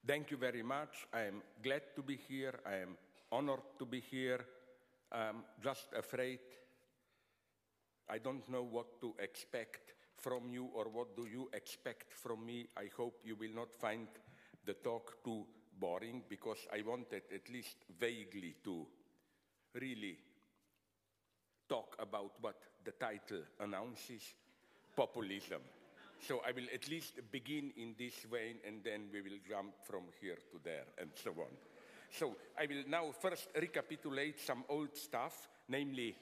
Thank you very much. I am glad to be here. I am honored to be here. I'm just afraid I don't know what to expect from you or what do you expect from me. I hope you will not find the talk too boring because I wanted at least vaguely to really talk about what the title announces, populism. So I will at least begin in this vein and then we will jump from here to there and so on. So I will now first recapitulate some old stuff, namely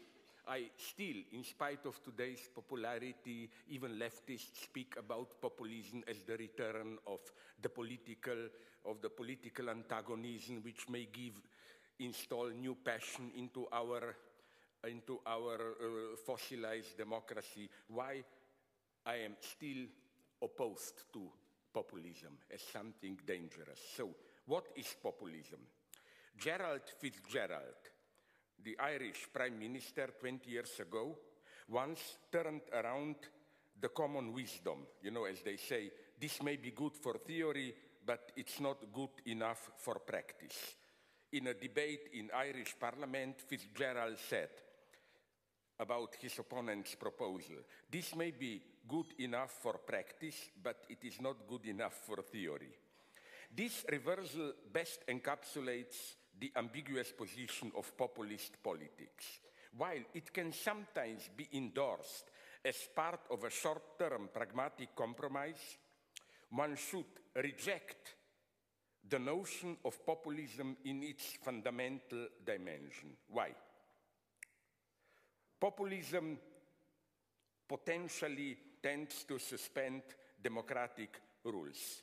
I still, in spite of today's popularity, even leftists speak about populism as the return of the political antagonism, which may install new passion into our fossilized democracy. Why I am still opposed to populism as something dangerous. So, what is populism? Gerald Fitzgerald, the Irish Prime Minister 20 years ago, once turned around the common wisdom. You know, as they say, this may be good for theory, but it's not good enough for practice. In a debate in Irish Parliament, Fitzgerald said about his opponent's proposal, this may be good enough for practice, but it is not good enough for theory. This reversal best encapsulates the ambiguous position of populist politics. While it can sometimes be endorsed as part of a short-term pragmatic compromise, one should reject the notion of populism in its fundamental dimension. Why? Populism potentially tends to suspend democratic rules.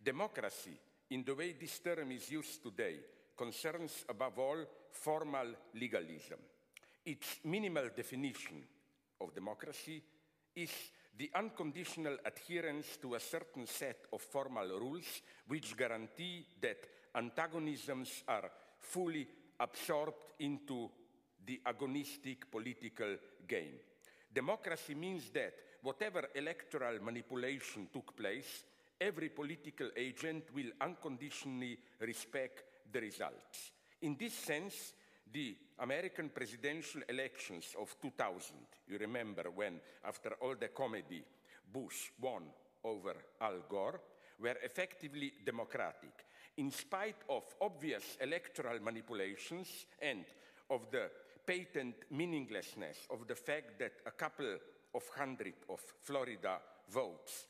Democracy, in the way this term is used today, concerns above all formal legalism. Its minimal definition of democracy is the unconditional adherence to a certain set of formal rules which guarantee that antagonisms are fully absorbed into the agonistic political game. Democracy means that whatever electoral manipulation took place, every political agent will unconditionally respect the results. In this sense, the American presidential elections of 2000, you remember when, after all the comedy, Bush won over Al Gore, were effectively democratic. In spite of obvious electoral manipulations and of the patent meaninglessness of the fact that a couple of hundred of Florida votes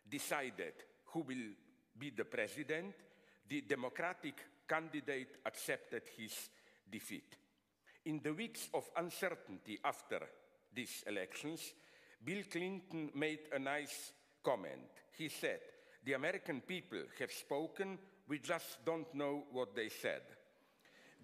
decided who will be the president, the Democratic candidate accepted his defeat. In the weeks of uncertainty after these elections, Bill Clinton made a nice comment. He said, "The American people have spoken, we just don't know what they said."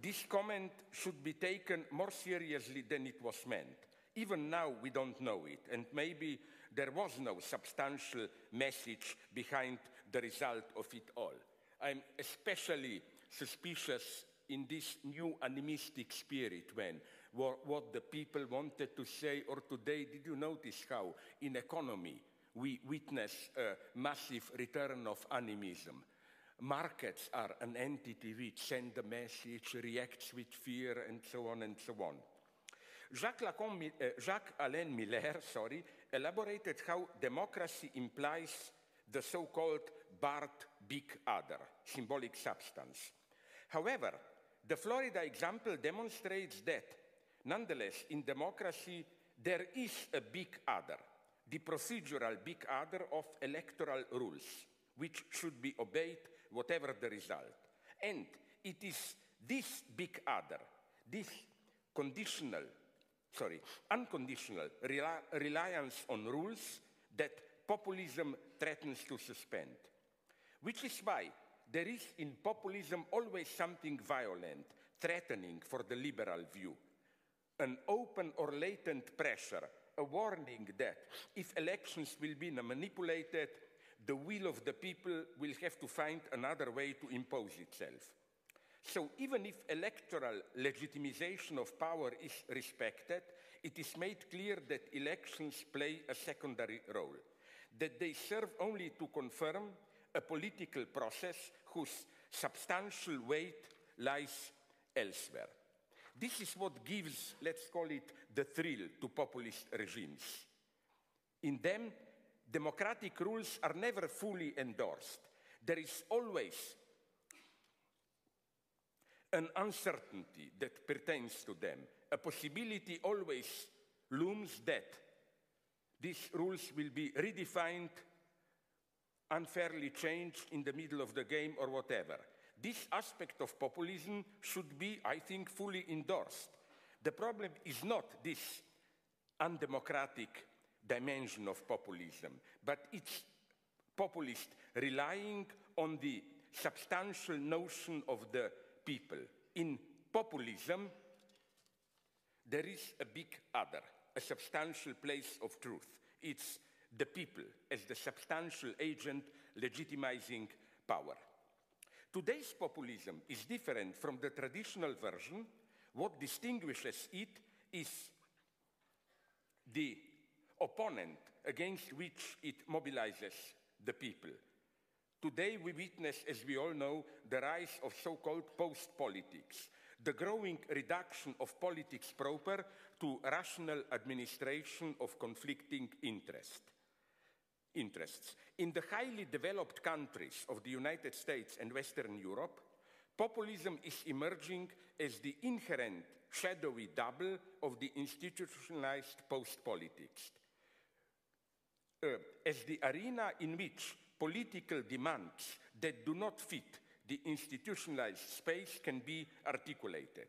This comment should be taken more seriously than it was meant. Even now, we don't know it, and maybe there was no substantial message behind the result of it all. I'm especially suspicious in this new animistic spirit when what the people wanted to say, or today, did you notice how in economy we witness a massive return of animism? Markets are an entity which sends a message, reacts with fear, and so on and so on. Jacques-Alain Miller, elaborated how democracy implies the so-called barred big other, symbolic substance. However, the Florida example demonstrates that, nonetheless, in democracy, there is a big other, the procedural big other of electoral rules, which should be obeyed whatever the result. And it is this big other, this unconditional reliance on rules that populism threatens to suspend. Which is why there is in populism always something violent, threatening for the liberal view. An open or latent pressure, a warning that if elections will be manipulated, the will of the people will have to find another way to impose itself. So even if electoral legitimization of power is respected, it is made clear that elections play a secondary role, that they serve only to confirm a political process whose substantial weight lies elsewhere. This is what gives, let's call it, the thrill to populist regimes. In them, democratic rules are never fully endorsed. There is always an uncertainty that pertains to them. A possibility always looms that these rules will be redefined, unfairly changed in the middle of the game or whatever. This aspect of populism should be, I think, fully endorsed. The problem is not this undemocratic dimension of populism, but it's populist relying on the substantial notion of the people. In populism, there is a big other, a substantial place of truth. It's the people as the substantial agent legitimizing power. Today's populism is different from the traditional version. What distinguishes it is the opponent against which it mobilizes the people. Today we witness, as we all know, the rise of so-called post-politics, the growing reduction of politics proper to rational administration of conflicting interests. In the highly developed countries of the United States and Western Europe, populism is emerging as the inherent shadowy double of the institutionalized post-politics, as the arena in which political demands that do not fit the institutionalized space can be articulated.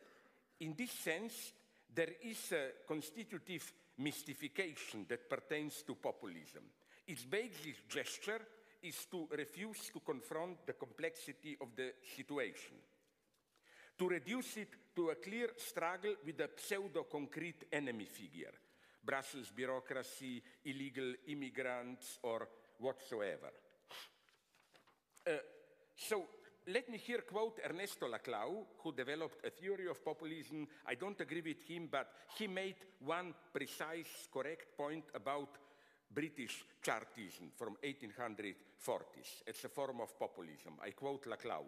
In this sense, there is a constitutive mystification that pertains to populism. Its basic gesture is to refuse to confront the complexity of the situation, to reduce it to a clear struggle with a pseudo-concrete enemy figure, Brussels bureaucracy, illegal immigrants, or whatsoever. So let me here quote Ernesto Laclau, who developed a theory of populism. I don't agree with him, but he made one precise, correct point about British Chartism from 1840s. It's a form of populism. I quote Laclau.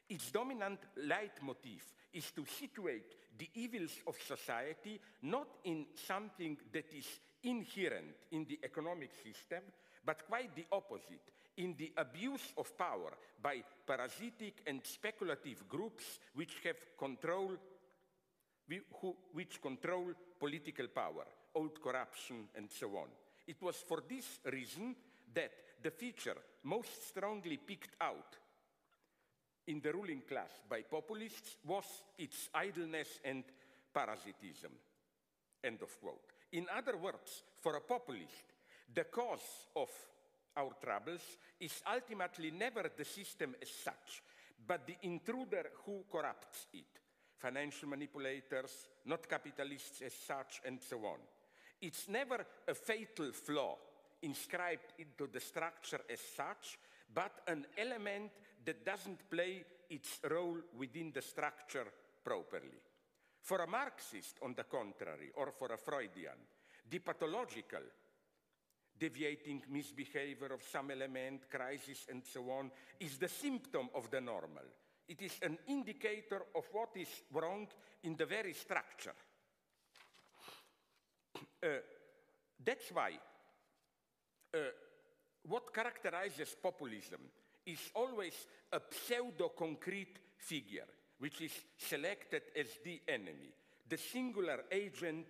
Its dominant leitmotif is to situate the evils of society not in something that is inherent in the economic system, but quite the opposite, in the abuse of power by parasitic and speculative groups which control political power, old corruption, and so on. It was for this reason that the feature most strongly picked out in the ruling class by populists was its idleness and parasitism. End of quote. In other words, for a populist, the cause of our troubles is ultimately never the system as such, but the intruder who corrupts it. Financial manipulators, not capitalists as such, and so on. It's never a fatal flaw inscribed into the structure as such, but an element that doesn't play its role within the structure properly. For a Marxist, on the contrary, or for a Freudian, the pathological, deviating misbehavior of some element, crisis, and so on, is the symptom of the normal. It is an indicator of what is wrong in the very structure. That's why what characterizes populism is always a pseudo-concrete figure, which is selected as the enemy, the singular agent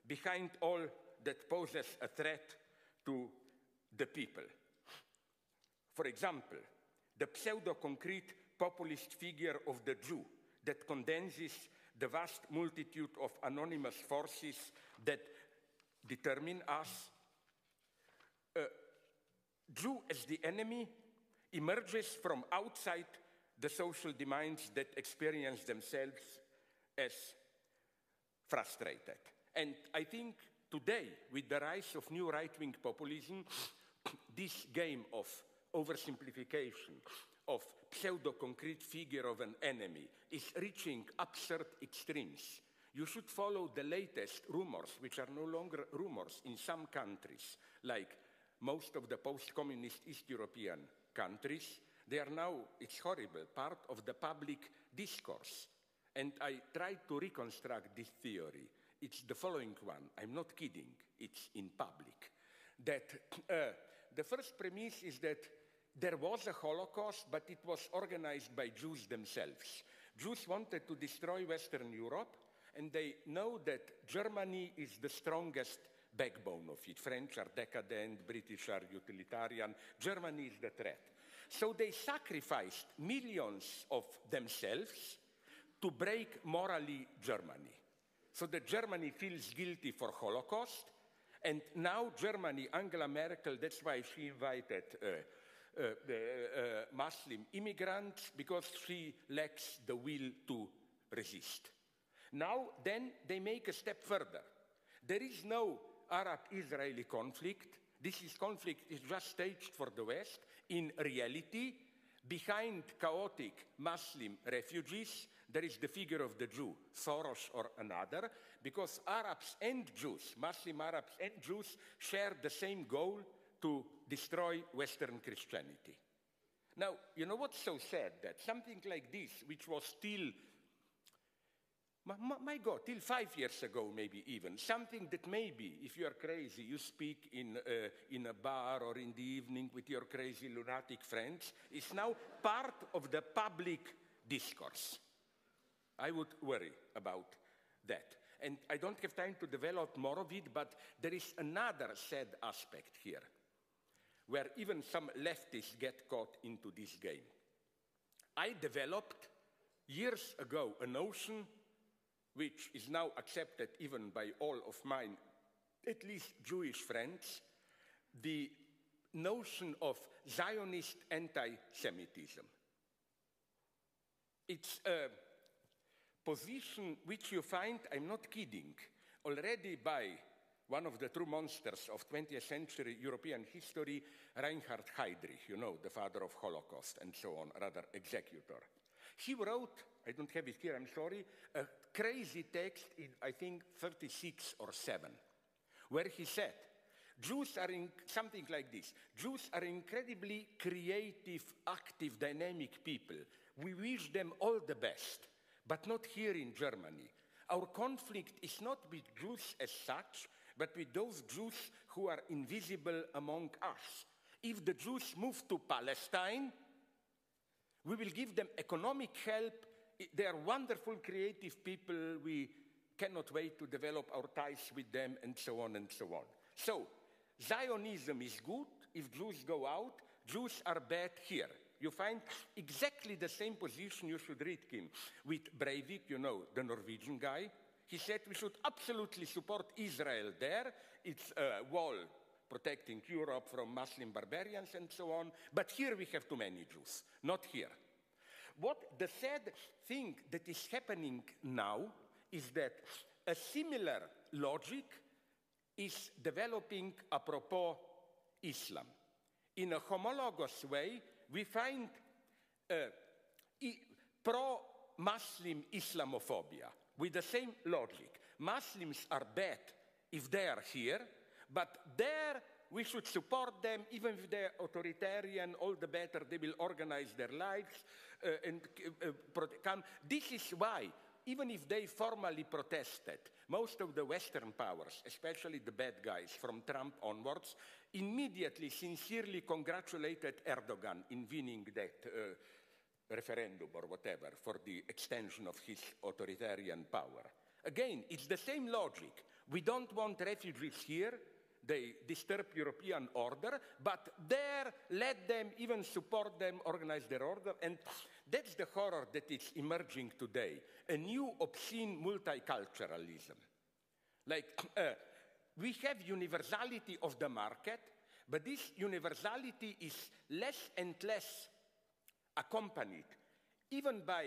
behind all that poses a threat to the people. For example, the pseudo-concrete populist figure of the Jew that condenses the vast multitude of anonymous forces that determine us. Jew as the enemy emerges from outside the social domains that experience themselves as frustrated. And I think today, with the rise of new right-wing populism, this game of oversimplification, of pseudo-concrete figure of an enemy, is reaching absurd extremes. You should follow the latest rumors, which are no longer rumors in some countries, like most of the post-communist East European countries. They are now, it's horrible, part of the public discourse. And I tried to reconstruct this theory. It's the following one. I'm not kidding. It's in public. That the first premise is that there was a Holocaust, but it was organized by Jews themselves. Jews wanted to destroy Western Europe, and they know that Germany is the strongest backbone of it. French are decadent, British are utilitarian, Germany is the threat. So they sacrificed millions of themselves to break morally Germany. So that Germany feels guilty for Holocaust, and now Germany, Angela Merkel, that's why she invited Muslim immigrants, because she lacks the will to resist. Now, then, they make a step further. There is no Arab-Israeli conflict. This conflict is just staged for the West. In reality, behind chaotic Muslim refugees, there is the figure of the Jew, Soros or another, because Arabs and Jews, Muslim Arabs and Jews, share the same goal to destroy Western Christianity. Now, you know what's so sad? That something like this, which was still, my God, till 5 years ago maybe even, something that maybe, if you are crazy, you speak in a bar or in the evening with your crazy lunatic friends, is now part of the public discourse. I would worry about that. And I don't have time to develop more of it, but there is another sad aspect here, where even some leftists get caught into this game. I developed years ago a notion which is now accepted even by all of mine, at least Jewish friends, the notion of Zionist anti-Semitism. It's a position which you find, I'm not kidding, already by one of the true monsters of 20th century European history, Reinhard Heydrich, you know, the father of Holocaust and so on, rather executor. He wrote, I don't have it here, I'm sorry, a crazy text in, I think, 36 or 7, where he said, Jews are something like this. Jews are incredibly creative, active, dynamic people. We wish them all the best, but not here in Germany. Our conflict is not with Jews as such, but with those Jews who are invisible among us. If the Jews move to Palestine, we will give them economic help. They are wonderful, creative people. We cannot wait to develop our ties with them, and so on and so on. So, Zionism is good if Jews go out. Jews are bad here. You find exactly the same position, you should read him, with Breivik, you know, the Norwegian guy. He said we should absolutely support Israel there. It's a wall protecting Europe from Muslim barbarians and so on. But here we have too many Jews, not here. What the sad thing that is happening now is that a similar logic is developing apropos Islam. In a homologous way, we find pro-Muslim Islamophobia with the same logic. Muslims are bad if they are here, but there we should support them, even if they're authoritarian, all the better, they will organize their lives and come. This is why, even if they formally protested, most of the Western powers, especially the bad guys from Trump onwards, immediately, sincerely congratulated Erdogan in winning that referendum or whatever for the extension of his authoritarian power. Again, it's the same logic. We don't want refugees here. They disturb European order, but there, let them, even support them, organize their order. And that's the horror that is emerging today, a new obscene multiculturalism. Like, we have universality of the market, but this universality is less and less accompanied, even by,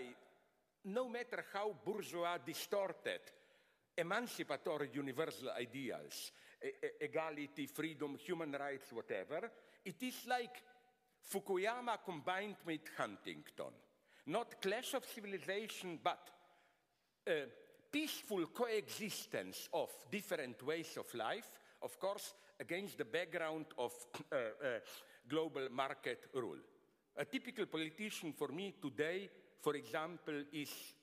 no matter how bourgeois distorted, emancipatory universal ideals, equality, freedom, human rights, whatever. It is like Fukuyama combined with Huntington. Not clash of civilization, but peaceful coexistence of different ways of life, of course, against the background of global market rule. A typical politician for me today, for example, is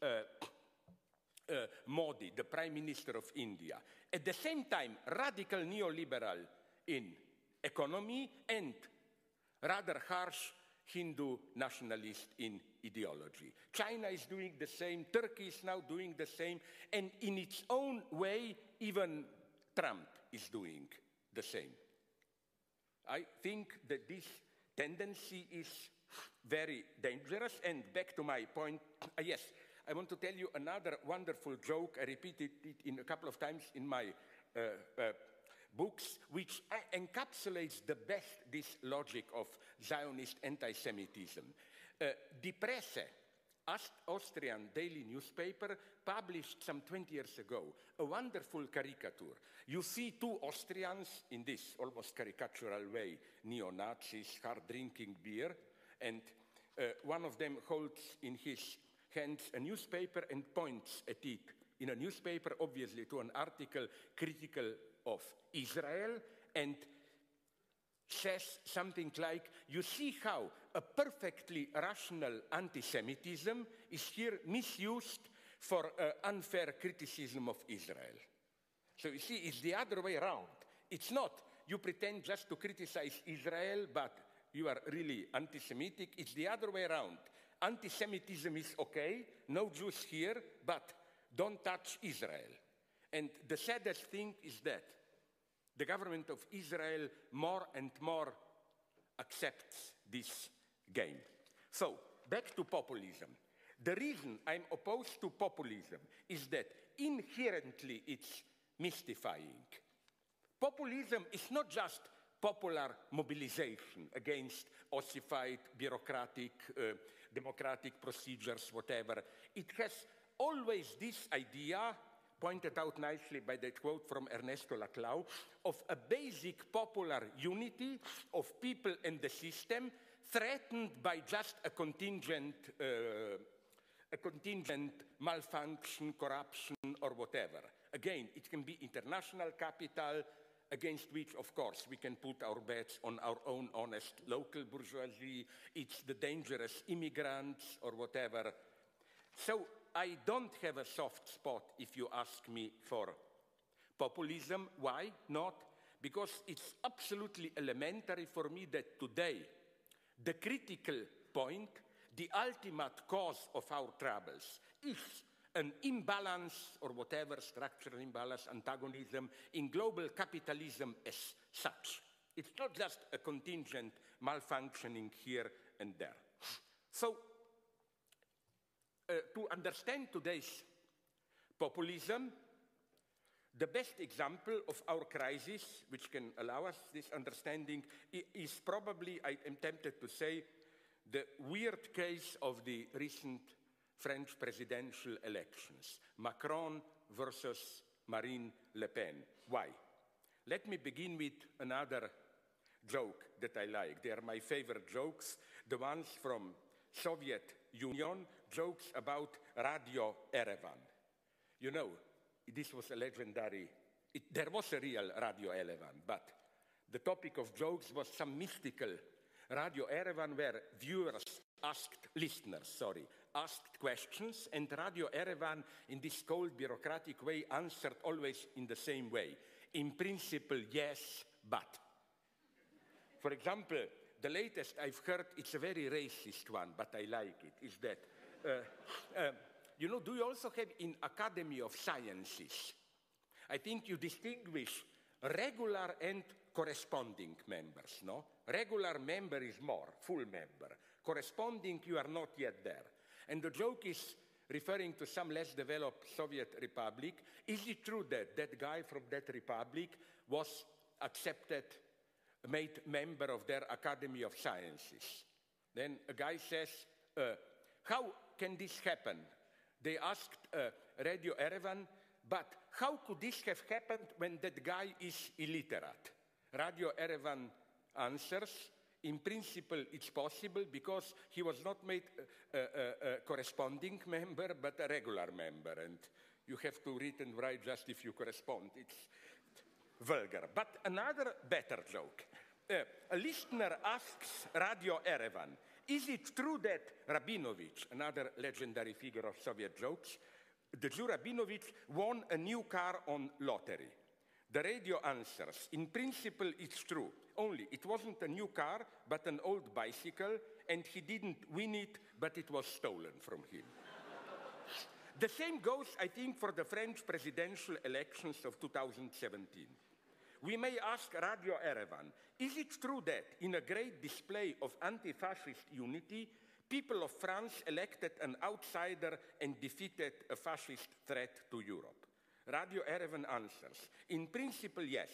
Modi, the Prime Minister of India. At the same time, radical neoliberal in economy and rather harsh Hindu nationalist in ideology. China is doing the same, Turkey is now doing the same, and in its own way, even Trump is doing the same. I think that this tendency is very dangerous, and back to my point, yes, I want to tell you another wonderful joke. I repeated it in a couple of times in my books, which encapsulates the best this logic of Zionist anti-Semitism. Die Presse, Austrian daily newspaper, published some 20 years ago a wonderful caricature. You see two Austrians in this almost caricatural way, neo-Nazis, hard drinking beer, and one of them holds in his hands a newspaper and points at it in a newspaper, obviously, to an article critical of Israel, and says something like, you see how a perfectly rational anti-Semitism is here misused for unfair criticism of Israel. So you see, it's the other way around. It's not you pretend just to criticize Israel, but you are really anti-Semitic. It's the other way around. Anti-Semitism is okay, no Jews here, but don't touch Israel. And the saddest thing is that the government of Israel more and more accepts this game. So, back to populism. The reason I'm opposed to populism is that inherently it's mystifying. Populism is not just popular mobilization against ossified, bureaucratic, democratic procedures, whatever. It has always this idea, pointed out nicely by that quote from Ernesto Laclau, of a basic popular unity of people and the system threatened by just a contingent malfunction, corruption, or whatever. Again, it can be international capital, against which, of course, we can put our bets on our own honest local bourgeoisie. It's the dangerous immigrants or whatever. So I don't have a soft spot, if you ask me, for populism. Why not? Because it's absolutely elementary for me that today, the critical point, the ultimate cause of our troubles, is an imbalance or whatever, structural imbalance, antagonism in global capitalism as such. It's not just a contingent malfunctioning here and there. So, to understand today's populism, the best example of our crisis, which can allow us this understanding, is probably, I am tempted to say, the weird case of the recent French presidential elections, Macron versus Marine Le Pen. Why? Let me begin with another joke that I like. They are my favorite jokes, the ones from Soviet Union, jokes about Radio Erevan. You know, this was a legendary, there was a real Radio Erevan, but the topic of jokes was some mystical Radio Erevan where listeners asked questions, and Radio Erevan, in this cold bureaucratic way, answered always in the same way. In principle, yes, but. For example, the latest I've heard, it's a very racist one, but I like it, is that, you know, do you also have in Academy of Sciences, I think you distinguish regular and corresponding members, no? Regular member is more, full member. Corresponding, you are not yet there. And the joke is referring to some less developed Soviet republic. Is it true that that guy from that republic was accepted, made member of their Academy of Sciences? Then a guy says, how can this happen? They asked Radio Erevan, but how could this have happened when that guy is illiterate? Radio Erevan answers, in principle, it's possible because he was not made a corresponding member, but a regular member. And you have to read and write just if you correspond. It's vulgar. But another better joke. A listener asks Radio Erevan, Is it true that Rabinovich, another legendary figure of Soviet jokes, the Jew Rabinovich won a new car on lottery? The radio answers, in principle it's true, only it wasn't a new car, but an old bicycle, and he didn't win it, but it was stolen from him. The same goes, I think, for the French presidential elections of 2017. We may ask Radio Erevan, is it true that, in a great display of anti-fascist unity, people of France elected an outsider and defeated a fascist threat to Europe? Radio Erevan answers, in principle, yes.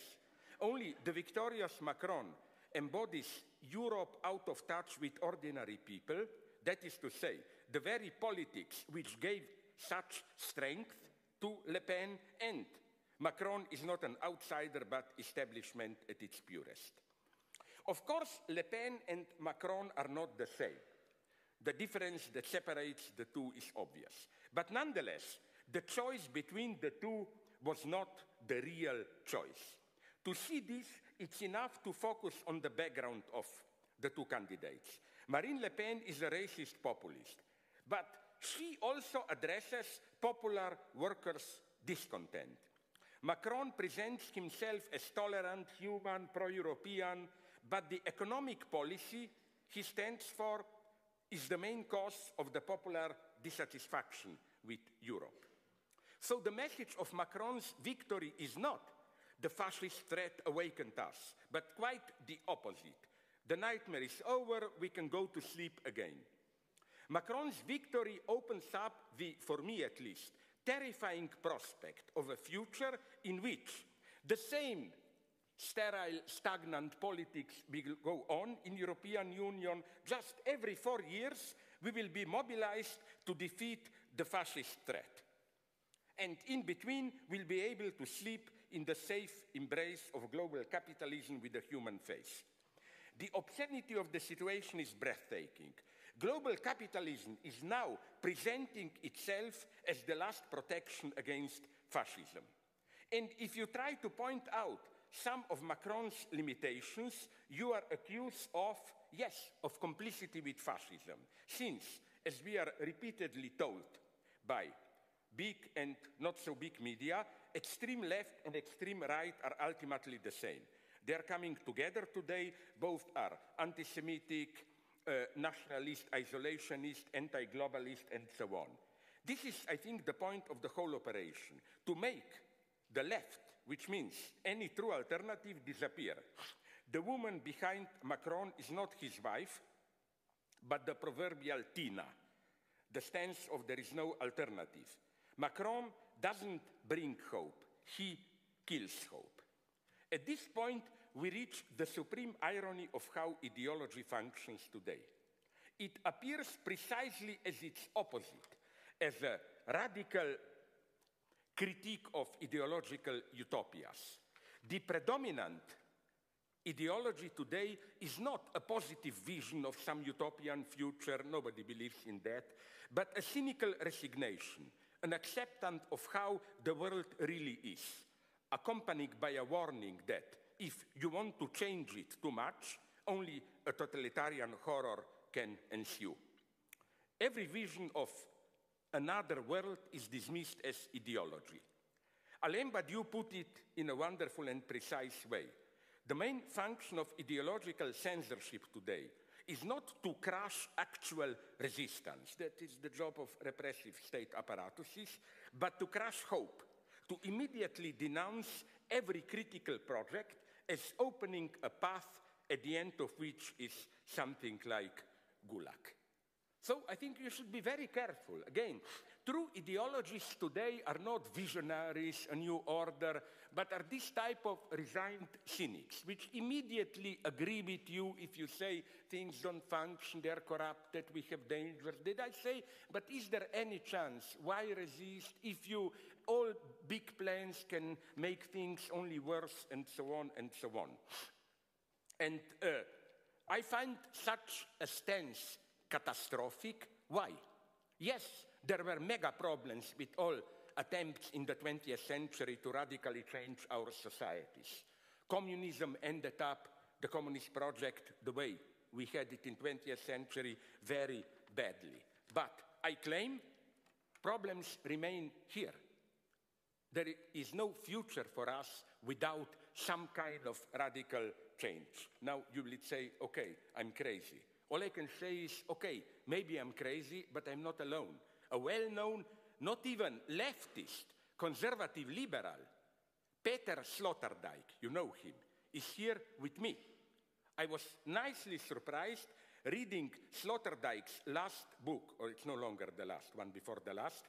Only the victorious Macron embodies Europe out of touch with ordinary people, that is to say, the very politics which gave such strength to Le Pen, and Macron is not an outsider but establishment at its purest. Of course, Le Pen and Macron are not the same. The difference that separates the two is obvious. But nonetheless, the choice between the two was not the real choice. To see this, it's enough to focus on the background of the two candidates. Marine Le Pen is a racist populist, but she also addresses popular workers' discontent. Macron presents himself as tolerant, human, pro-European, but the economic policy he stands for is the main cause of the popular dissatisfaction with Europe. So the message of Macron's victory is not the fascist threat awakened us, but quite the opposite. The nightmare is over, we can go to sleep again. Macron's victory opens up the, for me at least, terrifying prospect of a future in which the same sterile, stagnant politics will go on in European Union. Just every 4 years, we will be mobilized to defeat the fascist threat. And in between, we'll be able to sleep in the safe embrace of global capitalism with a human face. The obscenity of the situation is breathtaking. Global capitalism is now presenting itself as the last protection against fascism. And if you try to point out some of Macron's limitations, you are accused of, yes, of complicity with fascism, since, as we are repeatedly told by big and not so big media, extreme left and extreme right are ultimately the same. They are coming together today. Both are anti-Semitic, nationalist, isolationist, anti-globalist, and so on. This is, I think, the point of the whole operation, to make the left, which means any true alternative, disappear. The woman behind Macron is not his wife, but the proverbial Tina, the stance of there is no alternative. Macron doesn't bring hope, he kills hope. At this point, we reach the supreme irony of how ideology functions today. It appears precisely as its opposite, as a radical critique of ideological utopias. The predominant ideology today is not a positive vision of some utopian future, nobody believes in that, but a cynical resignation, an acceptance of how the world really is, accompanied by a warning that if you want to change it too much, only a totalitarian horror can ensue. Every vision of another world is dismissed as ideology. Alain Badiou put it in a wonderful and precise way. The main function of ideological censorship today is not to crush actual resistance, that is the job of repressive state apparatuses, but to crush hope, to immediately denounce every critical project as opening a path at the end of which is something like Gulag. So I think you should be very careful. Again, true ideologies today are not visionaries, a new order, but are this type of resigned cynics, which immediately agree with you if you say things don't function, they're corrupted, we have dangers. Did I say, but is there any chance? Why resist if you, all big plans can make things only worse, and so on and so on. And I find such a stance catastrophic. Why? Yes, there were mega problems with all attempts in the 20th century to radically change our societies. Communism ended up, the communist project, the way we had it in 20th century very badly. But I claim problems remain here. There is no future for us without some kind of radical change. Now you will say, okay, I'm crazy. All I can say is, okay, maybe I'm crazy, but I'm not alone. A well-known, not even leftist, conservative liberal, Peter Sloterdijk, you know him, is here with me. I was nicely surprised reading Sloterdijk's last book, or it's no longer the last, one before the last,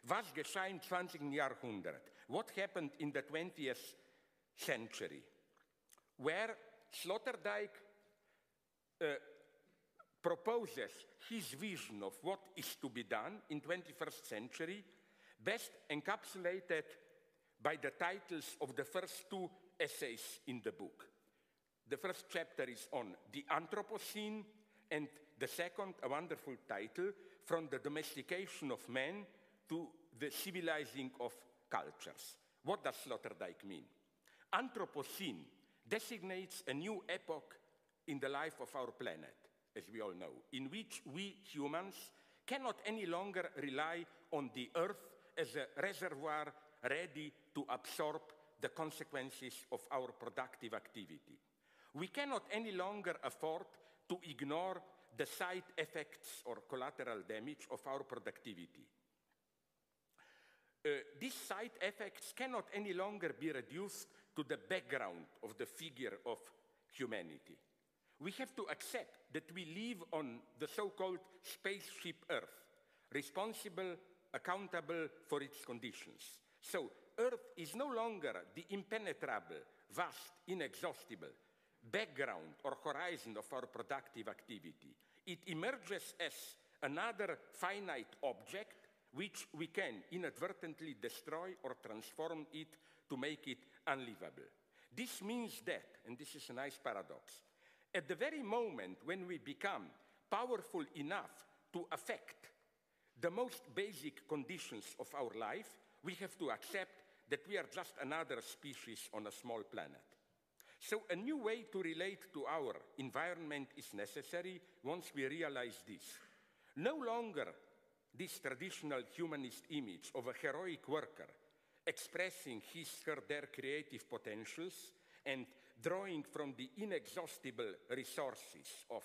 Was geschah im 20. Jahrhundert? What happened in the 20th century? Where Sloterdijk proposes his vision of what is to be done in 21st century, best encapsulated by the titles of the first two essays in the book. The first chapter is on the Anthropocene, and the second, a wonderful title, From the Domestication of Man to the Civilizing of Cultures. What does Sloterdijk mean? Anthropocene designates a new epoch in the life of our planet, as we all know, in which we humans cannot any longer rely on the Earth as a reservoir ready to absorb the consequences of our productive activity. We cannot any longer afford to ignore the side effects or collateral damage of our productivity. These side effects cannot any longer be reduced to the background of the figure of humanity. We have to accept that we live on the so-called spaceship Earth, responsible, accountable for its conditions. So Earth is no longer the impenetrable, vast, inexhaustible background or horizon of our productive activity. It emerges as another finite object which we can inadvertently destroy or transform it to make it unlivable. This means that, and this is a nice paradox, at the very moment when we become powerful enough to affect the most basic conditions of our life, we have to accept that we are just another species on a small planet. So a new way to relate to our environment is necessary once we realize this. No longer this traditional humanist image of a heroic worker expressing his or their creative potentials and drawing from the inexhaustible resources of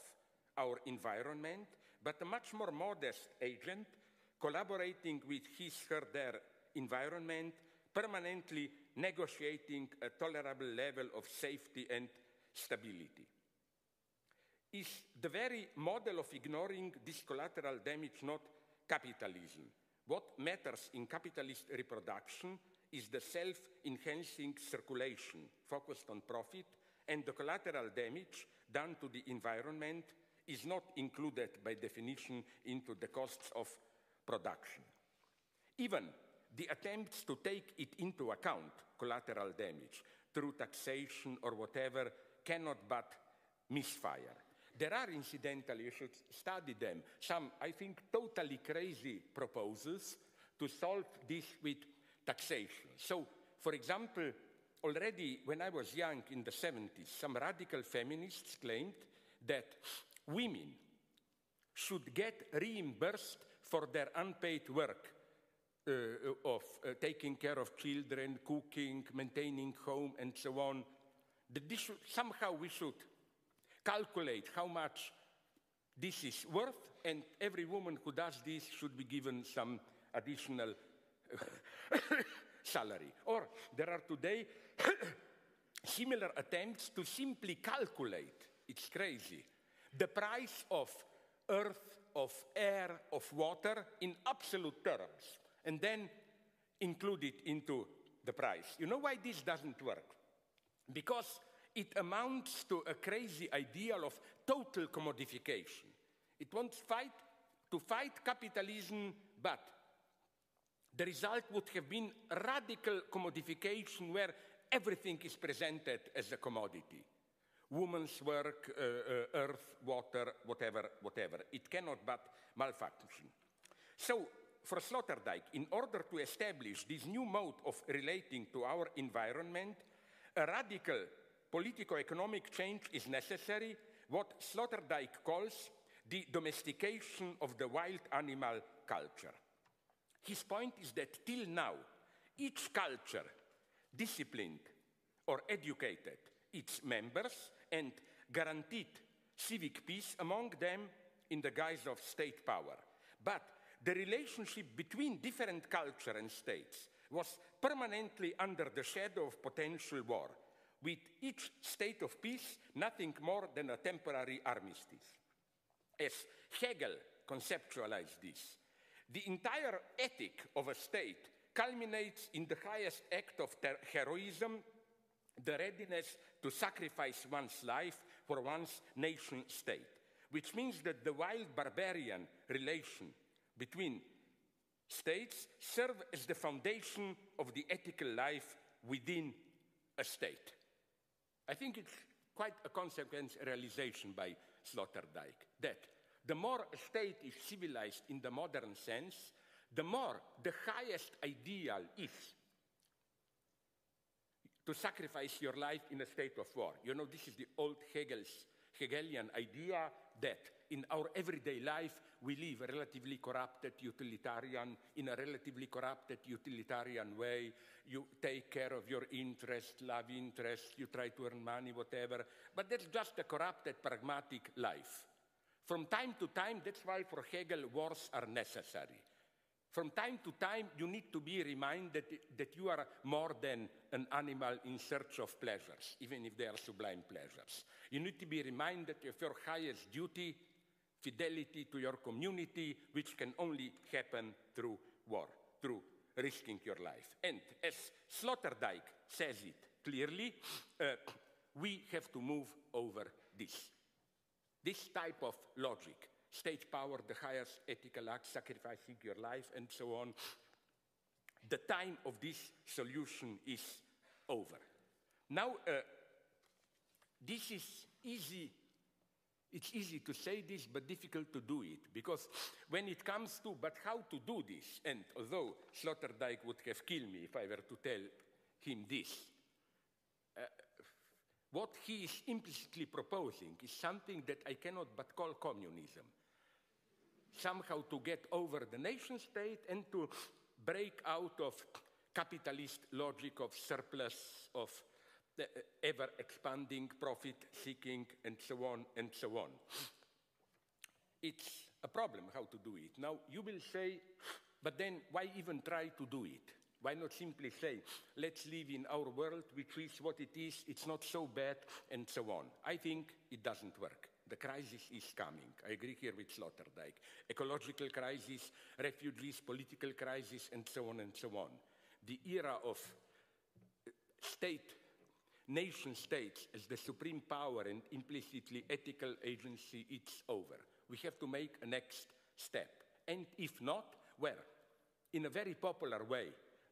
our environment, but a much more modest agent collaborating with his or their environment, permanently negotiating a tolerable level of safety and stability. Is the very model of ignoring this collateral damage not capitalism? What matters in capitalist reproduction is the self-enhancing circulation focused on profit, and the collateral damage done to the environment is not included by definition into the costs of production. Even the attempts to take it into account, collateral damage, through taxation or whatever, cannot but misfire. There are, incidentally, you should study them, some, I think, totally crazy proposals to solve this with taxation. So, for example, already when I was young in the 70s, some radical feminists claimed that women should get reimbursed for their unpaid work of taking care of children, cooking, maintaining home, and so on. Somehow we should calculate how much this is worth, and every woman who does this should be given some additional salary. Or there are today similar attempts to simply calculate, it's crazy, the price of earth, of air, of water in absolute terms, and then include it into the price. You know why this doesn't work? Because it amounts to a crazy ideal of total commodification. It wants to fight capitalism, but the result would have been radical commodification where everything is presented as a commodity. Woman's work, earth, water, whatever. It cannot but malfunction. So, for Sloterdijk, in order to establish this new mode of relating to our environment, a radical politico-economic change is necessary, what Sloterdijk calls the domestication of the wild animal culture. His point is that till now, each culture disciplined or educated its members and guaranteed civic peace among them in the guise of state power. But the relationship between different culture and states was permanently under the shadow of potential war, with each state of peace nothing more than a temporary armistice. As Hegel conceptualized this, the entire ethic of a state culminates in the highest act of heroism, the readiness to sacrifice one's life for one's nation-state, which means that the wild barbarian relation between states serve as the foundation of the ethical life within a state. I think it's quite a consequent realization by Sloterdijk that the more a state is civilized in the modern sense, the more the highest ideal is to sacrifice your life in a state of war. You know, this is the old Hegelian idea that in our everyday life we live a relatively corrupted utilitarian, in a relatively corrupted utilitarian way. You take care of your interest, love interest, you try to earn money, whatever. But that's just a corrupted, pragmatic life. From time to time, that's why for Hegel wars are necessary. From time to time, you need to be reminded that you are more than an animal in search of pleasures, even if they are sublime pleasures. You need to be reminded of your highest duty, fidelity to your community, which can only happen through war, through risking your life. And as Sloterdijk says it clearly, we have to move over this. This type of logic, state power, the highest ethical act, sacrificing your life, and so on, the time of this solution is over. Now, this is easy. It's easy to say this, but difficult to do it, because when it comes to, but how to do this, and although Sloterdijk would have killed me if I were to tell him this, what he is implicitly proposing is something that I cannot but call communism. Somehow to get over the nation state and to break out of capitalist logic of surplus, of ever-expanding, profit-seeking, and so on, and so on. It's a problem how to do it. Now, you will say, but then why even try to do it? Why not simply say, let's live in our world, which is what it is, it's not so bad, and so on. I think it doesn't work. The crisis is coming. I agree here with Sloterdijk. Ecological crisis, refugees, political crisis, and so on and so on. The era of nation states as the supreme power and implicitly ethical agency, it's over. We have to make a next step. And if not, well, in a very popular way,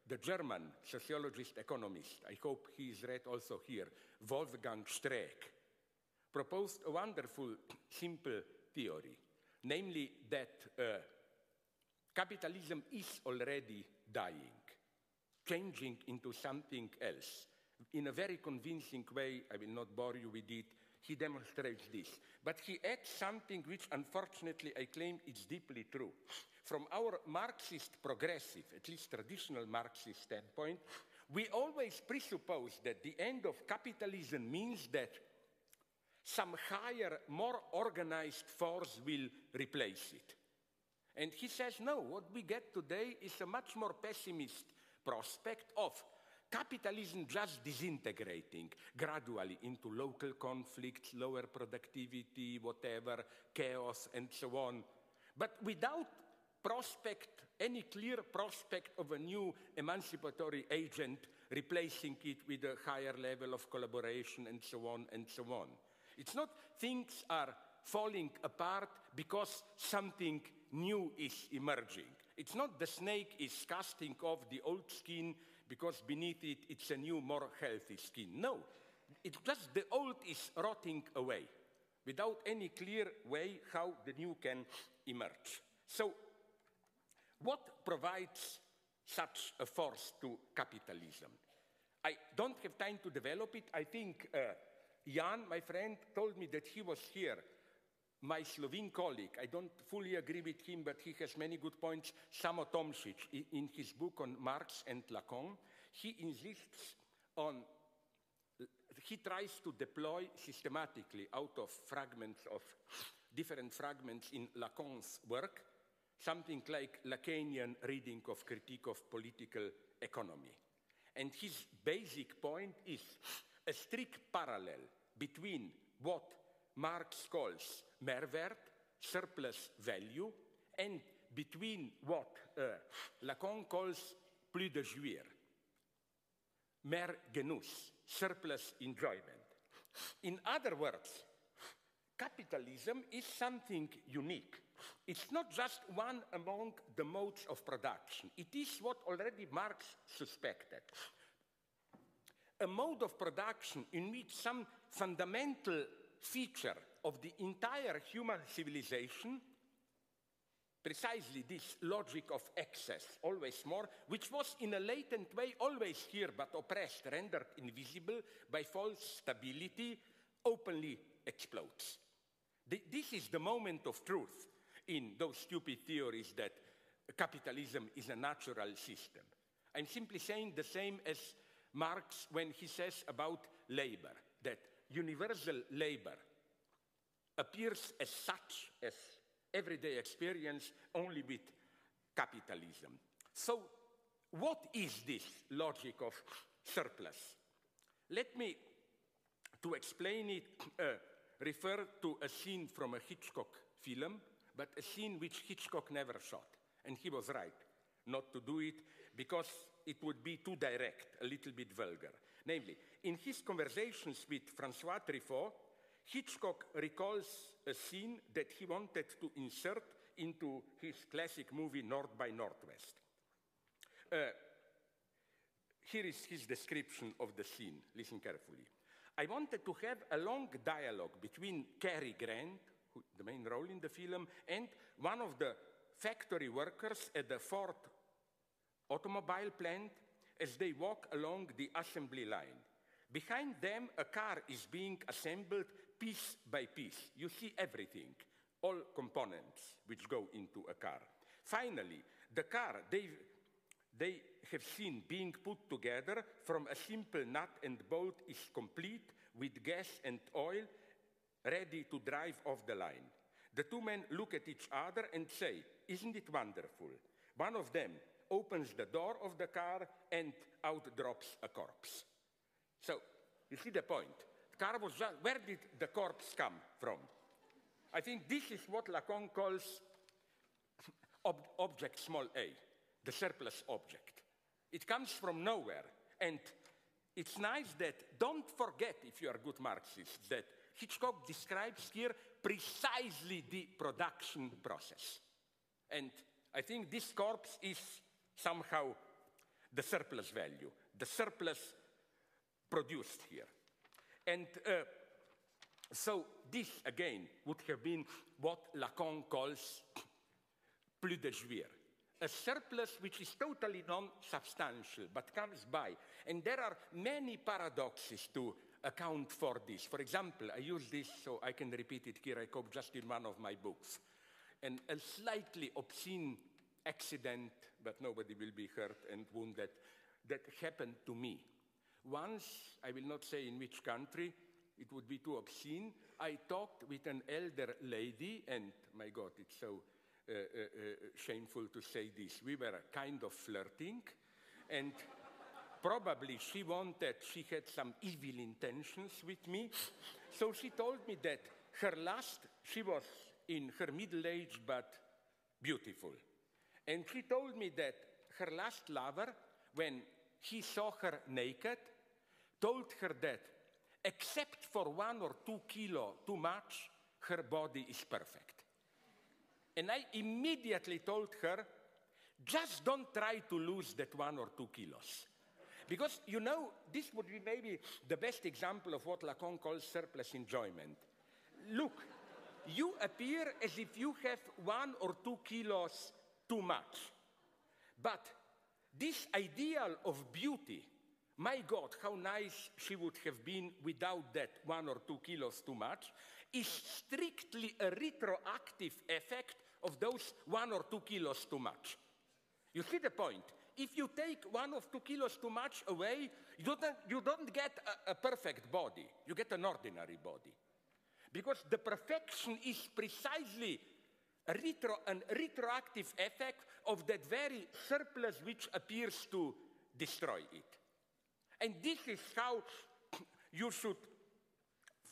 the German sociologist, economist, I hope he is read also here, Wolfgang Streeck, proposed a wonderful, simple theory, namely that capitalism is already dying, changing into something else. In a very convincing way, I will not bore you with it, he demonstrates this. But he adds something which, unfortunately, I claim is deeply true. From our Marxist progressive, at least traditional Marxist standpoint, we always presuppose that the end of capitalism means that some higher, more organized force will replace it. And he says, no, what we get today is a much more pessimist prospect of capitalism just disintegrating gradually into local conflicts, lower productivity, whatever, chaos, and so on. But without any clear prospect of a new emancipatory agent replacing it with a higher level of collaboration, and so on, and so on. It's not things are falling apart because something new is emerging. It's not the snake is casting off the old skin because beneath it, it's a new, more healthy skin. No, it's just the old is rotting away without any clear way how the new can emerge. So, what provides such a force to capitalism? I don't have time to develop it. I think Jan, my friend, told me that he was here. My Slovene colleague, I don't fully agree with him, but he has many good points. Samo Tomšič, in his book on Marx and Lacan, he insists on, he tries to deploy systematically out of fragments of different fragments in Lacan's work, something like Lacanian reading of Critique of Political Economy. And his basic point is a strict parallel between what Marx calls Mehrwert, surplus value, and between what Lacan calls plus de jouir, mehr Genuss, surplus enjoyment. In other words, capitalism is something unique. It's not just one among the modes of production. It is what already Marx suspected. A mode of production in which some fundamental feature of the entire human civilization, precisely this logic of excess, always more, which was in a latent way always here but oppressed, rendered invisible by false stability, openly explodes. This is the moment of truth in those stupid theories that capitalism is a natural system. I'm simply saying the same as Marx when he says about labor, that universal labor appears as such as everyday experience only with capitalism. So what is this logic of surplus? Let me, to explain it, refer to a scene from a Hitchcock film, but a scene which Hitchcock never shot. And he was right not to do it because it would be too direct, a little bit vulgar. Namely, in his conversations with Francois Truffaut, Hitchcock recalls a scene that he wanted to insert into his classic movie North by Northwest. Here is his description of the scene. Listen carefully. I wanted to have a long dialogue between Cary Grant, the main role in the film, and one of the factory workers at the Ford automobile plant as they walk along the assembly line. Behind them, a car is being assembled piece by piece. You see everything, all components which go into a car. Finally, the car they have seen being put together from a simple nut and bolt is complete with gas and oil ready to drive off the line. The two men look at each other and say, "Isn't it wonderful?" One of them opens the door of the car and out drops a corpse. So, you see the point. The car was just, where did the corpse come from? I think this is what Lacan calls object small a, the surplus object. It comes from nowhere. And it's nice that, don't forget, if you are good Marxists, that Hitchcock describes here precisely the production process. And I think this corpse is somehow the surplus value, the surplus produced here. And so this, again, would have been what Lacan calls plus de jouir, a surplus which is totally non-substantial, but comes by. And there are many paradoxes to account for this. For example, I use this so I can repeat it here, I hope, just in one of my books. And a slightly obscene accident, but nobody will be hurt and wounded, that happened to me. Once, I will not say in which country, it would be too obscene, I talked with an elder lady, and my God, it's so shameful to say this. We were kind of flirting, and probably she had some evil intentions with me. So she told me that she was in her middle age, but beautiful. And she told me that her last lover, when he saw her naked, told her that except for 1 or 2 kilos too much, her body is perfect. And I immediately told her, just don't try to lose that 1 or 2 kilos. Because, you know, this would be maybe the best example of what Lacan calls surplus enjoyment. Look, you appear as if you have 1 or 2 kilos too much. But this ideal of beauty my God, how nice she would have been without that 1 or 2 kilos too much, is strictly a retroactive effect of those 1 or 2 kilos too much. You see the point? If you take 1 or 2 kilos too much away, you don't get a perfect body. You get an ordinary body. Because the perfection is precisely an retroactive effect of that very surplus which appears to destroy it. And this is how you should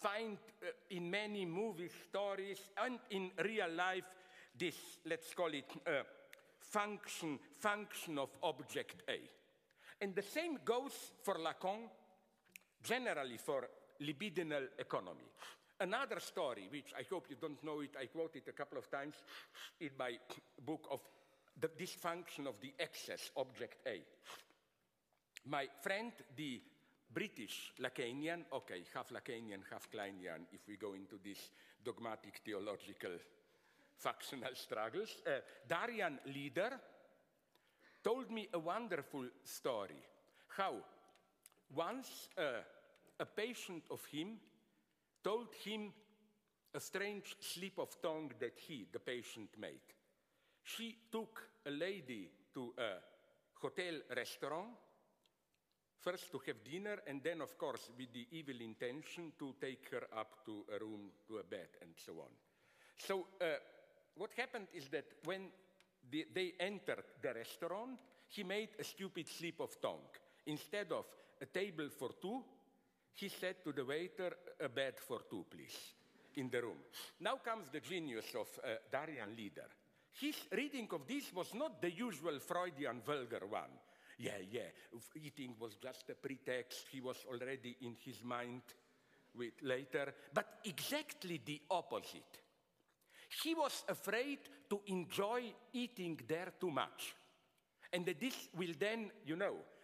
find in many movie stories and in real life this, let's call it, function of object A. And the same goes for Lacan, generally for libidinal economy. Another story, which I hope you don't know it, I quote it a couple of times in my book of the dysfunction of the excess, object A. My friend, the British Lacanian, okay, half Lacanian, half Kleinian, if we go into these dogmatic theological factional struggles, Daryan Leader told me a wonderful story, how once a patient of him told him a strange slip of tongue that he, the patient, made. She took a lady to a hotel restaurant, first to have dinner, and then, of course, with the evil intention to take her up to a room, to a bed, and so on. So what happened is that when they entered the restaurant, he made a stupid slip of tongue. Instead of a table for 2, he said to the waiter, a bed for 2, please, in the room. Now comes the genius of Daryan Leader. His reading of this was not the usual Freudian vulgar one. Yeah, eating was just a pretext. He was already in his mind with later. But exactly the opposite. He was afraid to enjoy eating there too much. And that this will then,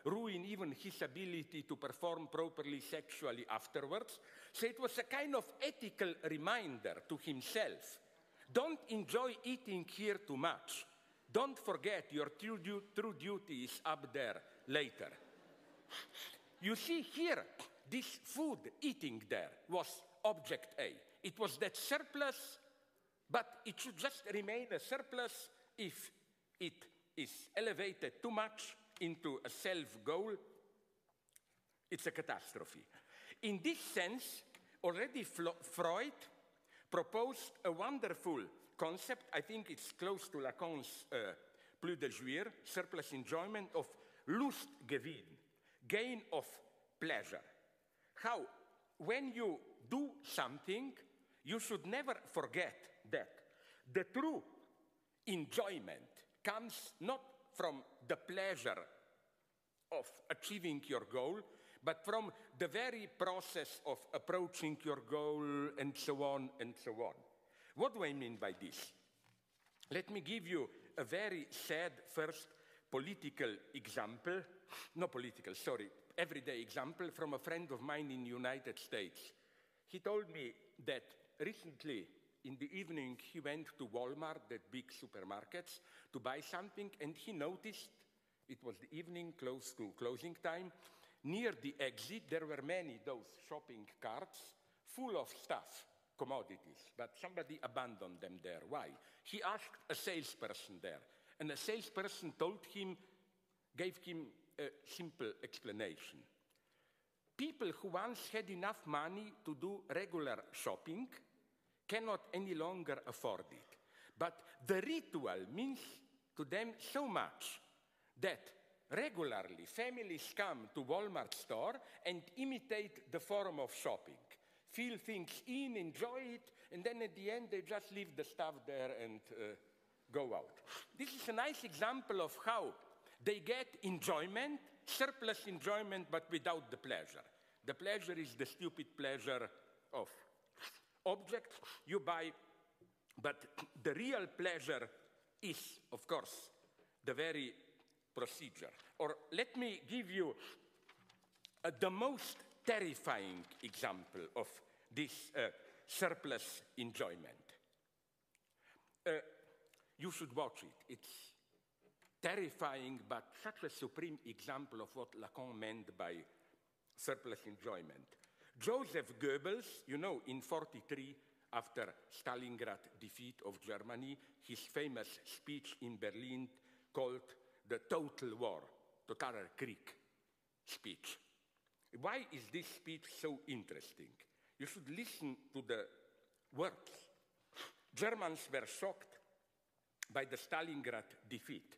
ruin even his ability to perform properly sexually afterwards. So it was a kind of ethical reminder to himself. Don't enjoy eating here too much. Don't forget your true duty is up there later. You see here, this food eating there was object A. It was that surplus, but it should just remain a surplus if it is elevated too much into a self-goal. It's a catastrophe. In this sense, already Freud proposed a wonderful concept. I think it's close to Lacan's plus de jouir, surplus enjoyment of Lustgewinn, gain of pleasure. How, when you do something, you should never forget that the true enjoyment comes not from the pleasure of achieving your goal, but from the very process of approaching your goal, and so on and so on. What do I mean by this? Let me give you a very sad first everyday example from a friend of mine in the United States. He told me that recently in the evening he went to Walmart, that big supermarkets, to buy something, and he noticed, it was the evening close to closing time, near the exit there were many those shopping carts full of stuff, commodities, but somebody abandoned them there. Why? He asked a salesperson there, and a salesperson gave him a simple explanation. People who once had enough money to do regular shopping cannot any longer afford it. But the ritual means to them so much that regularly families come to Walmart store and imitate the form of shopping. Feel things in, enjoy it, and then at the end they just leave the stuff there and go out. This is a nice example of how they get enjoyment, surplus enjoyment, but without the pleasure. The pleasure is the stupid pleasure of objects you buy, but the real pleasure is, of course, the very procedure. Or let me give you the most terrifying example of this surplus enjoyment. You should watch it. terrifying, but such a supreme example of what Lacan meant by surplus enjoyment. Joseph Goebbels, you know, in 1943, after Stalingrad defeat of Germany, his famous speech in Berlin called the Total War, Totaler Krieg speech. Why is this speech so interesting? You should listen to the words. Germans were shocked by the Stalingrad defeat,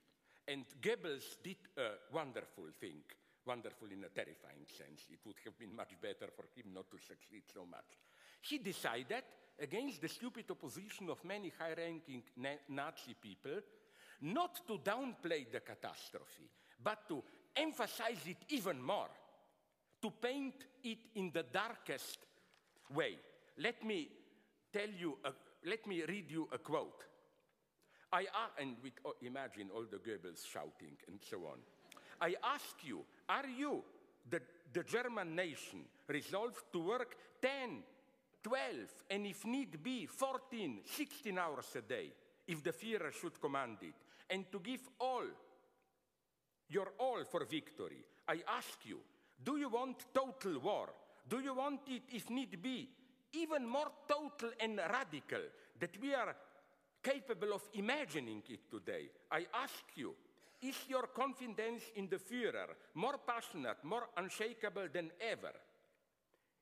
and Goebbels did a wonderful thing, wonderful in a terrifying sense. It would have been much better for him not to succeed so much. He decided, against the stupid opposition of many high-ranking Nazi people, not to downplay the catastrophe, but to emphasize it even more, to paint it in the darkest way. Let me read you a quote. And imagine all the Goebbels shouting and so on. I ask you, are you, the German nation, resolved to work 10, 12, and if need be, 14, 16 hours a day, if the Führer should command it, and to give all, your all for victory? I ask you, do you want total war? Do you want it, if need be, even more total and radical, that we are capable of imagining it today? I ask you, is your confidence in the Führer more passionate, more unshakable than ever?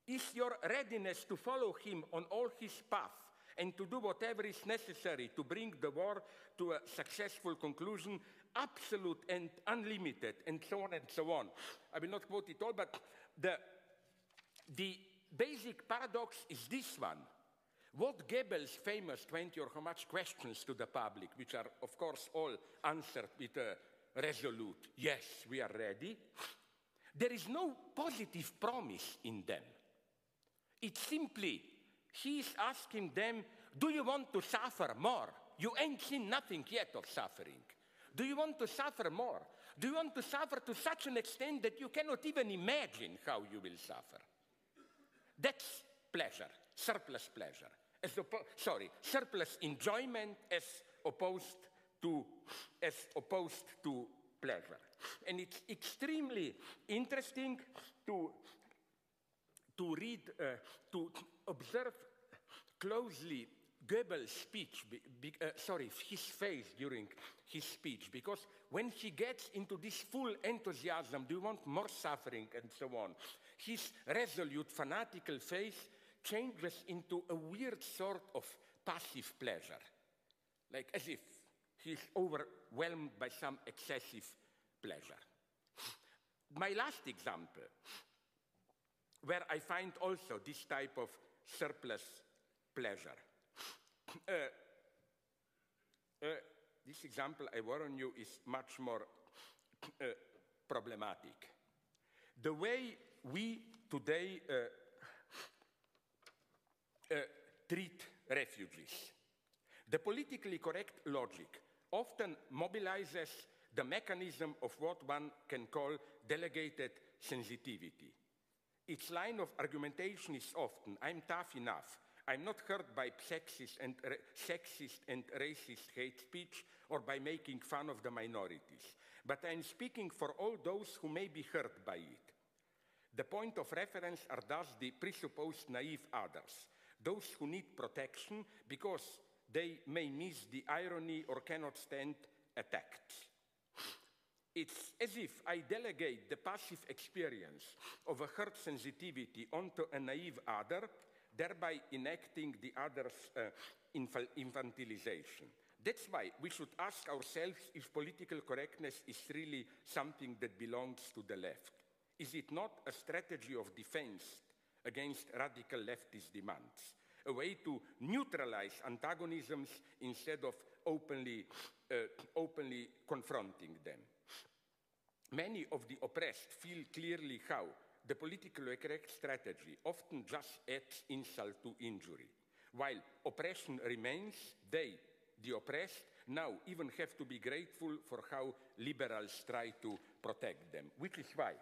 Is your readiness to follow him on all his path and to do whatever is necessary to bring the war to a successful conclusion absolute and unlimited, and so on and so on? I will not quote it all, but the basic paradox is this one. What Goebbels' famous 20 or how much questions to the public, which are, of course, all answered with a resolute, yes, we are ready, there is no positive promise in them. It's simply, he is asking them, do you want to suffer more? You ain't seen nothing yet of suffering. Do you want to suffer more? Do you want to suffer to such an extent that you cannot even imagine how you will suffer? That's pleasure, surplus pleasure. Surplus enjoyment as opposed to pleasure. And it's extremely interesting to read, to observe closely Goebbels' speech, his face during his speech, because when he gets into this full enthusiasm, do you want more suffering and so on, his resolute, fanatical face changes into a weird sort of passive pleasure, like as if he's overwhelmed by some excessive pleasure. My last example, where I find also this type of surplus pleasure. This example, I warn you, is much more problematic. The way we today treat refugees. The politically correct logic often mobilizes the mechanism of what one can call delegated sensitivity. Its line of argumentation is often, I'm tough enough, I'm not hurt by sexist and racist hate speech or by making fun of the minorities, but I'm speaking for all those who may be hurt by it. The point of reference are thus the presupposed naive others, those who need protection because they may miss the irony or cannot stand attacked. It's as if I delegate the passive experience of a hurt sensitivity onto a naive other, thereby enacting the other's infantilization. That's why we should ask ourselves if political correctness is really something that belongs to the left. Is it not a strategy of defense against radical leftist demands, a way to neutralize antagonisms instead of openly confronting them? Many of the oppressed feel clearly how the politically correct strategy often just adds insult to injury. While oppression remains, they, the oppressed, now even have to be grateful for how liberals try to protect them. Which is why,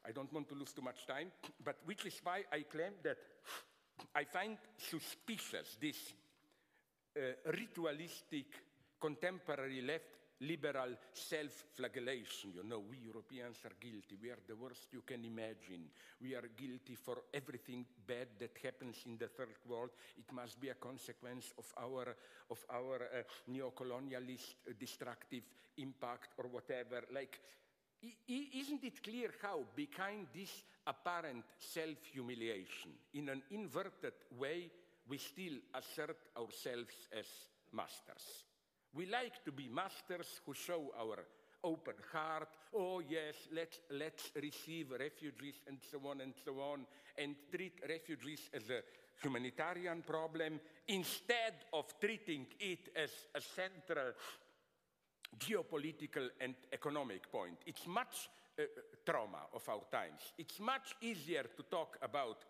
I don't want to lose too much time, but which is why I claim that I find suspicious this ritualistic contemporary left liberal self-flagellation. You know, we Europeans are guilty. We are the worst you can imagine. We are guilty for everything bad that happens in the third world. It must be a consequence of our neo-colonialist destructive impact or whatever. Like, isn't it clear how behind this apparent self-humiliation, in an inverted way, we still assert ourselves as masters? We like to be masters who show our open heart. Oh yes, let's receive refugees and so on, and treat refugees as a humanitarian problem instead of treating it as a central geopolitical and economic point. It's much trauma of our times. It's much easier to talk about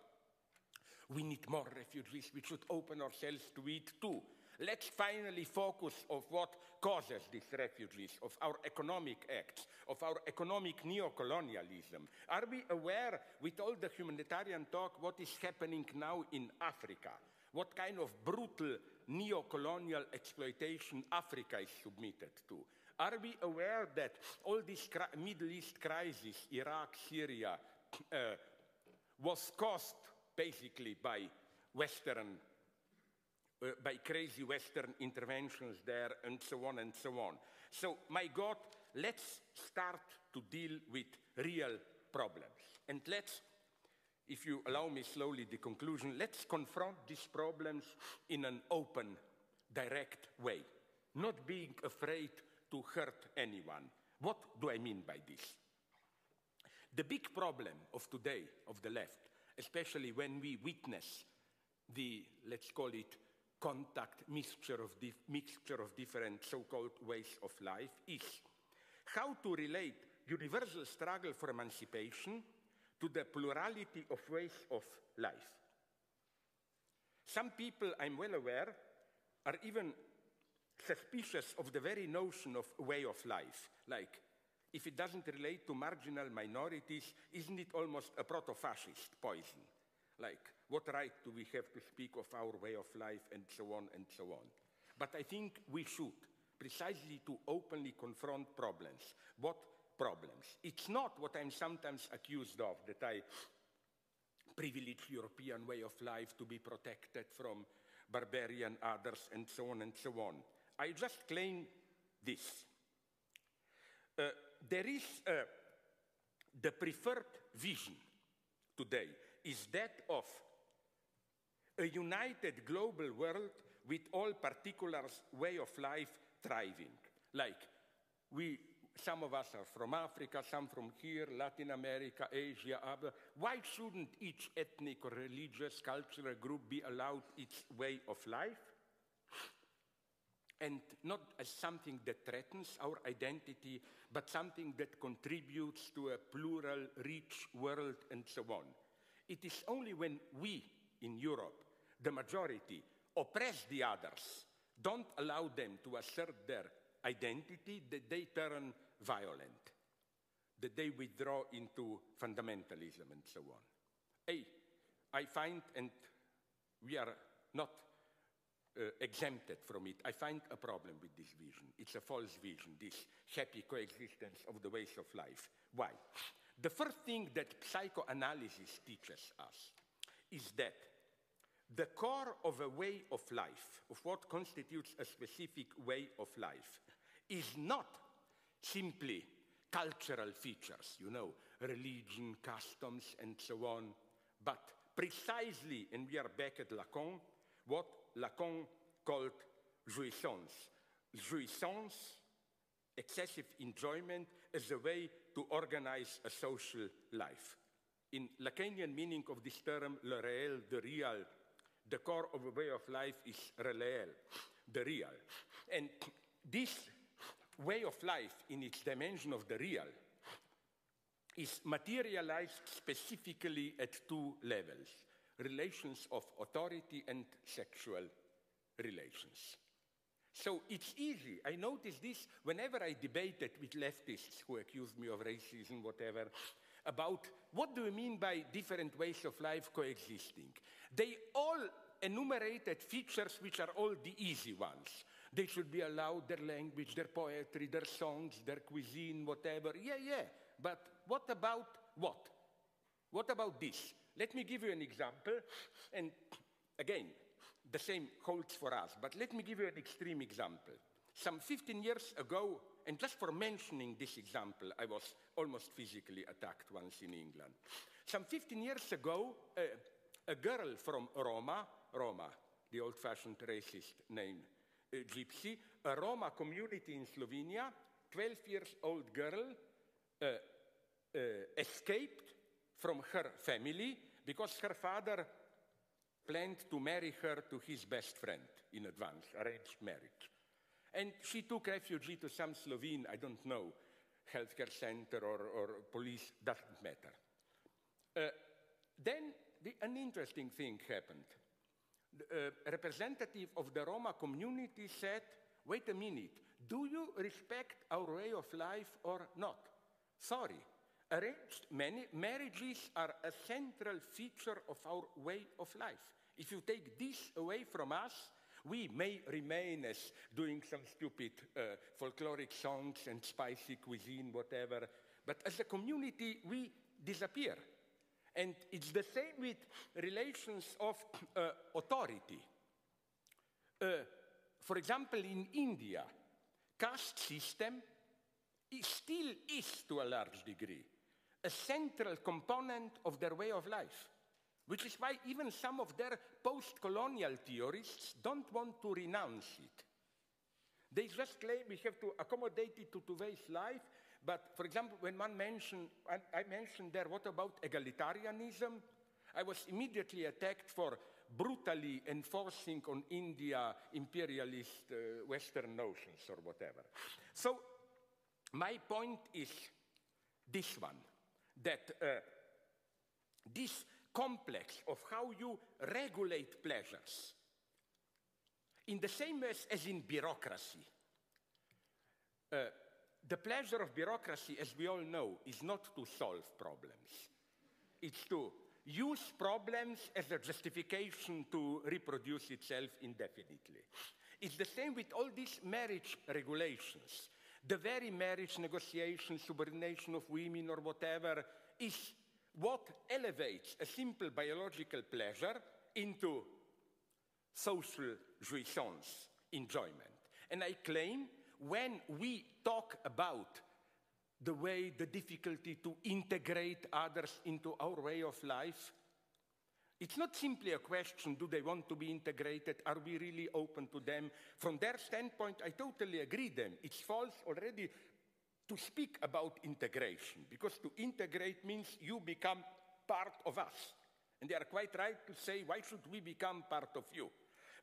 we need more refugees, we should open ourselves to it too. Let's finally focus on what causes these refugees, of our economic acts, of our economic neo-colonialism. Are we aware, with all the humanitarian talk, what is happening now in Africa? What kind of brutal neo-colonial exploitation Africa is submitted to? Are we aware that all this Middle East crisis, Iraq, Syria, was caused basically by crazy Western interventions there, and so on and so on. So, my God, let's start to deal with real problems. And let's, if you allow me slowly the conclusion, let's confront these problems in an open, direct way, not being afraid to hurt anyone. What do I mean by this? The big problem of today, of the left, especially when we witness the, let's call it, contact mixture of different so-called ways of life, is how to relate universal struggle for emancipation to the plurality of ways of life. Some people, I'm well aware, are even suspicious of the very notion of way of life. Like, if it doesn't relate to marginal minorities, isn't it almost a proto-fascist poison? Like, what right do we have to speak of our way of life, and so on and so on? But I think we should, precisely to openly confront problems. What problems? It's not what I'm sometimes accused of, that I privilege European way of life to be protected from barbarian others, and so on and so on. I just claim this. There is the preferred vision today is that of a united global world with all particulars way of life thriving. Like, some of us are from Africa, some from here, Latin America, Asia, other. Why shouldn't each ethnic or religious cultural group be allowed its way of life? And not as something that threatens our identity, but something that contributes to a plural, rich world, and so on. It is only when we, in Europe, the majority, oppress the others, don't allow them to assert their identity, that they turn violent, that they withdraw into fundamentalism and so on. I find, and we are not exempted from it, I find a problem with this vision. It's a false vision, this happy coexistence of the ways of life. Why? The first thing that psychoanalysis teaches us is that the core of a way of life, of what constitutes a specific way of life, is not simply cultural features, you know, religion, customs, and so on, but precisely, and we are back at Lacan, what Lacan called jouissance. Jouissance, excessive enjoyment, as a way to organize a social life. In Lacanian meaning of this term, le réel, the real, the core of a way of life is réel, the real. And this way of life, in its dimension of the real, is materialized specifically at two levels: relations of authority and sexual relations. So it's easy. I notice this whenever I debated with leftists who accused me of racism, whatever, about what do we mean by different ways of life coexisting. They all enumerated features which are all the easy ones. They should be allowed their language, their poetry, their songs, their cuisine, whatever. Yeah. But what about what? What about this? Let me give you an example. And again, the same holds for us. But let me give you an extreme example. Some 15 years ago, and just for mentioning this example, I was almost physically attacked once in England. Some 15 years ago, a girl from Roma, the old-fashioned racist name, Gypsy, a Roma community in Slovenia, 12-year-old girl, escaped from her family because her father planned to marry her to his best friend in advance, arranged marriage. And she took refuge to some Slovene, I don't know, healthcare center or police, doesn't matter. Then an interesting thing happened. A representative of the Roma community said, wait a minute, do you respect our way of life or not? Sorry, arranged marriages are a central feature of our way of life. If you take this away from us, we may remain as doing some stupid folkloric songs and spicy cuisine, whatever, but as a community, we disappear. And it's the same with relations of authority. For example, in India, caste system still is, to a large degree, a central component of their way of life, which is why even some of their post-colonial theorists don't want to renounce it. They just claim we have to accommodate it to today's life. But, for example, when I mentioned there, what about egalitarianism? I was immediately attacked for brutally enforcing on India imperialist Western notions or whatever. So, my point is this one, that this complex of how you regulate pleasures, in the same way as in bureaucracy, the pleasure of bureaucracy, as we all know, is not to solve problems. It's to use problems as a justification to reproduce itself indefinitely. It's the same with all these marriage regulations. The very marriage negotiation, subordination of women or whatever, is what elevates a simple biological pleasure into social jouissance, enjoyment. And I claim when we talk about the difficulty to integrate others into our way of life, it's not simply a question, do they want to be integrated? Are we really open to them? From their standpoint, I totally agree with them. It's false already to speak about integration, because to integrate means you become part of us. And they are quite right to say, why should we become part of you?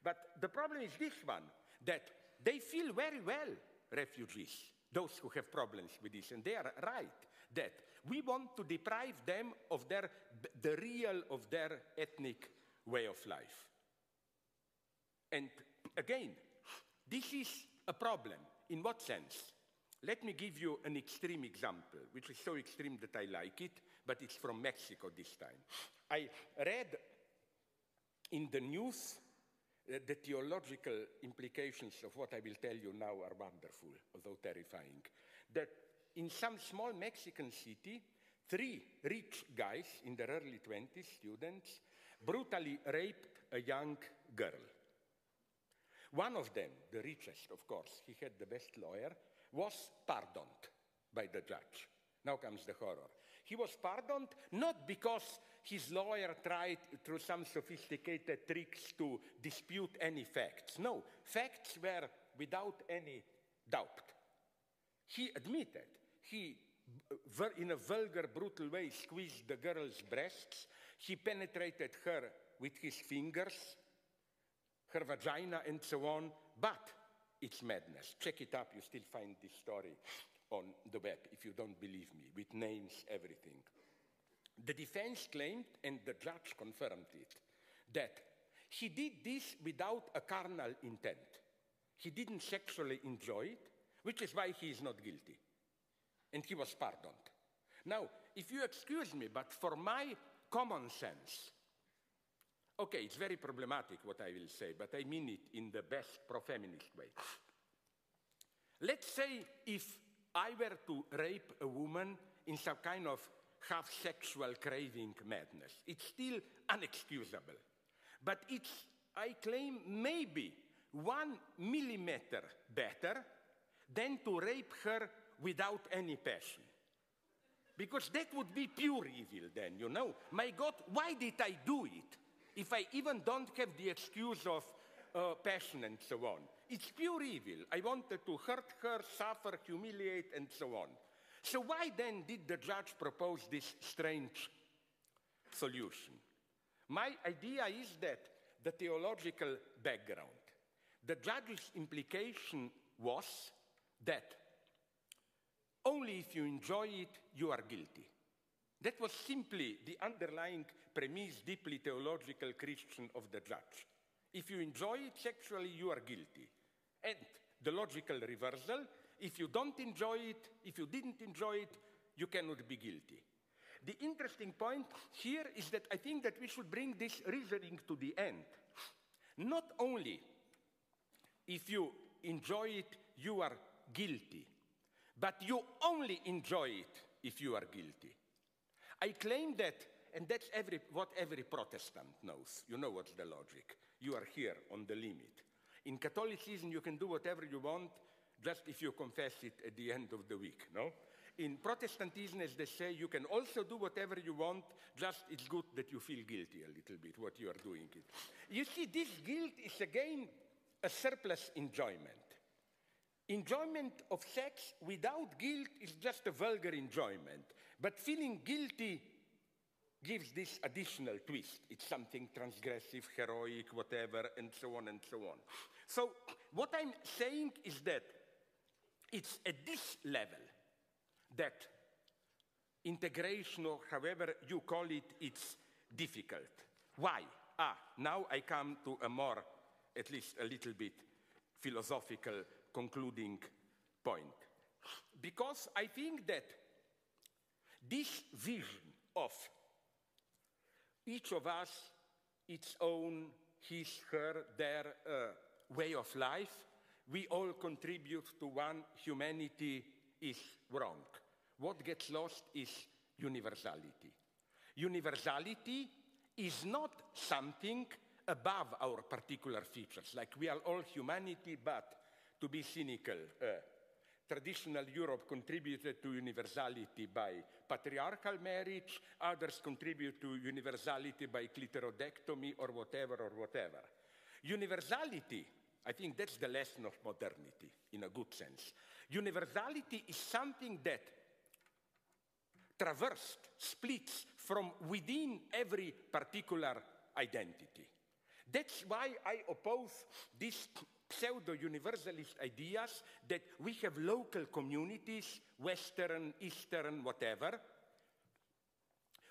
But the problem is this one, that they feel very well, refugees, those who have problems with this, and they are right, that we want to deprive them of the real of their ethnic way of life. And again, this is a problem. In what sense? Let me give you an extreme example, which is so extreme that I like it, but it's from Mexico this time. I read in the news the theological implications of what I will tell you now are wonderful, although terrifying. That in some small Mexican city, 3 rich guys in their early 20s, students, brutally raped a young girl. One of them, the richest, of course, he had the best lawyer, was pardoned by the judge. Now comes the horror. He was pardoned not because his lawyer tried through some sophisticated tricks to dispute any facts. No, facts were without any doubt. He admitted he, in a vulgar, brutal way, squeezed the girl's breasts. He penetrated her with his fingers, her vagina, and so on. But it's madness. Check it up. You still find this story on the web, if you don't believe me, with names, everything. The defense claimed, and the judge confirmed it, that he did this without a carnal intent. He didn't sexually enjoy it, which is why he is not guilty. And he was pardoned. Now, if you excuse me, but for my common sense, Okay, it's very problematic what I will say, but I mean it in the best pro-feminist way. Let's say if I were to rape a woman in some kind of half-sexual craving madness, it's still unexcusable. But it's, I claim, maybe 1 millimeter better than to rape her without any passion. Because that would be pure evil then, you know. My God, why did I do it if I even don't have the excuse of passion and so on? It's pure evil. I wanted to hurt her, suffer, humiliate, and so on. So why then did the judge propose this strange solution? My idea is that the theological background. The judge's implication was that only if you enjoy it, you are guilty. That was simply the underlying premise, deeply theological Christian of the judge. If you enjoy it sexually, you are guilty. And the logical reversal, if you don't enjoy it, if you didn't enjoy it, you cannot be guilty. The interesting point here is that I think that we should bring this reasoning to the end. Not only if you enjoy it, you are guilty, but you only enjoy it if you are guilty. I claim that, and that's what every Protestant knows. You know what's the logic. You are here on the limit. In Catholicism, you can do whatever you want, just if you confess it at the end of the week, no? In Protestantism, as they say, you can also do whatever you want, just it's good that you feel guilty a little bit, what you are doing. You see, this guilt is again a surplus enjoyment. Enjoyment of sex without guilt is just a vulgar enjoyment. But feeling guilty gives this additional twist. It's something transgressive, heroic, whatever, and so on and so on. So what I'm saying is that it's at this level that integration, or however you call it, it's difficult. Why? Now I come to a more, at least a little bit, philosophical concluding point. Because I think that this vision of each of us, its own, his, her, their way of life, we all contribute to one, humanity is wrong. What gets lost is universality. Universality is not something above our particular features, like we are all humanity, but to be cynical, traditional Europe contributed to universality by patriarchal marriage, others contribute to universality by clitoridectomy or whatever. Universality, I think that's the lesson of modernity in a good sense. Universality is something that traversed, splits from within every particular identity. That's why I oppose these pseudo-universalist ideas that we have local communities, Western, Eastern, whatever,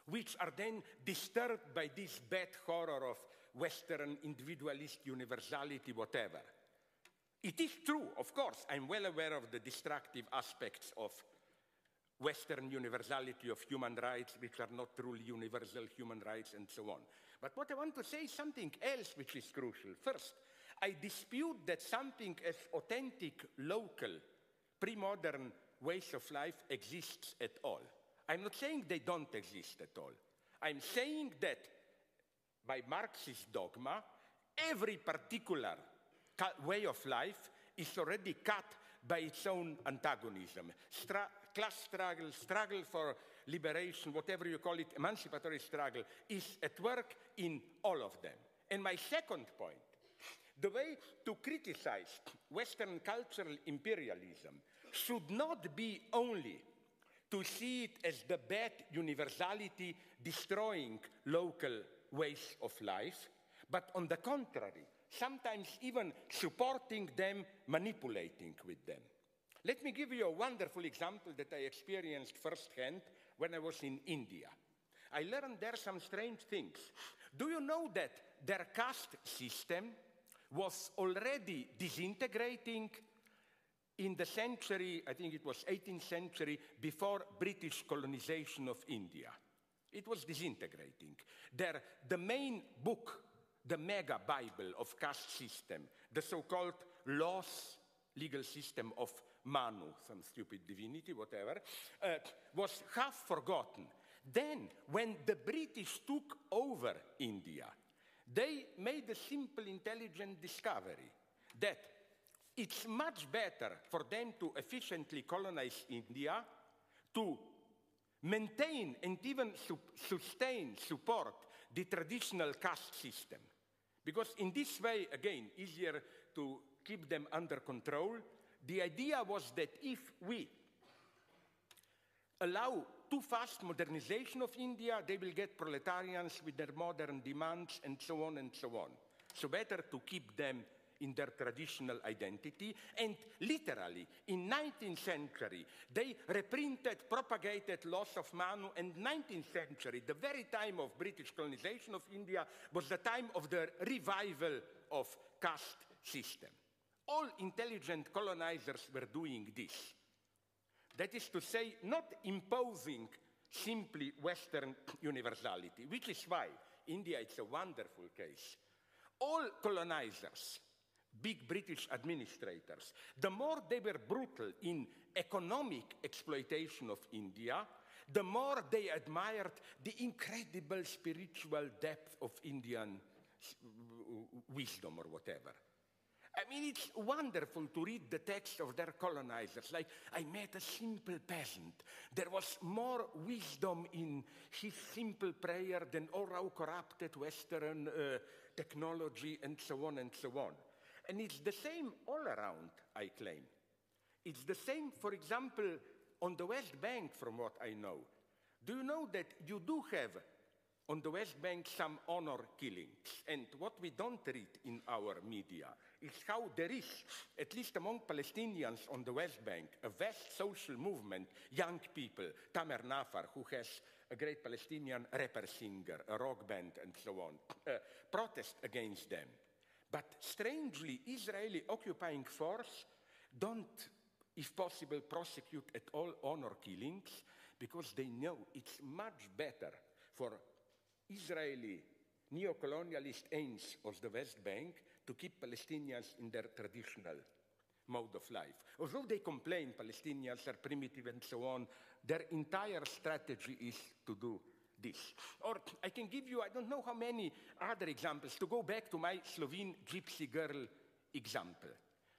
which are then disturbed by this bad horror of Western individualist universality, whatever. It is true, of course, I'm well aware of the destructive aspects of Western universality of human rights, which are not truly universal human rights, and so on. But what I want to say is something else which is crucial. First, I dispute that something as authentic, local, pre-modern ways of life exists at all. I'm not saying they don't exist at all. I'm saying that by Marxist dogma, every particular way of life is already cut by its own antagonism. Class struggle, struggle for liberation, whatever you call it, emancipatory struggle, is at work in all of them. And my second point, the way to criticize Western cultural imperialism should not be only to see it as the bad universality destroying local ways of life, but on the contrary, sometimes even supporting them, manipulating with them. Let me give you a wonderful example that I experienced firsthand when I was in India. I learned there some strange things. Do you know that their caste system was already disintegrating in the century, I think it was 18th century, before British colonization of India? It was disintegrating. The main book the mega Bible of caste system, the so-called legal system of Manu, some stupid divinity, whatever, was half forgotten. Then, when the British took over India, they made a simple, intelligent discovery that it's much better for them to efficiently colonize India, to maintain and even sustain, support the traditional caste system. Because in this way, again, easier to keep them under control. The idea was that if we allow too fast modernization of India, they will get proletarians with their modern demands and so on and so on. So better to keep them in their traditional identity. And literally, in 19th century, they reprinted, propagated laws of Manu, and 19th century, the very time of British colonization of India, was the time of the revival of caste system. All intelligent colonizers were doing this. That is to say, not imposing simply Western universality, which is why India is a wonderful case. All colonizers, big British administrators, the more they were brutal in economic exploitation of India, the more they admired the incredible spiritual depth of Indian wisdom or whatever. I mean, it's wonderful to read the text of their colonizers. Like, I met a simple peasant. There was more wisdom in his simple prayer than all our corrupted Western technology and so on and so on. And it's the same all around, I claim. It's the same, for example, on the West Bank, from what I know. Do you know that you do have on the West Bank some honor killings? And what we don't read in our media is how there is, at least among Palestinians on the West Bank, a vast social movement, young people, Tamer Nafar, who has a great Palestinian rapper singer, a rock band, and so on, protest against them. But strangely, Israeli occupying force don't, if possible, prosecute at all honor killings, because they know it's much better for Israeli neo-colonialist aims of the West Bank to keep Palestinians in their traditional mode of life. Although they complain Palestinians are primitive and so on, their entire strategy is to do this. Or I can give you, I don't know how many other examples, to go back to my Slovene gypsy girl example.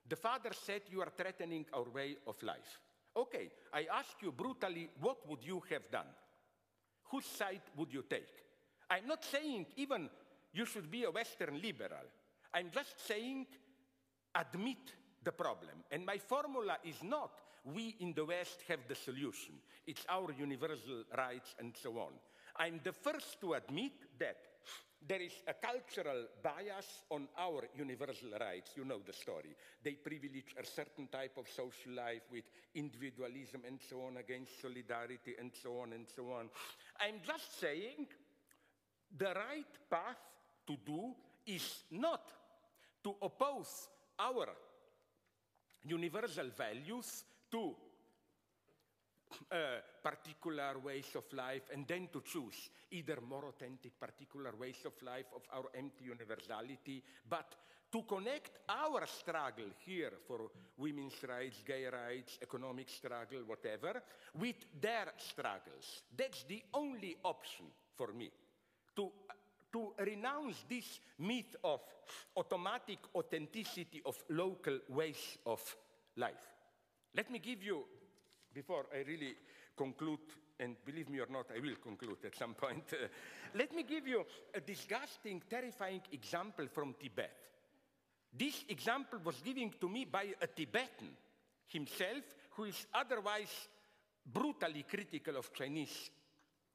The father said, you are threatening our way of life. Okay, I ask you brutally, what would you have done? Whose side would you take? I'm not saying even you should be a Western liberal. I'm just saying admit the problem. And my formula is not we in the West have the solution. It's our universal rights and so on. I'm the first to admit that there is a cultural bias on our universal rights. You know the story. They privilege a certain type of social life with individualism and so on against solidarity and so on and so on. I'm just saying the right path to do is not to oppose our universal values to particular ways of life and then to choose either more authentic particular ways of life of our empty universality, but to connect our struggle here for women's rights, gay rights, economic struggle, whatever, with their struggles. That's the only option for me. To renounce this myth of automatic authenticity of local ways of life. Let me give you, before I really conclude, and believe me or not, I will conclude at some point. Let me give you a disgusting, terrifying example from Tibet. This example was given to me by a Tibetan himself, who is otherwise brutally critical of Chinese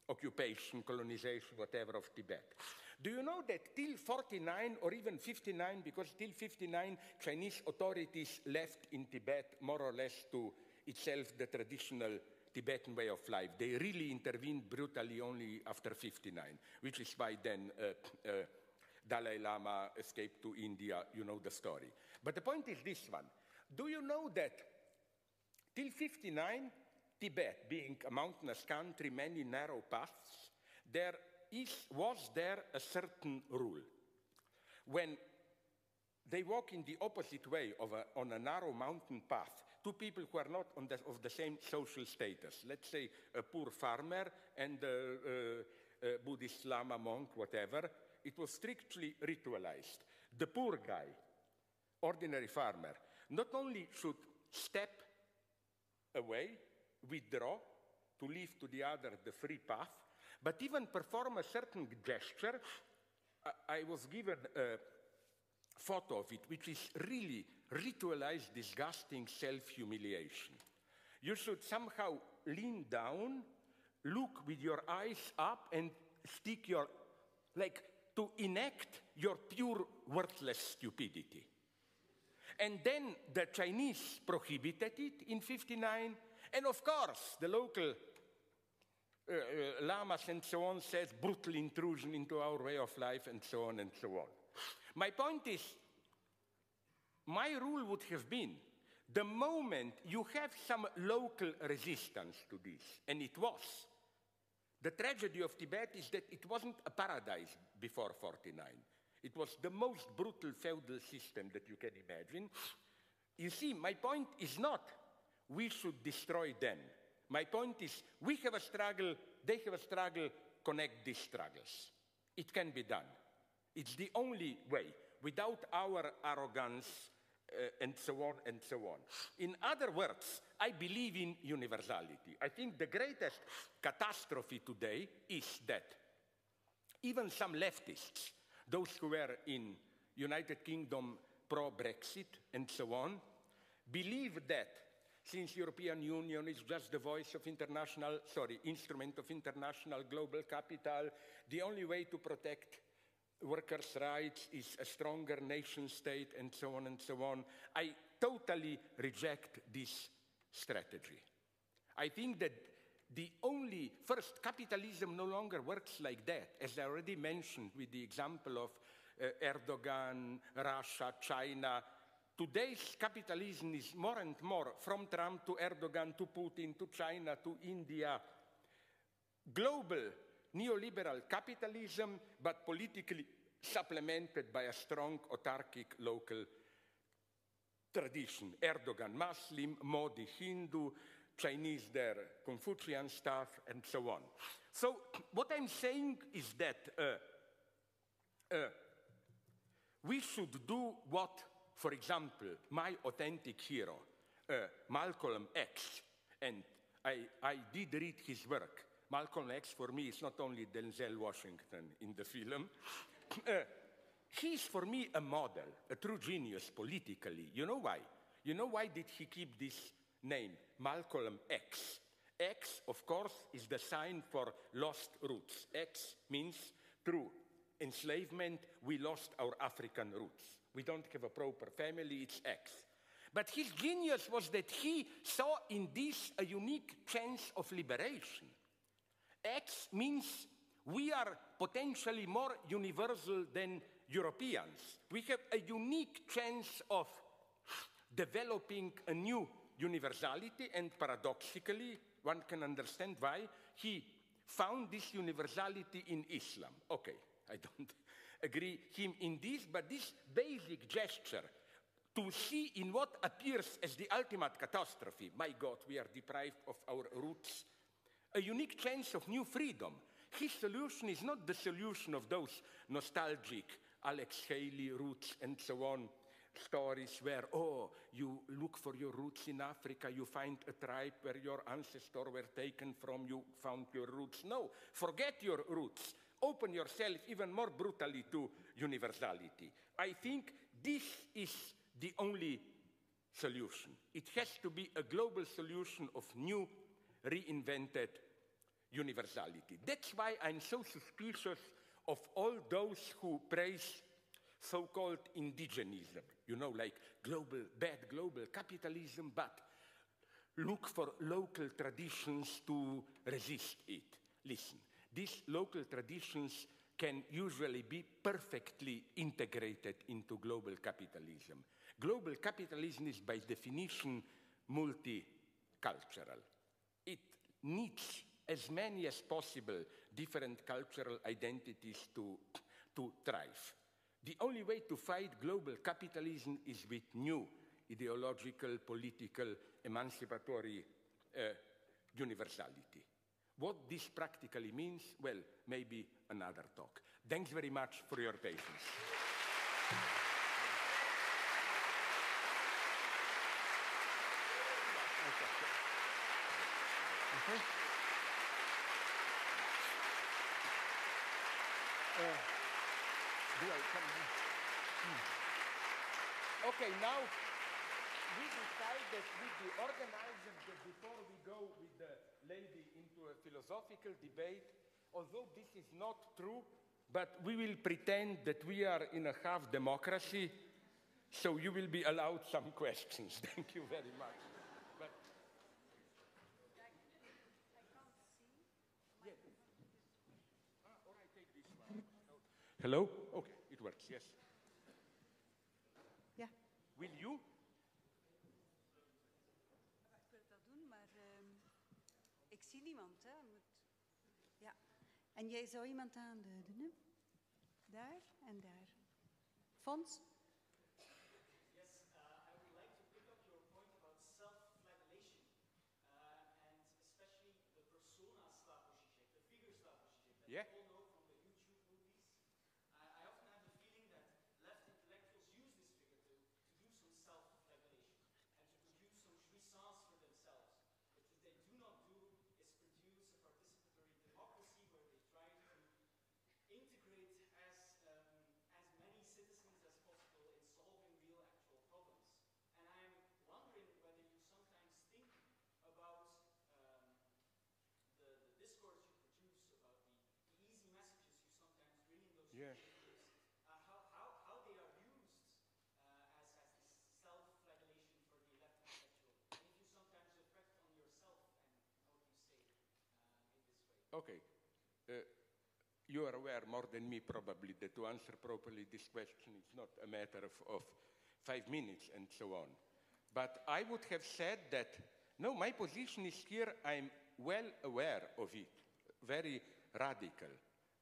occupation, colonization, whatever, of Tibet. Do you know that till 49 or even 59, because till 59 Chinese authorities left in Tibet more or less to itself the traditional Tibetan way of life. They really intervened brutally only after 59, which is why then Dalai Lama escaped to India. You know the story. But the point is this one. Do you know that till 59, Tibet, being a mountainous country, many narrow paths, was there a certain rule. when they walk in the opposite way on a narrow mountain path, two people who are not of the same social status, let's say a poor farmer and a Buddhist Lama monk, whatever, it was strictly ritualized. The poor guy, ordinary farmer, not only should step away, withdraw, to leave to the other the free path, but even perform a certain gesture. I was given a photo of it, which is really ritualized, disgusting self-humiliation. You should somehow lean down, look with your eyes up, and stick your, like, to enact your pure worthless stupidity. And then the Chinese prohibited it in 1959, and of course the local lamas and so on says brutal intrusion into our way of life and so on and so on. My point is, my rule would have been, the moment you have some local resistance to this, and it was, the tragedy of Tibet is that it wasn't a paradise before 1949. It was the most brutal feudal system that you can imagine. You see, my point is not we should destroy them. My point is we have a struggle, they have a struggle, connect these struggles. It can be done. It's the only way, without our arrogance and so on and so on. In other words, I believe in universality. I think the greatest catastrophe today is that even some leftists, those who were in United Kingdom pro-Brexit and so on, believe that since European Union is just the voice of instrument of international global capital, the only way to protect workers' rights is a stronger nation state and so on and so on. I totally reject this strategy. I think that first, capitalism no longer works like that, as I already mentioned with the example of Erdogan, Russia, China. Today's capitalism is more and more, from Trump to Erdogan to Putin to China to India, global neoliberal capitalism, but politically supplemented by a strong autarkic local tradition. Erdogan Muslim, Modi Hindu, Chinese their Confucian stuff, and so on. So what I'm saying is that we should do what, for example, my authentic hero, Malcolm X, and I did read his work. Malcolm X, for me, is not only Denzel Washington in the film. He's, for me, a model, a true genius politically. You know why? You know why did he keep this name, Malcolm X? X, of course, is the sign for lost roots. X means through enslavement, we lost our African roots. We don't have a proper family, it's X. But his genius was that he saw in this a unique chance of liberation. X means we are potentially more universal than Europeans. We have a unique chance of developing a new universality, and paradoxically, one can understand why he found this universality in Islam. Okay, I don't agree him in this, but this basic gesture to see in what appears as the ultimate catastrophe, my God, we are deprived of our roots, a unique chance of new freedom. His solution is not the solution of those nostalgic Alex Haley roots and so on, stories where, oh, you look for your roots in Africa, you find a tribe where your ancestors were taken from, you found your roots. No, forget your roots. Open yourself even more brutally to universality. I think this is the only solution. It has to be a global solution of new, reinvented universality. That's why I'm so suspicious of all those who praise so-called indigenism, like bad global capitalism, but look for local traditions to resist it. Listen, these local traditions can usually be perfectly integrated into global capitalism. Global capitalism is by definition multicultural. It needs as many as possible different cultural identities to thrive. The only way to fight global capitalism is with new ideological, political, emancipatory universality. What this practically means, well, maybe another talk. Thanks very much for your patience. Okay, now we decided with the organizers that before we go with the lady into a philosophical debate, although this is not true, but we will pretend that we are in a half democracy, so you will be allowed some questions. Thank you very much. But I can't see. Or I take this one. Hello? Okay, it works, yes. Ja. Will you? Ik wil dat doen, maar ik zie niemand. Hè. Ja. En jij zou iemand aanduiden, hè? Daar en daar. Fons? Yeah. All know from the YouTube movies. I often have the feeling that left intellectuals use this figure to do some self-flagellation and to produce some jouissance for themselves. But what they do not do is produce a participatory democracy where they try to integrate as many citizens as possible in solving real actual problems. And I'm wondering whether you sometimes think about the discourse you produce about the easy messages you sometimes bring in those Yeah. videos, how they are used as this self-flagellation for the left intellectual, and if you sometimes reflect on yourself and what you say in this way. Okay. You are aware more than me probably that to answer properly this question is not a matter of 5 minutes and so on. But I would have said that, no, my position is here, I'm well aware of it, very radical.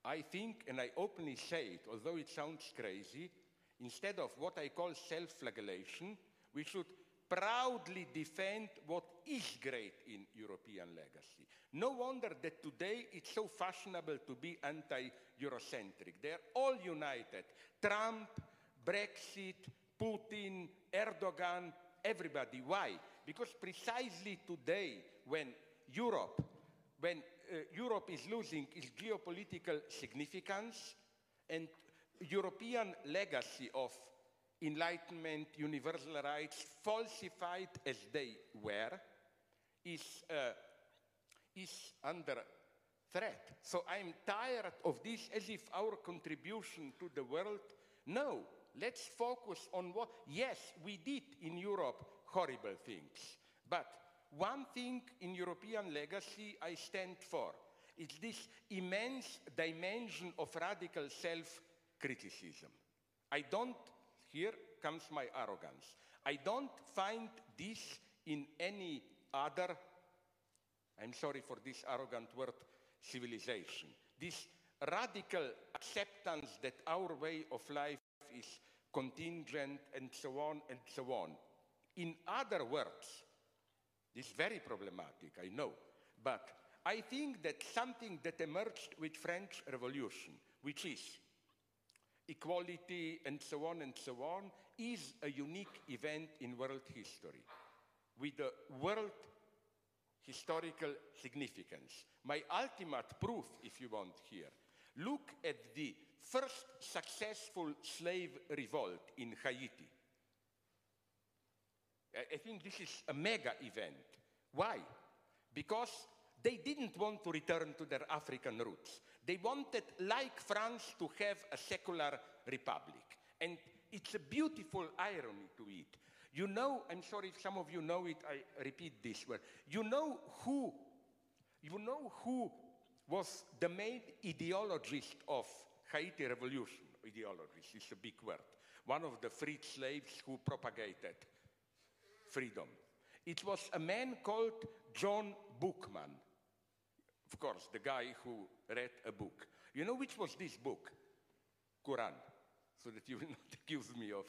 I think, and I openly say it, although it sounds crazy, instead of what I call self-flagellation, we should proudly defend what is great in European legacy. No wonder that today it's so fashionable to be anti-Eurocentric. They're all united. Trump, Brexit, Putin, Erdogan, everybody. Why? Because precisely today, when Europe is losing its geopolitical significance and European legacy of Enlightenment, universal rights, falsified as they were, is under threat. So I'm tired of this as if our contribution to the world, no, let's focus on what, yes, we did in Europe horrible things, but one thing in European legacy I stand for. It's this immense dimension of radical self-criticism. I don't, here comes my arrogance, I don't find this in any other, I'm sorry for this arrogant word, civilization. This radical acceptance that our way of life is contingent and so on and so on. In other words, this is very problematic, I know, but I think that something that emerged with French Revolution, which is equality and so on, is a unique event in world history with a world historical significance. My ultimate proof, if you want here, look at the first successful slave revolt in Haiti. I think this is a mega event. Why? Because they didn't want to return to their African roots. They wanted, like France, to have a secular republic. And it's a beautiful irony to it. You know, I'm sorry if some of you know it, I repeat this word. You know who was the main ideologist of Haiti revolution? Ideologist is a big word. One of the freed slaves who propagated freedom. It was a man called John Bookman. Of course, the guy who read a book. You know which was this book? Quran. so that you will not accuse me of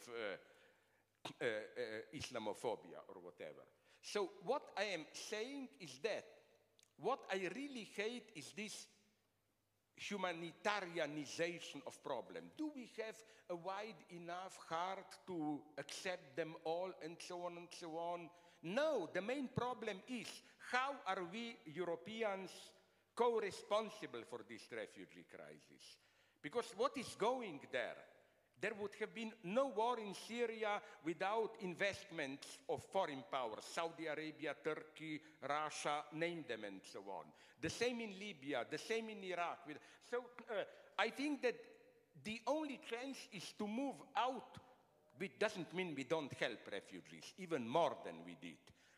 Islamophobia or whatever. So what I am saying is that what I really hate is this humanitarianization of problem. Do we have a wide enough heart to accept them all and so on and so on? No, the main problem is how are we Europeans co-responsible for this refugee crisis? Because what is going there? There would have been no war in Syria without investments of foreign powers, Saudi Arabia, Turkey, Russia, name them and so on. The same in Libya, the same in Iraq. So I think that the only chance is to move out, which doesn't mean we don't help refugees, even more than we did.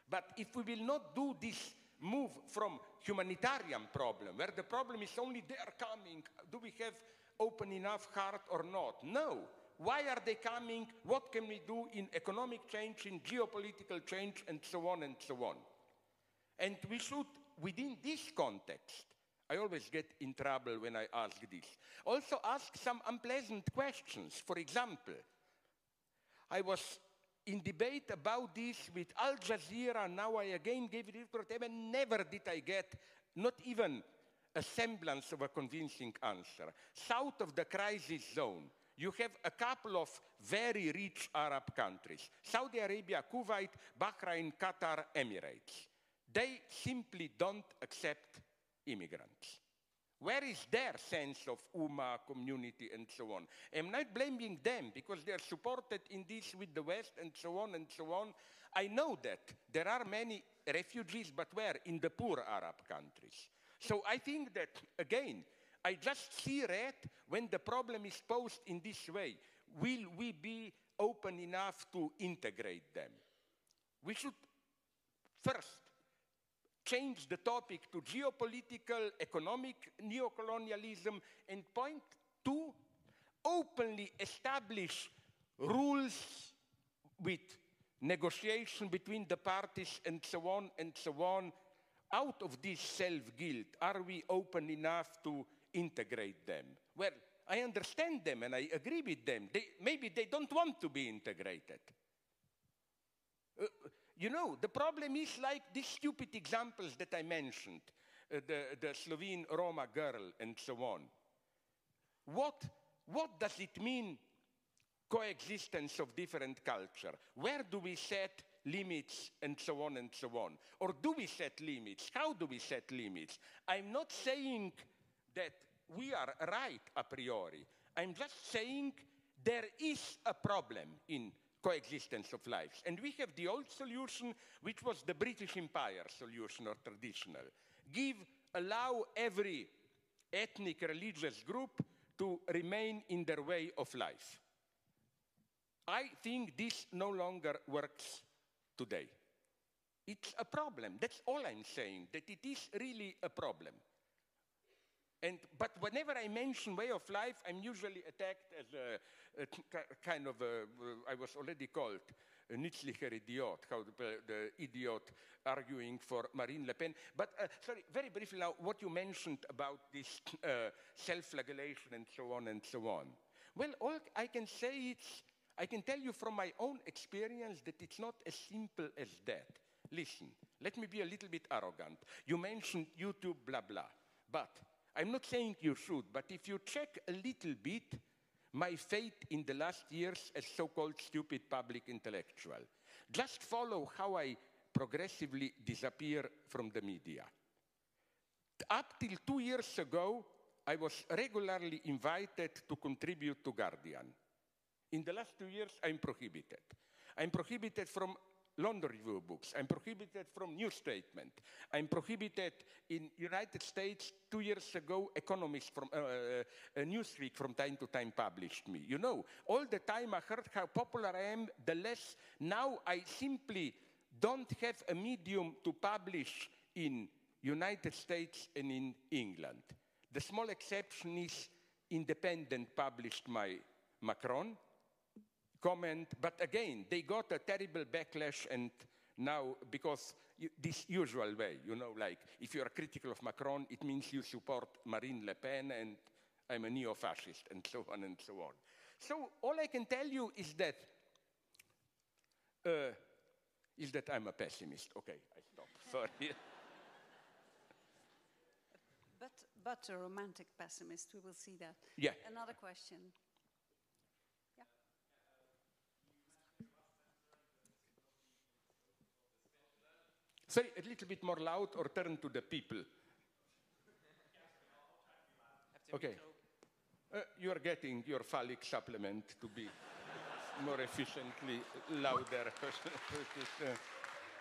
But if we will not do this move from humanitarian problem, where the problem is only they're coming, do we have open enough heart or not? No. Why are they coming? What can we do in economic change, in geopolitical change, and so on and so on? And we should, within this context, I always get in trouble when I ask this, also ask some unpleasant questions. For example, I was in debate about this with Al Jazeera, now I again gave it a report, and never did I get, not even a semblance of a convincing answer. South of the crisis zone, you have a couple of very rich Arab countries, Saudi Arabia, Kuwait, Bahrain, Qatar, Emirates. They simply don't accept immigrants. Where is their sense of Ummah, community, and so on? I'm not blaming them because they are supported in this with the West and so on and so on. I know that there are many refugees, but where? In the poor Arab countries. So I think that, again, I just see red when the problem is posed in this way. Will we be open enough to integrate them? We should first change the topic to geopolitical, economic neocolonialism and point to openly establish rules with negotiation between the parties and so on and so on. Out of this self-guilt, are we open enough to integrate them? Well, I understand them and I agree with them. Maybe they don't want to be integrated. You know, the problem is like these stupid examples that I mentioned, the Slovene Roma girl and so on. What does it mean, coexistence of different culture? Where do we set limits and so on and so on? Or do we set limits? How do we set limits? I'm not saying that we are right a priori. I'm just saying there is a problem in coexistence of lives. And we have the old solution, which was the British Empire solution or traditional. Allow every ethnic religious group to remain in their way of life. I think this no longer works today. It's a problem. That's all I'm saying, that it is really a problem. But whenever I mention way of life, I'm usually attacked as I was already called a nützlicher Idiot, how the idiot arguing for Marine Le Pen. But sorry, very briefly now, what you mentioned about this self-flagellation and so on and so on. Well, all I can say is, I can tell you from my own experience that it's not as simple as that. Listen, let me be a little bit arrogant. You mentioned YouTube, blah, blah. But I'm not saying you should, but if you check a little bit, my fate in the last years as so-called stupid public intellectual, just follow how I progressively disappear from the media. Up till 2 years ago, I was regularly invited to contribute to Guardian. In the last 2 years, I'm prohibited. I'm prohibited from London Review books. I'm prohibited from New Statement. I'm prohibited in United States. 2 years ago, Economist from Newsweek from time to time published me. You know, all the time I heard how popular I am, the less now I simply don't have a medium to publish in United States and in England. The small exception is Independent published my Macron comment, but again, they got a terrible backlash, and now, because this usual way, you know, like, if you're critical of Macron, it means you support Marine Le Pen, and I'm a neo-fascist, and so on and so on. So all I can tell you is that I'm a pessimist. Okay, I stop. Sorry. But a romantic pessimist, we will see that. Yeah. Another question. Yeah. Say a little bit more loud or turn to the people. Okay. You are getting your phallic supplement to be more efficiently louder.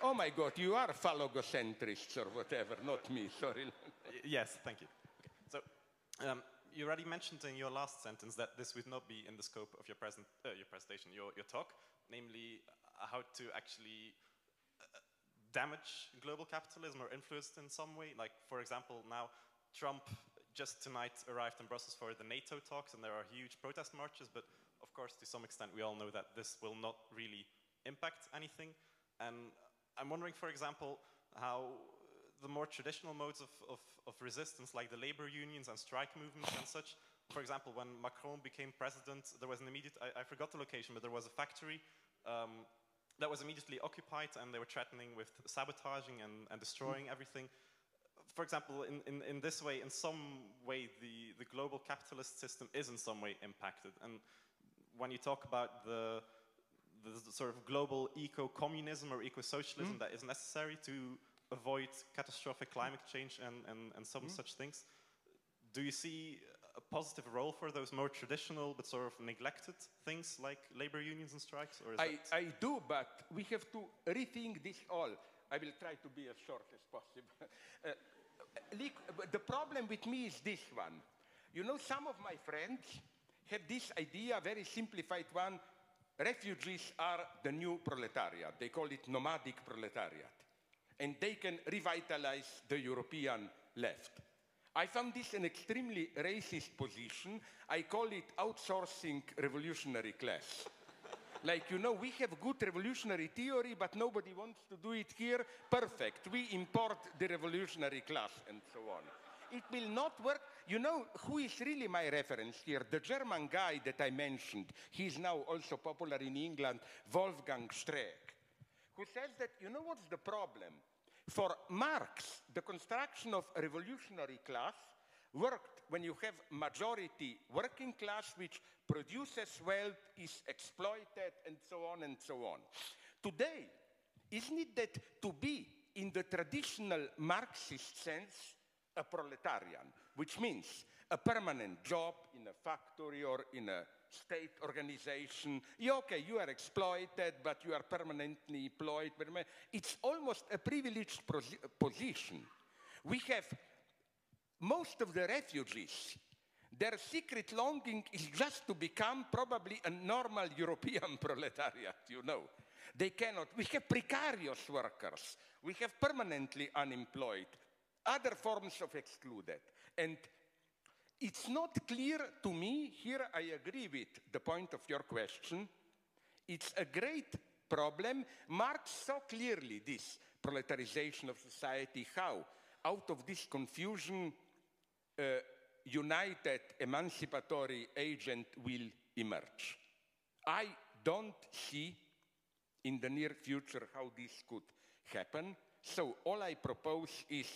Oh my God, you are phallogocentrists or whatever, not me, sorry. Yes, thank you. Okay. So, you already mentioned in your last sentence that this would not be in the scope of your presentation, your talk, namely how to actually damage global capitalism or influence it in some way. Like, for example, now Trump just tonight arrived in Brussels for the NATO talks, and there are huge protest marches, but of course, to some extent, we all know that this will not really impact anything. And I'm wondering, for example, how the more traditional modes of resistance, like the labor unions and strike movements and such, for example, when Macron became president, there was an immediate, I forgot the location, but there was a factory that was immediately occupied, and they were threatening with sabotaging and destroying everything. For example, in this way, in some way, the global capitalist system is in some way impacted. And when you talk about the sort of global eco-communism or eco-socialism that is necessary to avoid catastrophic climate change and some such things, do you see a positive role for those more traditional but sort of neglected things like labor unions and strikes? Or is I do, but we have to rethink this all. I will try to be as short as possible. The problem with me is this one. You know, some of my friends have this idea, very simplified one, refugees are the new proletariat. They call it nomadic proletariat. And they can revitalize the European left. I found this an extremely racist position. I call it outsourcing revolutionary class. Like, you know, we have good revolutionary theory, but nobody wants to do it here. Perfect. We import the revolutionary class and so on. It will not work. You know who is really my reference here? The German guy that I mentioned. He's now also popular in England, Wolfgang Streeck, who says that, you know what's the problem? For Marx, the construction of a revolutionary class worked when you have majority working class which produces wealth, is exploited, and so on and so on. Today, isn't it that to be in the traditional Marxist sense a proletarian, which means a permanent job in a factory or in a state organization. Okay, you are exploited, but you are permanently employed. It's almost a privileged position. We have most of the refugees, their secret longing is just to become probably a normal European proletariat, you know. They cannot. We have precarious workers. We have permanently unemployed, other forms of excluded. And it's not clear to me, here I agree with the point of your question, it's a great problem. Marx saw clearly this proletarization of society, how out of this confusion united emancipatory agent will emerge. I don't see in the near future how this could happen. So all I propose is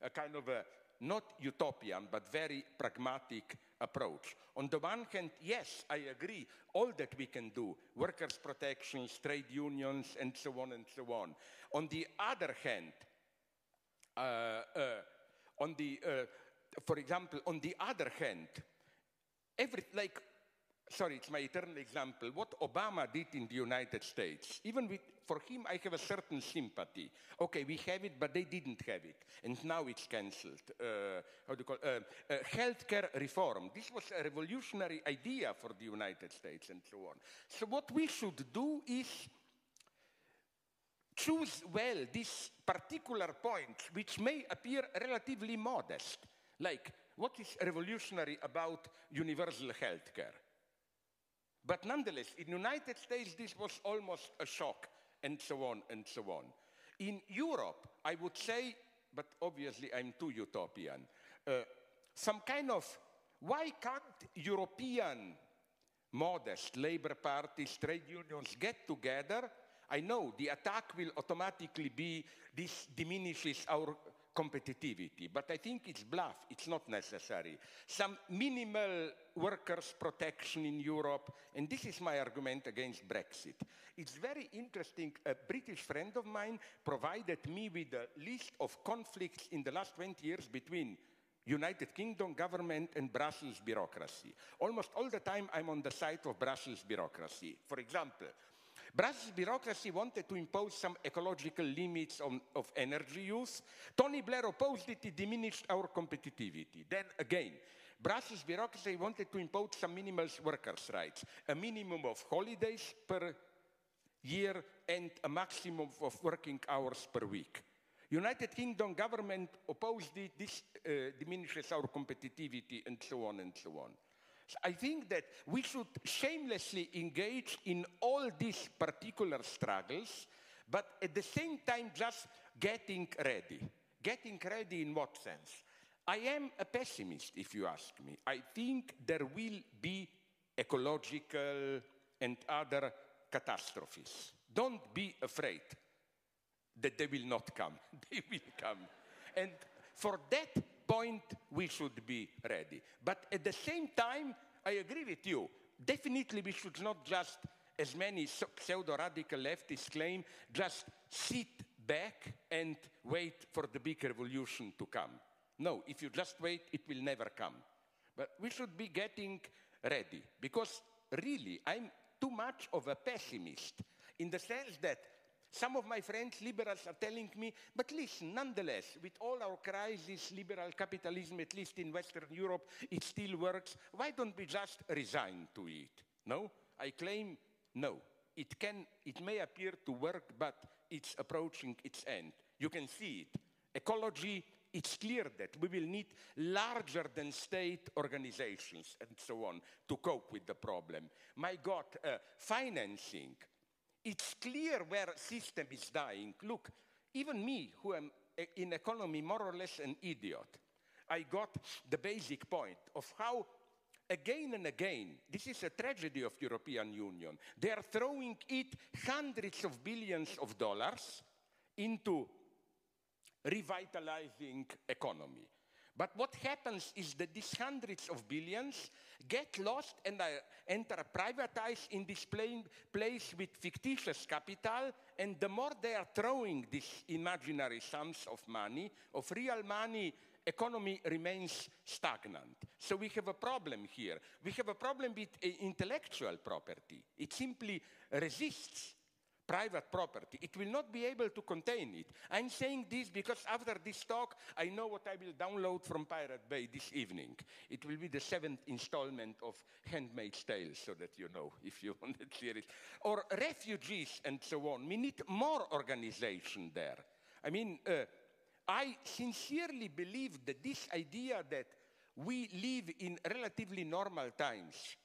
a kind of a not utopian, but very pragmatic approach. On the one hand, yes, I agree, all that we can do, workers' protections, trade unions, and so on and so on. On the other hand, for example, on the other hand, it's my eternal example, what Obama did in the United States, even for him, I have a certain sympathy. Okay, we have it, but they didn't have it, and now it's cancelled. Healthcare reform. This was a revolutionary idea for the United States, and so on. So what we should do is choose well these particular points, which may appear relatively modest, like what is revolutionary about universal healthcare? But nonetheless, in the United States, this was almost a shock, and so on and so on. In Europe, I would say, but obviously I'm too utopian, some kind of, why can't European modest labor parties, trade unions get together, I know the attack will automatically be this diminishes our competitivity, but I think it's bluff, it's not necessary. Some minimal workers' protection in Europe, and this is my argument against Brexit. It's very interesting, a British friend of mine provided me with a list of conflicts in the last 20 years between United Kingdom government and Brussels bureaucracy. Almost all the time I'm on the side of Brussels bureaucracy. For example, Brussels bureaucracy wanted to impose some ecological limits of energy use. Tony Blair opposed it, it diminished our competitivity. Then again, Brussels bureaucracy wanted to impose some minimal workers' rights, a minimum of holidays per year and a maximum of working hours per week. United Kingdom government opposed it, this diminishes our competitivity, and so on and so on. So I think that we should shamelessly engage in all these particular struggles, but at the same time just getting ready. Getting ready in what sense? I am a pessimist, if you ask me. I think there will be ecological and other catastrophes. Don't be afraid that they will not come. They will come. And for that point, we should be ready. But at the same time, I agree with you. Definitely we should not just, as many pseudo-radical leftists claim, just sit back and wait for the big revolution to come. No, if you just wait, it will never come. But we should be getting ready, because really, I'm too much of a pessimist in the sense that some of my friends, liberals, are telling me, but listen, nonetheless, with all our crisis, liberal capitalism, at least in Western Europe, it still works. Why don't we just resign to it? No? I claim, no. It may appear to work, but it's approaching its end. You can see it. Ecology, it's clear that we will need larger than state organizations and so on to cope with the problem. My God, financing. It's clear where system is dying. Look, even me, who am in economy more or less an idiot, I got the basic point of how, again and again, this is a tragedy of European Union. They are throwing it hundreds of billions of dollars into revitalizing economy. But what happens is that these hundreds of billions get lost and are privatized in this place with fictitious capital, and the more they are throwing these imaginary sums of money, of real money, economy remains stagnant. So we have a problem here. We have a problem with intellectual property. It simply resists private property. It will not be able to contain it. I'm saying this because after this talk, I know what I will download from Pirate Bay this evening. It will be the 7th installment of Handmaid's Tale, so that you know, if you want to hear it. Or refugees and so on. We need more organization there. I mean, I sincerely believe that this idea that we live in relatively normal times,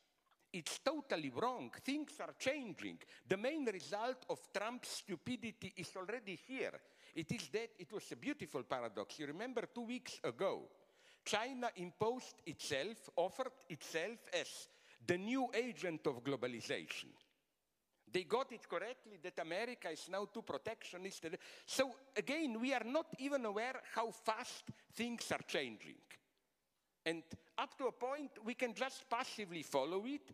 it's totally wrong. Things are changing. The main result of Trump's stupidity is already here. It is that it was a beautiful paradox. You remember 2 weeks ago, China imposed itself, offered itself as the new agent of globalization. They got it correctly that America is now too protectionist. So again, we are not even aware how fast things are changing. And up to a point, we can just passively follow it.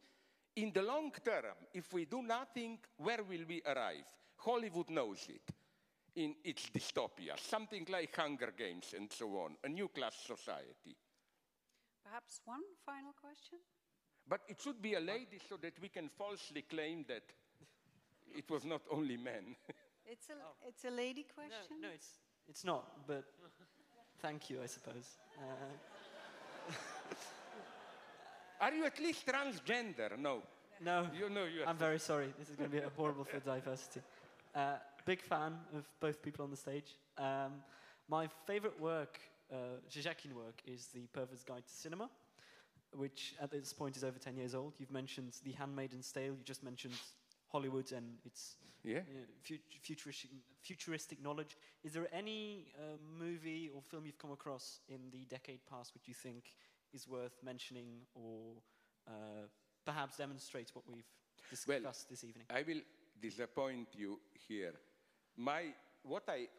In the long term, if we do nothing, where will we arrive? Hollywood knows it in its dystopia, something like Hunger Games and so on, a new class society. Perhaps one final question? But it should be a lady so that we can falsely claim that it was not only men. It's a lady question? No, it's not, but thank you, I suppose. Are you at least transgender? No. No, You know you I'm very sorry. This is going to be horrible for diversity. Big fan of both people on the stage. My favorite work, Žižekian work, is The Pervert's Guide to Cinema, which at this point is over 10 years old. You've mentioned The Handmaid's Tale. You just mentioned Hollywood and its futuristic knowledge. Is there any movie or film you've come across in the decade past which you think is worth mentioning or perhaps demonstrate what we've discussed this evening. I will disappoint you here.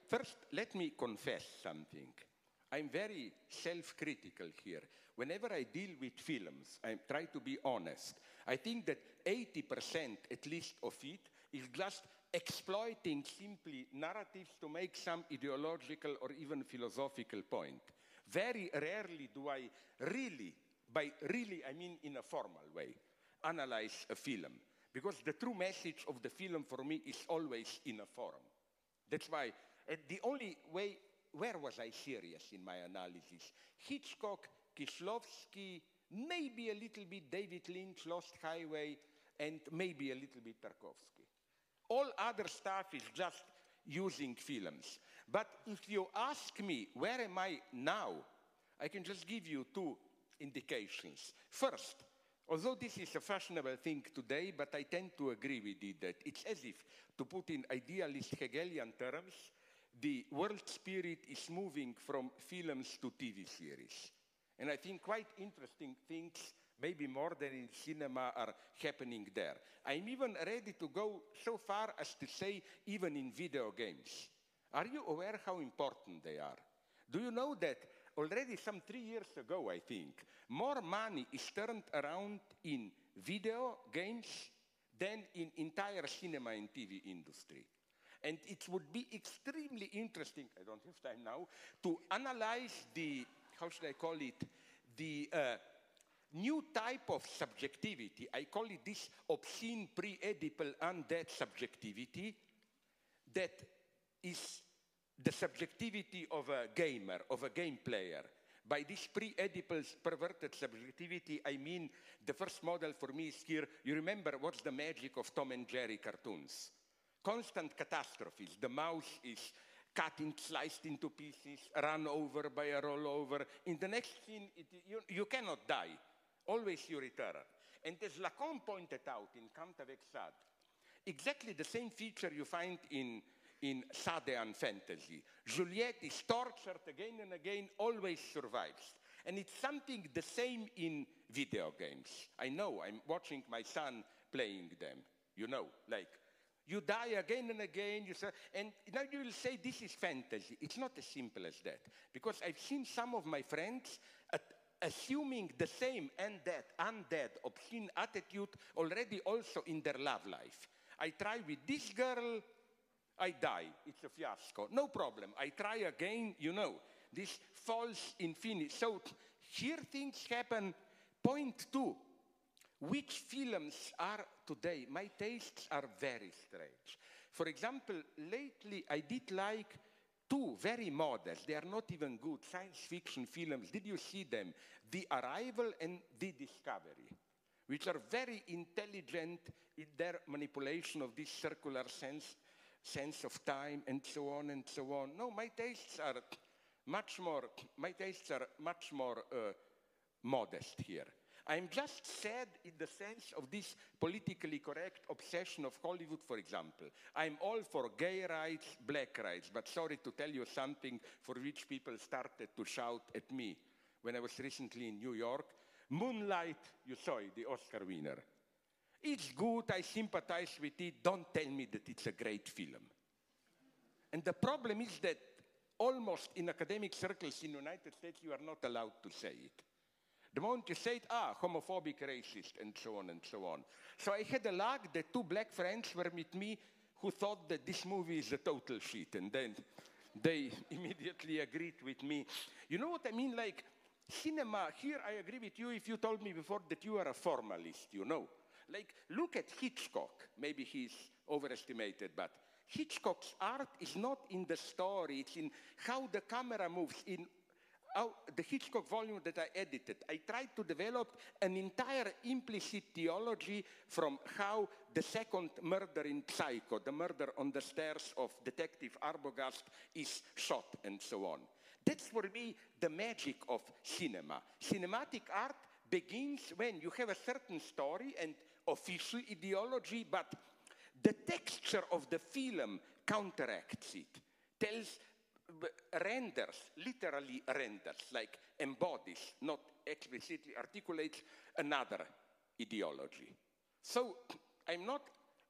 First, let me confess something. I'm very self-critical here. Whenever I deal with films, I try to be honest. I think that 80% at least of it is just exploiting simply narratives to make some ideological or even philosophical point. Very rarely do I really, by really I mean in a formal way, analyze a film. Because the true message of the film for me is always in a form. That's why the only way, where was I serious in my analysis? Hitchcock, Kieślowski, maybe a little bit David Lynch, Lost Highway, and maybe a little bit Tarkovsky. All other stuff is just using films. But if you ask me, where am I now? I can just give you two indications. First, although this is a fashionable thing today, but I tend to agree with it, that it's as if, to put in idealist Hegelian terms, the world spirit is moving from films to TV series. And I think quite interesting things, maybe more than in cinema, are happening there. I'm even ready to go so far as to say even in video games. Are you aware how important they are? Do you know that already some 3 years ago, I think, more money is turned around in video games than in entire cinema and TV industry? And it would be extremely interesting, I don't have time now, to analyze the, how should I call it, the new type of subjectivity. I call it this obscene, pre-Oedipal, undead subjectivity that is the subjectivity of a gamer, of a game player. By this pre-Oedipal perverted subjectivity, I mean the first model for me is here. You remember what's the magic of Tom and Jerry cartoons? Constant catastrophes. The mouse is cut and sliced into pieces, run over by a rollover. In the next scene, you cannot die. Always you return. And as Lacan pointed out in Kant avec Sade, exactly the same feature you find in Sadean fantasy. Juliet is tortured again and again, always survives. And it's something the same in video games. I know, I'm watching my son playing them. You know, like, you die again and again, and now you will say this is fantasy. It's not as simple as that. Because I've seen some of my friends assuming the same undead, obscene attitude already also in their love life. I try with this girl, I die. It's a fiasco. No problem. I try again, you know. This false infinity. So here things happen. Point 2. Which films are today? My tastes are very strange. For example, lately I did like 2 very modest, they are not even good, science fiction films. Did you see them? The Arrival and The Discovery, which are very intelligent in their manipulation of this circular sense of time and so on and so on. No, my tastes are much more modest here. I'm just sad in the sense of this politically correct obsession of Hollywood, for example. I'm all for gay rights, black rights, but sorry to tell you something for which people started to shout at me when I was recently in New York. Moonlight, you saw it, the Oscar winner. It's good, I sympathize with it, don't tell me that it's a great film. And the problem is that almost in academic circles in the United States, you are not allowed to say it. The moment you say it, homophobic, racist, and so on and so on. So I had a luck that 2 black friends were with me who thought that this movie is a total shit, and then they immediately agreed with me. You know what I mean? Like, cinema, here I agree with you if you told me before that you are a formalist, you know. Like, look at Hitchcock. Maybe he's overestimated, but Hitchcock's art is not in the story, it's in how the camera moves, in the Hitchcock volume that I edited. I tried to develop an entire implicit theology from how the second murder in Psycho, the murder on the stairs of Detective Arbogast, is shot and so on. That's for me the magic of cinema. Cinematic art begins when you have a certain story and official ideology, but the texture of the film counteracts it, renders, literally renders, like embodies, not explicitly articulates another ideology. So I'm not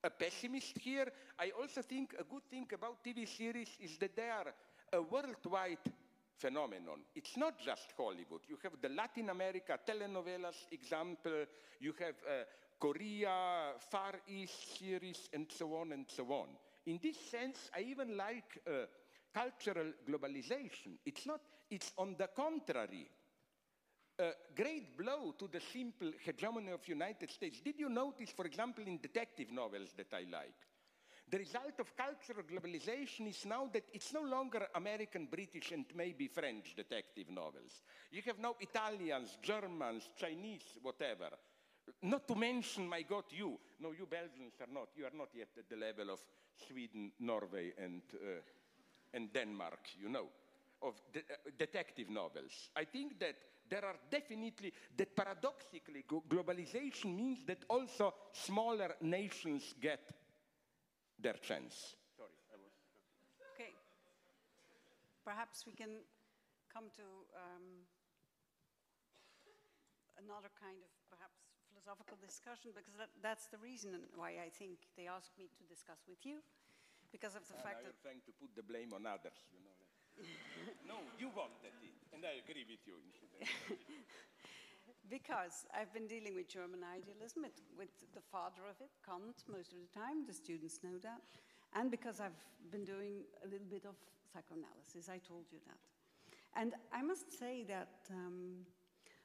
a pessimist here. I also think a good thing about TV series is that they are a worldwide phenomenon. It's not just Hollywood. You have the Latin America telenovelas example, you have Korea, Far East series, and so on and so on. In this sense, I even like cultural globalization. It's on the contrary, a great blow to the simple hegemony of United States. Did you notice, for example, in detective novels that I like, the result of cultural globalization is now that it's no longer American, British, and maybe French detective novels. You have now Italians, Germans, Chinese, whatever. Not to mention, my God, you. No, you Belgians are not. You are not yet at the level of Sweden, Norway, and Denmark, you know, of detective novels. I think that there are definitely, that paradoxically, globalization means that also smaller nations get their chance. Sorry, I was... Okay. Perhaps we can come to another kind of perhaps philosophical discussion, because that's the reason why I think they asked me to discuss with you, because of the fact that... You're trying to put the blame on others, you know. No, you wanted it, and I agree with you. Because I've been dealing with German idealism, with the father of it, Kant, most of the time, the students know that, and because I've been doing a little bit of psychoanalysis, I told you that. And I must say that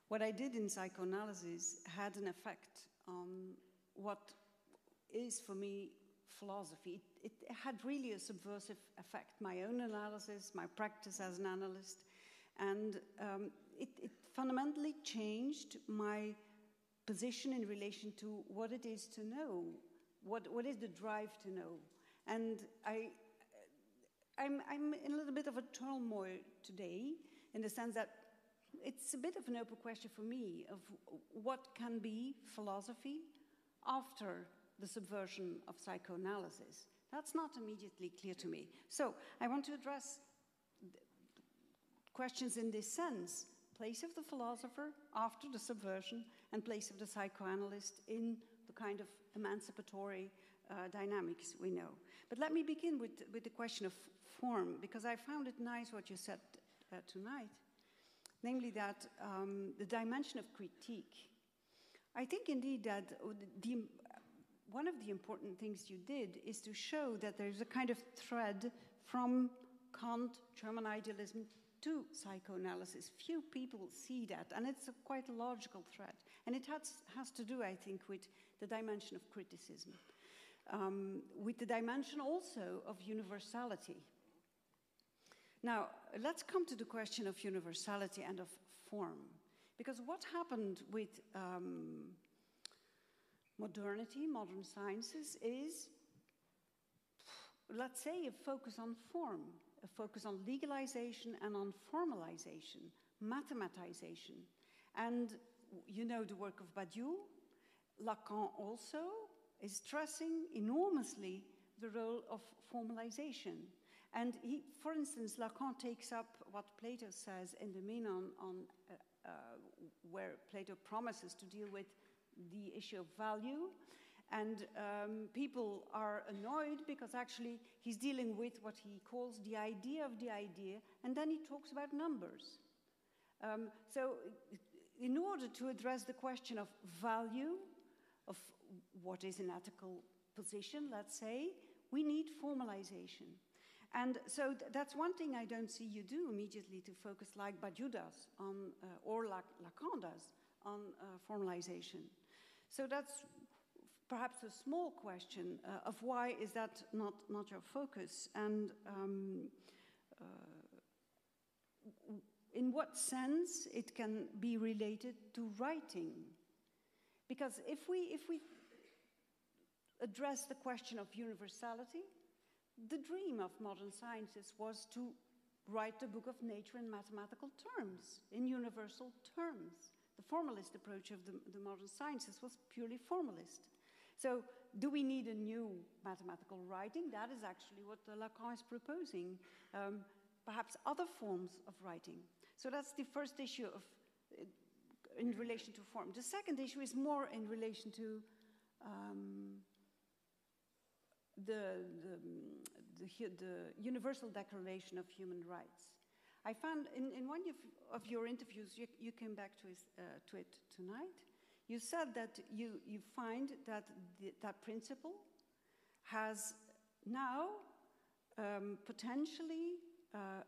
what I did in psychoanalysis had an effect on what is, for me, philosophy. It had really a subversive effect, my own analysis, my practice as an analyst, and it fundamentally changed my position in relation to what it is to know, what is the drive to know. And I'm in a little bit of a turmoil today, in the sense that it's a bit of an open question for me of what can be philosophy after the subversion of psychoanalysis. That's not immediately clear to me. So I want to address questions in this sense: place of the philosopher after the subversion, and place of the psychoanalyst in the kind of emancipatory dynamics we know. But let me begin with the question of form, because I found it nice what you said tonight, namely that the dimension of critique. I think indeed that one of the important things you did is to show that there's a kind of thread from Kant, German idealism, to psychoanalysis. Few people see that, and it's quite a logical thread. And it has to do, I think, with the dimension of criticism, with the dimension also of universality. Now, let's come to the question of universality and of form. Because what happened with modernity, modern sciences, is, let's say, a focus on form, a focus on legalization and on formalization, mathematization. And you know the work of Badiou. Lacan also is stressing enormously the role of formalization. And he, for instance, Lacan takes up what Plato says in the Menon, where Plato promises to deal with the issue of value. And people are annoyed because actually he's dealing with what he calls the idea of the idea, and then he talks about numbers. So in order to address the question of value, of what is an ethical position, let's say, we need formalization. And so that's one thing I don't see you do immediately, to focus like Badiou does on, or like Lacan does, on formalization. So that's perhaps a small question of why is that not your focus, and in what sense it can be related to writing. Because if we address the question of universality, the dream of modern sciences was to write the book of nature in mathematical terms, in universal terms. The formalist approach of the modern sciences was purely formalist. So do we need a new mathematical writing? That is actually what Lacan is proposing, perhaps other forms of writing. So that's the first issue of in relation to form. The second issue is more in relation to the Universal Declaration of Human Rights. I found in one of your interviews, you came back to it tonight, you said that you find that that principle has now potentially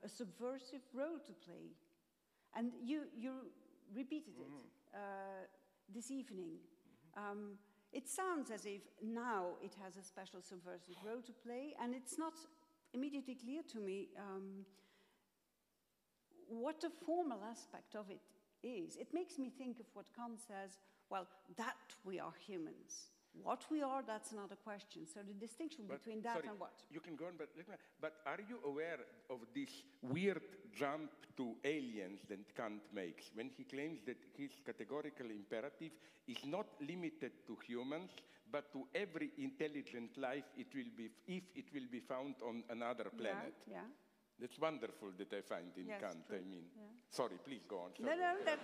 a subversive role to play. And you repeated it this evening. It sounds as if now it has a special subversive role to play, and it's not immediately clear to me what the formal aspect of it is. It makes me think of what Kant says, well, that we are humans. What we are, that's another question. So the distinction between that and what? You can go on, but are you aware of this weird jump to aliens that Kant makes when he claims that his categorical imperative is not limited to humans, but to every intelligent life if it will be found on another planet? Yeah. That's wonderful that I find in Kant, true. I mean. Yeah. Sorry, please go on. Sorry. No, that's...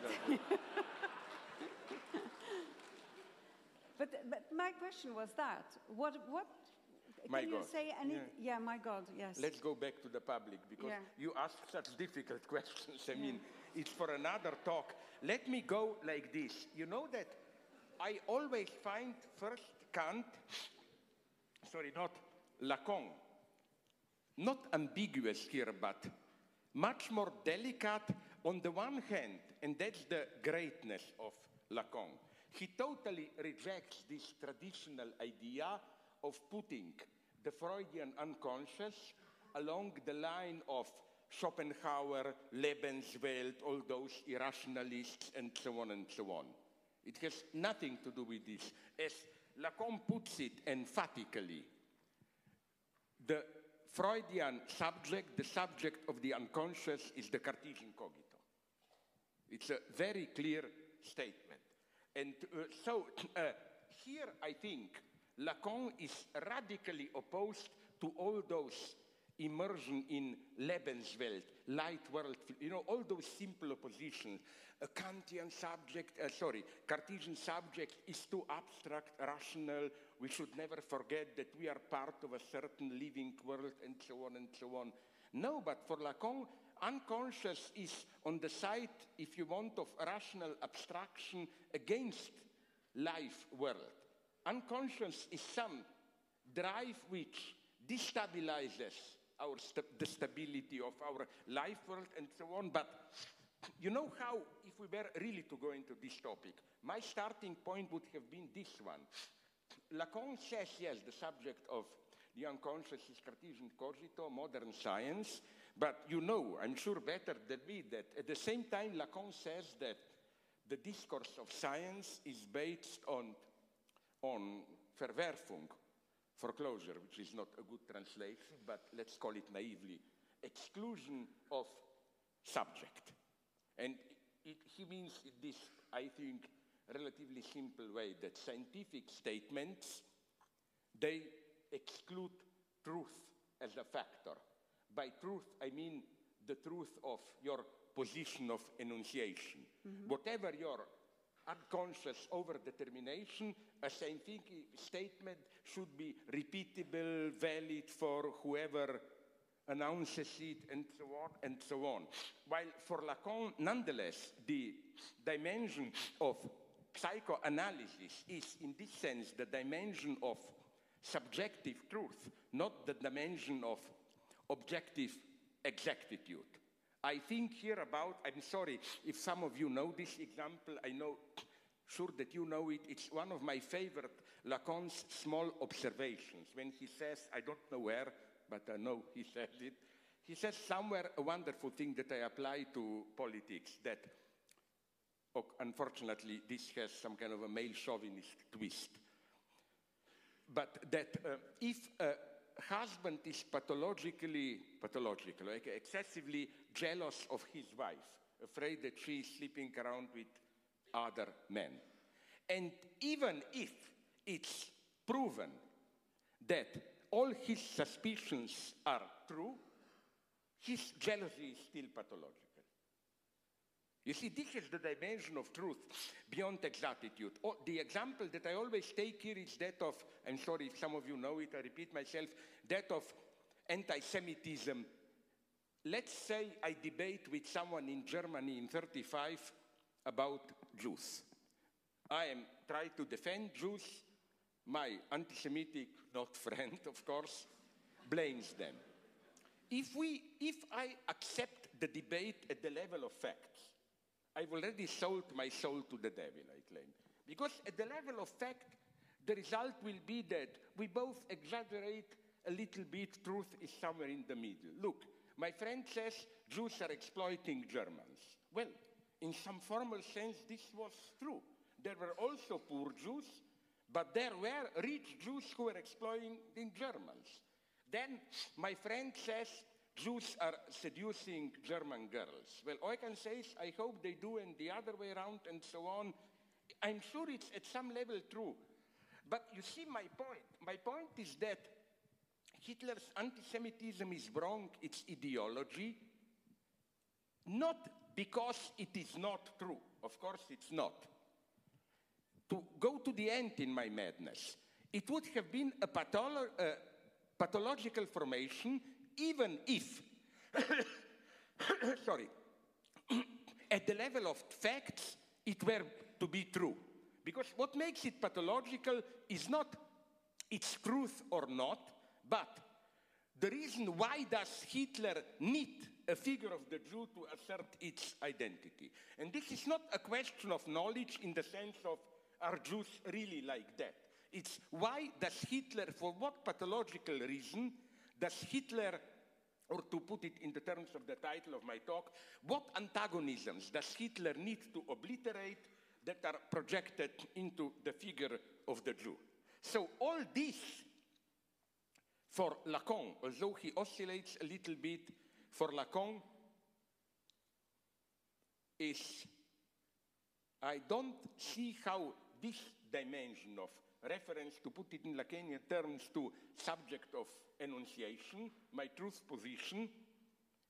But my question was that. What My can you God. say any... Yeah, my God, yes. Let's go back to the public, because you ask such difficult questions. I mean, it's for another talk. Let me go like this. You know that I always find first Kant, not Lacan, not ambiguous here, but much more delicate on the one hand, and that's the greatness of Lacan. He totally rejects this traditional idea of putting the Freudian unconscious along the line of Schopenhauer, Lebenswelt, all those irrationalists, and so on and so on. It has nothing to do with this. As Lacan puts it emphatically, the Freudian subject, the subject of the unconscious, is the Cartesian cogito. It's a very clear statement. And here I think Lacan is radically opposed to all those immersion in Lebenswelt, light world, all those simple oppositions. A Kantian subject, Cartesian subject is too abstract, rational. We should never forget that we are part of a certain living world, and so on and so on. No, but for Lacan, unconscious is on the side, if you want, of rational abstraction against life world. Unconscious is some drive which destabilizes the stability of our life world and so on. But you know how, if we were really to go into this topic, my starting point would have been this one. Lacan says, yes, the subject of the unconscious is Cartesian cogito, modern science, but you know, I'm sure better than me, that at the same time Lacan says that the discourse of science is based on Verwerfung, foreclosure, which is not a good translation, but let's call it naively, exclusion of subject. And he means this, I think, relatively simple way, that scientific statements, they exclude truth as a factor. By truth, I mean the truth of your position of enunciation. Mm-hmm. Whatever your unconscious overdetermination, a scientific statement should be repeatable, valid for whoever announces it, and so on and so on. While for Lacan, nonetheless, the dimension of psychoanalysis is, in this sense, the dimension of subjective truth, not the dimension of objective exactitude. I think here about, I'm sorry if some of you know this example, I know, sure that you know it, it's one of my favorite Lacan's small observations, when he says, I don't know where, but I know he says it, he says somewhere a wonderful thing that I apply to politics, that, unfortunately, this has some kind of a male chauvinist twist, but that if a husband is pathologically, excessively jealous of his wife, afraid that she is sleeping around with other men, and even if it's proven that all his suspicions are true, his jealousy is still pathological. You see, this is the dimension of truth beyond exactitude. Oh, the example that I always take here is that of, I'm sorry if some of you know it, I repeat myself, that of anti-Semitism. Let's say I debate with someone in Germany in 1935 about Jews. I am trying to defend Jews. My anti-Semitic, not friend, of course, blames them. If I accept the debate at the level of facts, I've already sold my soul to the devil, I claim. Because at the level of fact, the result will be that we both exaggerate a little bit, truth is somewhere in the middle. Look, my friend says Jews are exploiting Germans. Well, in some formal sense, this was true. There were also poor Jews, but there were rich Jews who were exploiting Germans. Then my friend says Jews are seducing German girls. Well, all I can say is I hope they do, and the other way around, and so on. I'm sure it's at some level true. But you see my point. My point is that Hitler's anti-Semitism is wrong, it's ideology, not because it is not true. Of course it's not. To go to the end in my madness, it would have been a pathological formation even if, sorry, at the level of facts, it were to be true. Because what makes it pathological is not its truth or not, but the reason why does Hitler need a figure of the Jew to assert its identity. And this is not a question of knowledge in the sense of are Jews really like that. It's why does Hitler, for what pathological reason, does Hitler, or to put it in the terms of the title of my talk, what antagonisms does Hitler need to obliterate that are projected into the figure of the Jew? So all this, for Lacan, although he oscillates a little bit, for Lacan is, I don't see how this dimension of reference, to put it in Lacanian terms, to subject of enunciation, my truth position,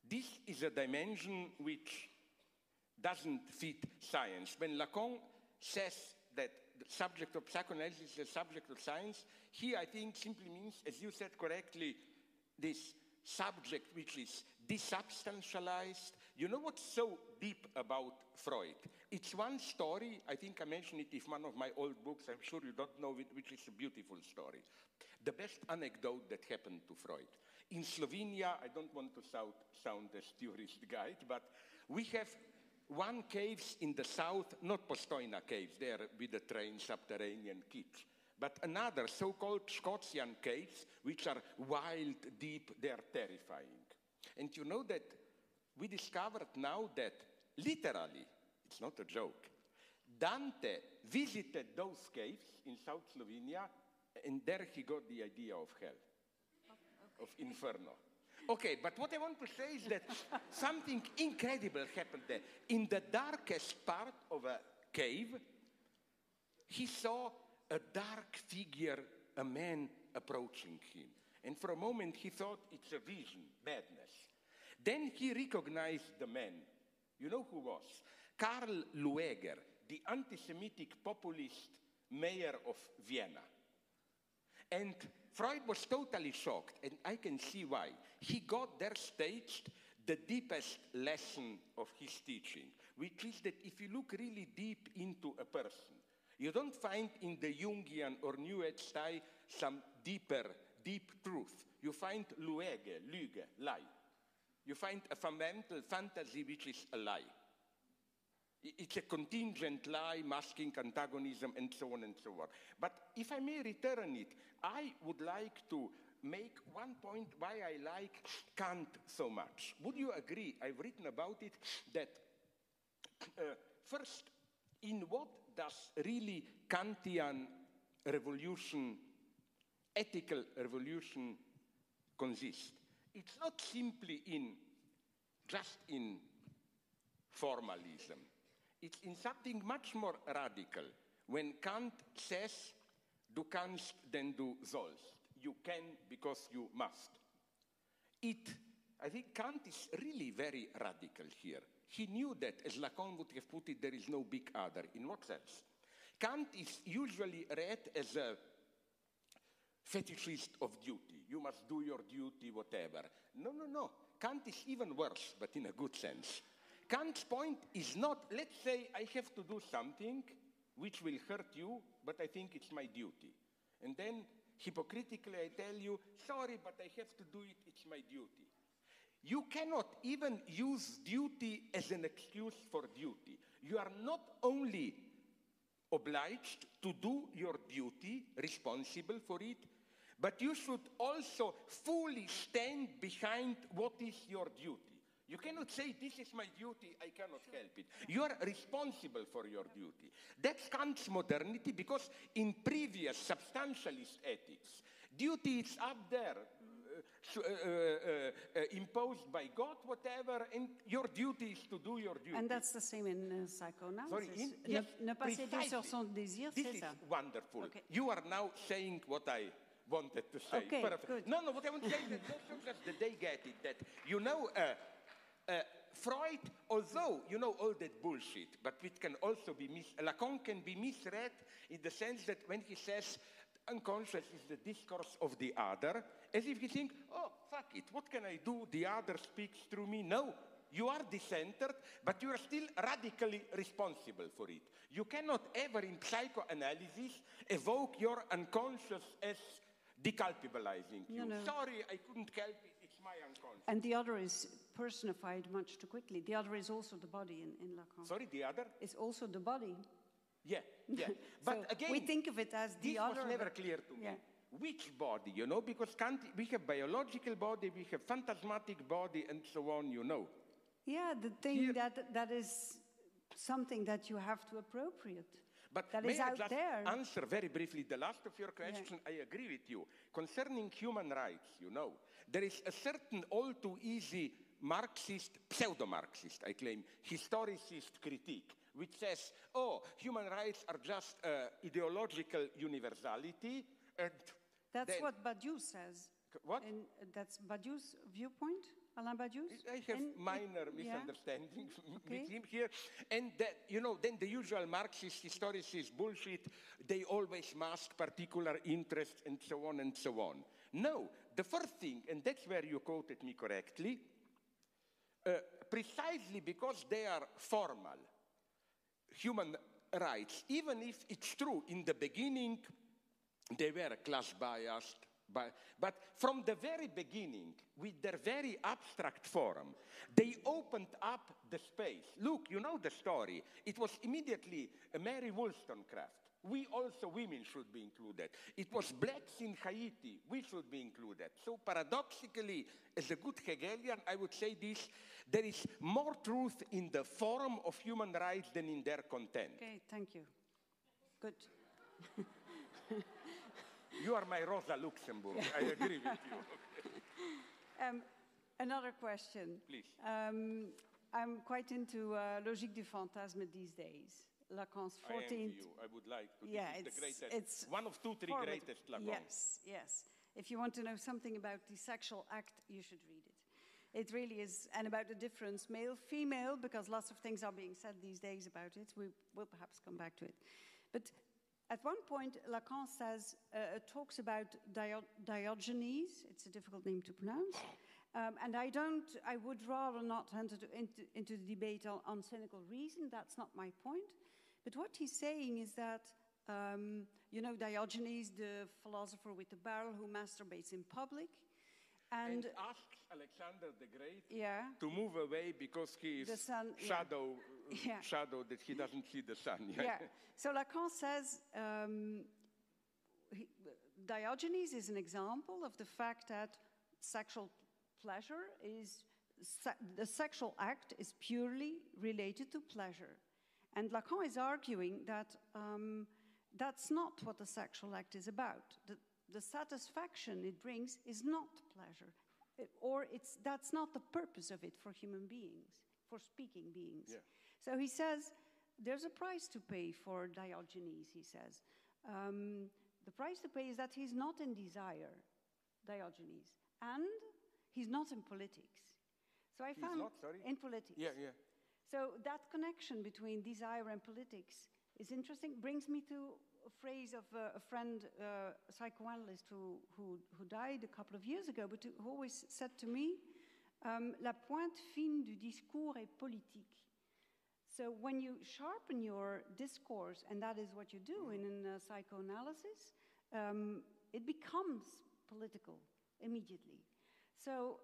this is a dimension which doesn't fit science. When Lacan says that the subject of psychoanalysis is the subject of science, he, I think, simply means, as you said correctly, this subject which is desubstantialized. You know what's so deep about Freud? It's one story, I think I mentioned it in one of my old books, I'm sure you don't know it, which is a beautiful story. The best anecdote that happened to Freud. In Slovenia, I don't want to sound as tourist guide, but we have one caves in the south, not Postojna caves, they are with the train, subterranean kids, but another so-called Scotian caves, which are wild, deep, they are terrifying. And you know that we discovered now that literally, it's not a joke, Dante visited those caves in South Slovenia, and there he got the idea of hell, of inferno. Okay, but what I want to say is that something incredible happened there. In the darkest part of a cave, he saw a dark figure, a man approaching him. And for a moment he thought it's a vision, madness. Then he recognized the man. You know who was? Karl Lueger, the anti-Semitic populist mayor of Vienna. And Freud was totally shocked, and I can see why. He got there staged the deepest lesson of his teaching, which is that if you look really deep into a person, you don't find in the Jungian or New Age style some deep truth. You find Lüge, lie. You find a fundamental fantasy which is a lie. It's a contingent lie, masking antagonism, and so on and so on. But if I may return it, I would like to make one point why I like Kant so much. Would you agree, I've written about it, that first, in what does really Kantian revolution, ethical revolution consist? It's not simply just in formalism. It's in something much more radical. When Kant says, du kannst, denn du sollst. You can because you must. I think Kant is really very radical here. he knew that, as Lacan would have put it, there is no big other. In what sense? Kant is usually read as a fetishist of duty. You must do your duty, whatever. No, no, no. Kant is even worse, but in a good sense. Kant's point is not, let's say I have to do something which will hurt you, but I think it's my duty. And then, hypocritically, I tell you, sorry, but I have to do it, it's my duty. You cannot even use duty as an excuse for duty. You are not only obliged to do your duty, responsible for it, but you should also fully stand behind what is your duty. You cannot say, this is my duty, I cannot help it. You are responsible for your duty. That's Kant's modernity, because in previous substantialist ethics, duty is up there, imposed by God, whatever, and your duty is to do your duty. And that's the same in psychoanalysis. Sorry, Ne, ne pas céder sur son désir, this c'est is ça. wonderful. Okay. You are now saying what I wanted to say. Okay, Perfect. good. No, what I want to say is that they get it, that, you know, Freud, although, you know, all that bullshit, but it can also be Lacan can be misread in the sense that when he says unconscious is the discourse of the other, as if he thinks, oh, fuck it, what can I do? The other speaks through me. No, you are decentered, but you are still radically responsible for it. You cannot ever in psychoanalysis evoke your unconscious as deculpabilizing you. No. Sorry, I couldn't help it, it's my unconscious. And the other is personified much too quickly. The other is also the body in Lacan. Sorry, the other? It's also the body. Yeah, yeah. But So again, we think of it as the this other. was never clear to me. Yeah. Which body, you know, because we have biological body, we have phantasmatic body, and so on, you know. Yeah, the thing Here- that is something that you have to appropriate. But That may is I out just there. answer very briefly the last of your question? I agree with you. Concerning human rights, you know, there is a certain all too easy Marxist, pseudo-Marxist, I claim, historicist critique, which says, oh, human rights are just ideological universality. And That's then, what Badiou says. What? And that's Badiou's viewpoint, Alain Badiou's. I have And minor yeah. misunderstandings Okay. with him here. And that, you know, then the usual Marxist historicist bullshit, they always mask particular interests and so on and so on. No, the first thing, and that's where you quoted me correctly, precisely because they are formal human rights, even if it's true in the beginning they were class biased, but from the very beginning, with their very abstract form, they opened up the space. Look, you know the story. It was immediately Mary Wollstonecraft. We also, women should be included. It was blacks in Haiti. We should be included. So paradoxically, as a good Hegelian, I would say this, there is more truth in the form of human rights than in their content. Okay, thank you. Good. You are my Rosa Luxemburg. I agree with you. Another question. Please. I'm quite into logique du fantasme these days. Lacan's 14th. I envy you. I would like to. Yeah, This is the it's greatest. One of two, three formative. greatest Lacan. Yes, yes. If you want to know something about the sexual act, you should read it. It really is, and about the difference male-female, because lots of things are being said these days about it. We will perhaps come back to it. But at one point, Lacan says, talks about Diogenes. It's a difficult name to pronounce. And I would rather not enter into the debate on cynical reason. That's not my point. But what he's saying is that, you know, Diogenes, the philosopher with the barrel who masturbates in public, and asks Alexander the Great yeah, to move away because he is the sun, shadow that he doesn't see the sun. Yeah. So Lacan says Diogenes is an example of the fact that sexual pleasure is the sexual act is purely related to pleasure, and Lacan is arguing that that's not what the sexual act is about. The satisfaction it brings is not pleasure, that's not the purpose of it for human beings, for speaking beings. Yeah. So he says there's a price to pay for Diogenes, he says. The price to pay is that he's not in desire, Diogenes, and he's not in politics. So I found not, sorry? in politics. Yeah, yeah. So that connection between desire and politics is interesting. Brings me to a phrase of a friend, a psychoanalyst who died a couple of years ago, but who always said to me, la pointe fine du discours est politique. So when you sharpen your discourse, and that is what you do in psychoanalysis, it becomes political immediately. So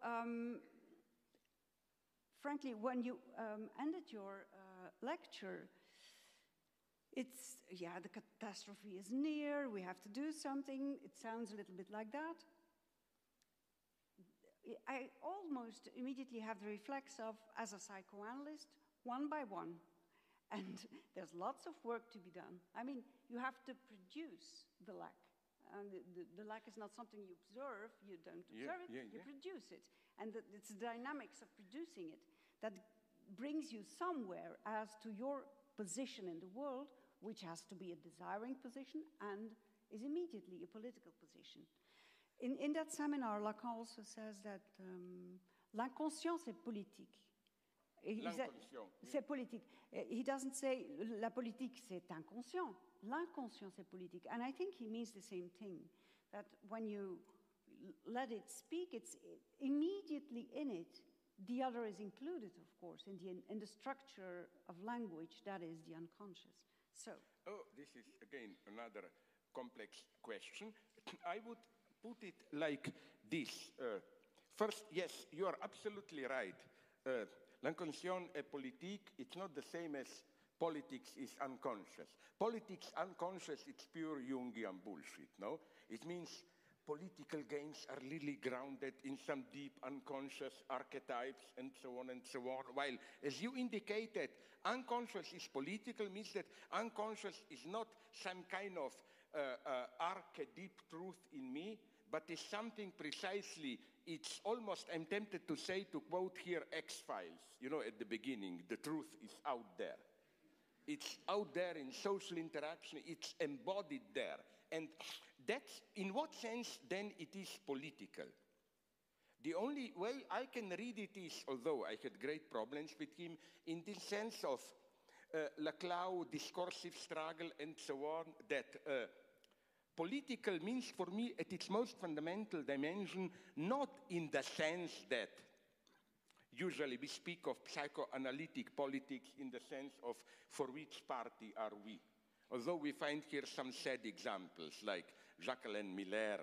frankly, when you ended your lecture, it's, yeah, the catastrophe is near, we have to do something. It sounds a little bit like that. I almost immediately have the reflex of, as a psychoanalyst, one by one, and there's lots of work to be done. I mean, you have to produce the lack. And the lack is not something you observe, you don't observe it, you produce it. And it's the dynamics of producing it that brings you somewhere as to your position in the world, which has to be a desiring position and is immediately a political position. In that seminar, Lacan also says that l'inconscient, c'est politique. C'est politique. He doesn't say la politique, c'est inconscient. L'inconscient, c'est politique. And I think he means the same thing, that when you let it speak, it's immediately in it. The other is included, of course, in the structure of language, that is the unconscious. So. Oh, this is, again, another complex question. I would put it like this. First, yes, you are absolutely right. L'inconscient est politique. It's not the same as politics is unconscious. Politics unconscious, it's pure Jungian bullshit, no? It means political games are really grounded in some deep unconscious archetypes and so on and so on. While, as you indicated, unconscious is political, means that unconscious is not some kind of deep truth in me, but is something precisely, it's almost, I'm tempted to say, to quote here X-Files, you know, at the beginning, the truth is out there. It's out there in social interaction, it's embodied there. And that's, in what sense, then, it is political? The only way I can read it is, although I had great problems with him, in the sense of Laclau, discursive struggle, and so on, that political means for me, at its most fundamental dimension, not in the sense that usually we speak of psychoanalytic politics in the sense of for which party are we. Although we find here some sad examples, like Jacqueline Miller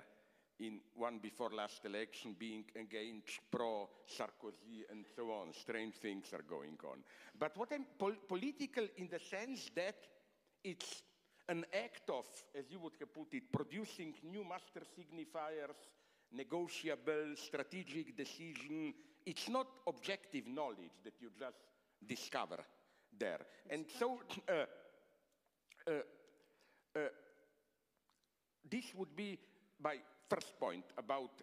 in one before last election being against pro-Sarkozy and so on. Strange things are going on. But what I'm political in the sense that it's an act of, as you would have put it, producing new master signifiers, negotiable, strategic decision. It's not objective knowledge that you just discover there. And so this would be my first point about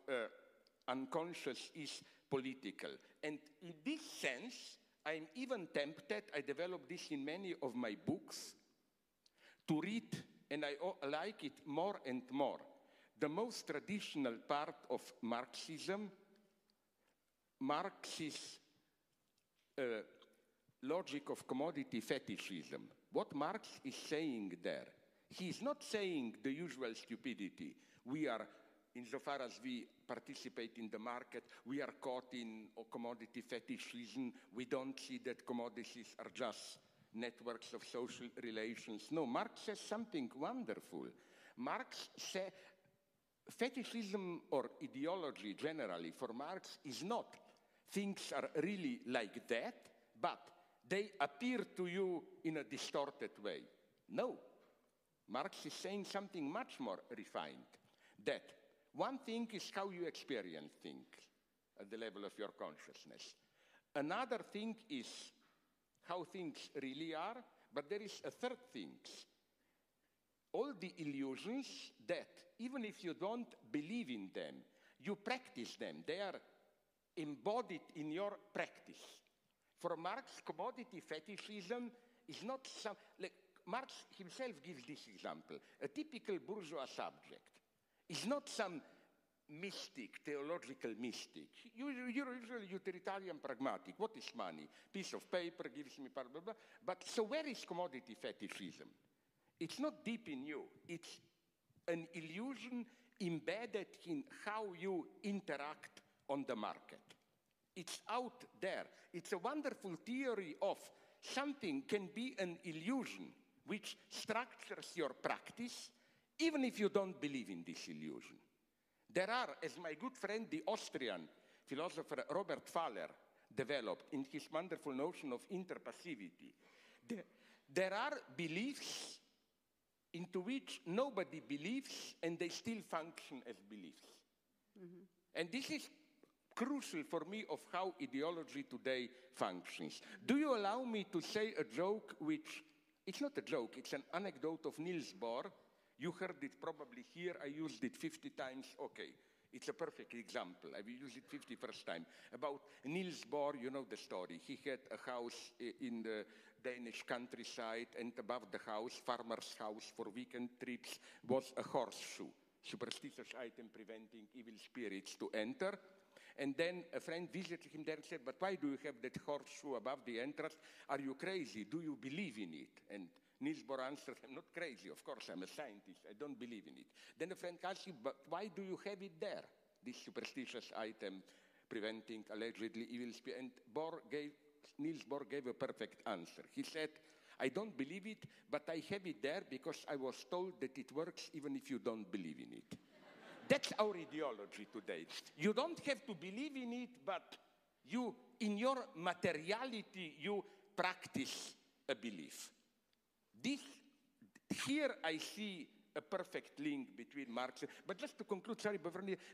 unconscious is political. And in this sense, I'm even tempted, I develop this in many of my books, to read, and I like it more and more, the most traditional part of Marxism, Marx's logic of commodity fetishism. What Marx is saying there, he is not saying the usual stupidity. We are, insofar as we participate in the market, we are caught in commodity fetishism. We don't see that commodities are just networks of social relations. No, Marx says something wonderful. Marx says fetishism or ideology generally for Marx is not things are really like that, but they appear to you in a distorted way. No. Marx is saying something much more refined, that one thing is how you experience things at the level of your consciousness. Another thing is how things really are, but there is a third thing. All the illusions that, even if you don't believe in them, you practice them. They are embodied in your practice. For Marx, commodity fetishism is not some, like Marx himself gives this example. A typical bourgeois subject is not some mystic, theological mystic. You're usually utilitarian pragmatic. What is money? Piece of paper gives me blah, blah, blah. But so where is commodity fetishism? It's not deep in you. It's an illusion embedded in how you interact on the market. It's out there. It's a wonderful theory of something can be an illusion which structures your practice, even if you don't believe in this illusion. There are, as my good friend, the Austrian philosopher Robert Thaler developed in his wonderful notion of interpassivity, there are beliefs into which nobody believes and they still function as beliefs. Mm-hmm. And this is crucial for me of how ideology today functions. Do you allow me to say a joke which, it's not a joke, it's an anecdote of Niels Bohr. You heard it probably here, I used it 50 times, okay. It's a perfect example, I will use it 51st time. About Niels Bohr, you know the story. He had a house in the Danish countryside, and above the house, farmer's house for weekend trips, was a horseshoe, superstitious item preventing evil spirits to enter. And then a friend visited him there and said, but why do you have that horseshoe above the entrance? Are you crazy? Do you believe in it? And Niels Bohr answered, I'm not crazy. Of course, I'm a scientist. I don't believe in it. Then a friend asked him, but why do you have it there, this superstitious item preventing allegedly evil spirits? And Niels Bohr gave a perfect answer. He said, I don't believe it, but I have it there because I was told that it works even if you don't believe in it. That's our ideology today. You don't have to believe in it, but you, in your materiality, you practice a belief. Here I see a perfect link between Marx, but just to conclude, sorry,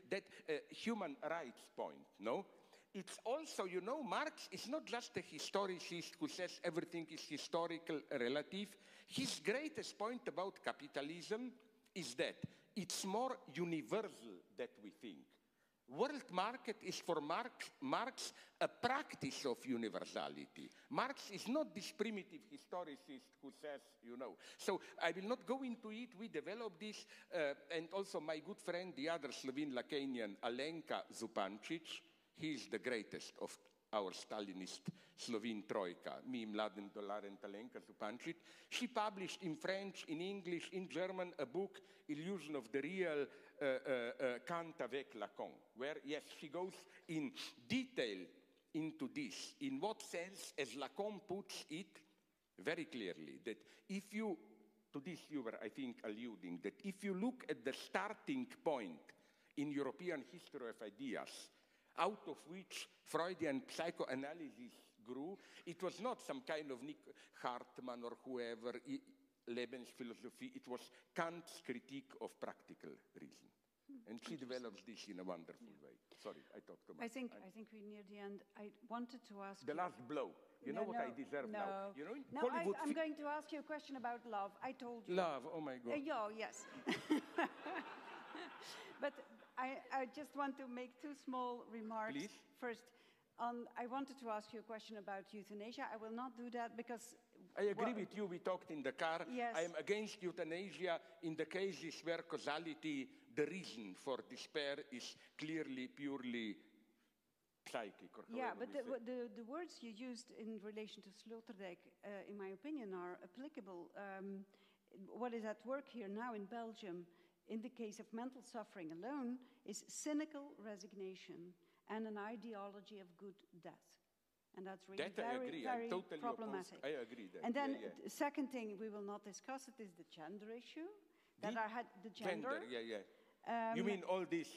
that human rights point, no? It's also, you know, Marx is not just a historicist who says everything is historical, relative. His greatest point about capitalism is that it's more universal than we think. World market is for Marx a practice of universality. Marx is not this primitive historicist who says, you know. So I will not go into it. We developed this, and also my good friend, the other Slovene Lacanian, Alenka Zupančič, he is the greatest of our Stalinist Slovene troika, me, Mladen Dolar, and Alenka Zupančič. She published in French, in English, in German, a book, Illusion of the Real, Kant avec Lacan, where, yes, she goes in detail into this. In what sense, as Lacan puts it very clearly, that if you, to this you were, I think, alluding, that if you look at the starting point in European history of ideas, out of which Freudian psychoanalysis grew, it was not some kind of Nick Hartmann or whoever, Lebensphilosophie, it was Kant's critique of practical reason. And she develops this in a wonderful way. Sorry, I talked too much. I think we're near the end. I wanted to ask the last blow. You know what I deserve now? You know, no, I'm going to ask you a question about love. I told you. Love, oh my God. Yes. But I just want to make two small remarks. Please. First, I wanted to ask you a question about euthanasia. I will not do that because... I agree with you. We talked in the car. Yes. I am against euthanasia in the cases where causality, the reason for despair, is clearly, purely psychic. Or yeah, but the words you used in relation to Sloterdijk, in my opinion, are applicable. What is at work here now in Belgium, in the case of mental suffering alone, is cynical resignation and an ideology of good death. And that's really very totally problematic. I agree. And then the second thing we will not discuss it is the gender issue. The gender. You mean all these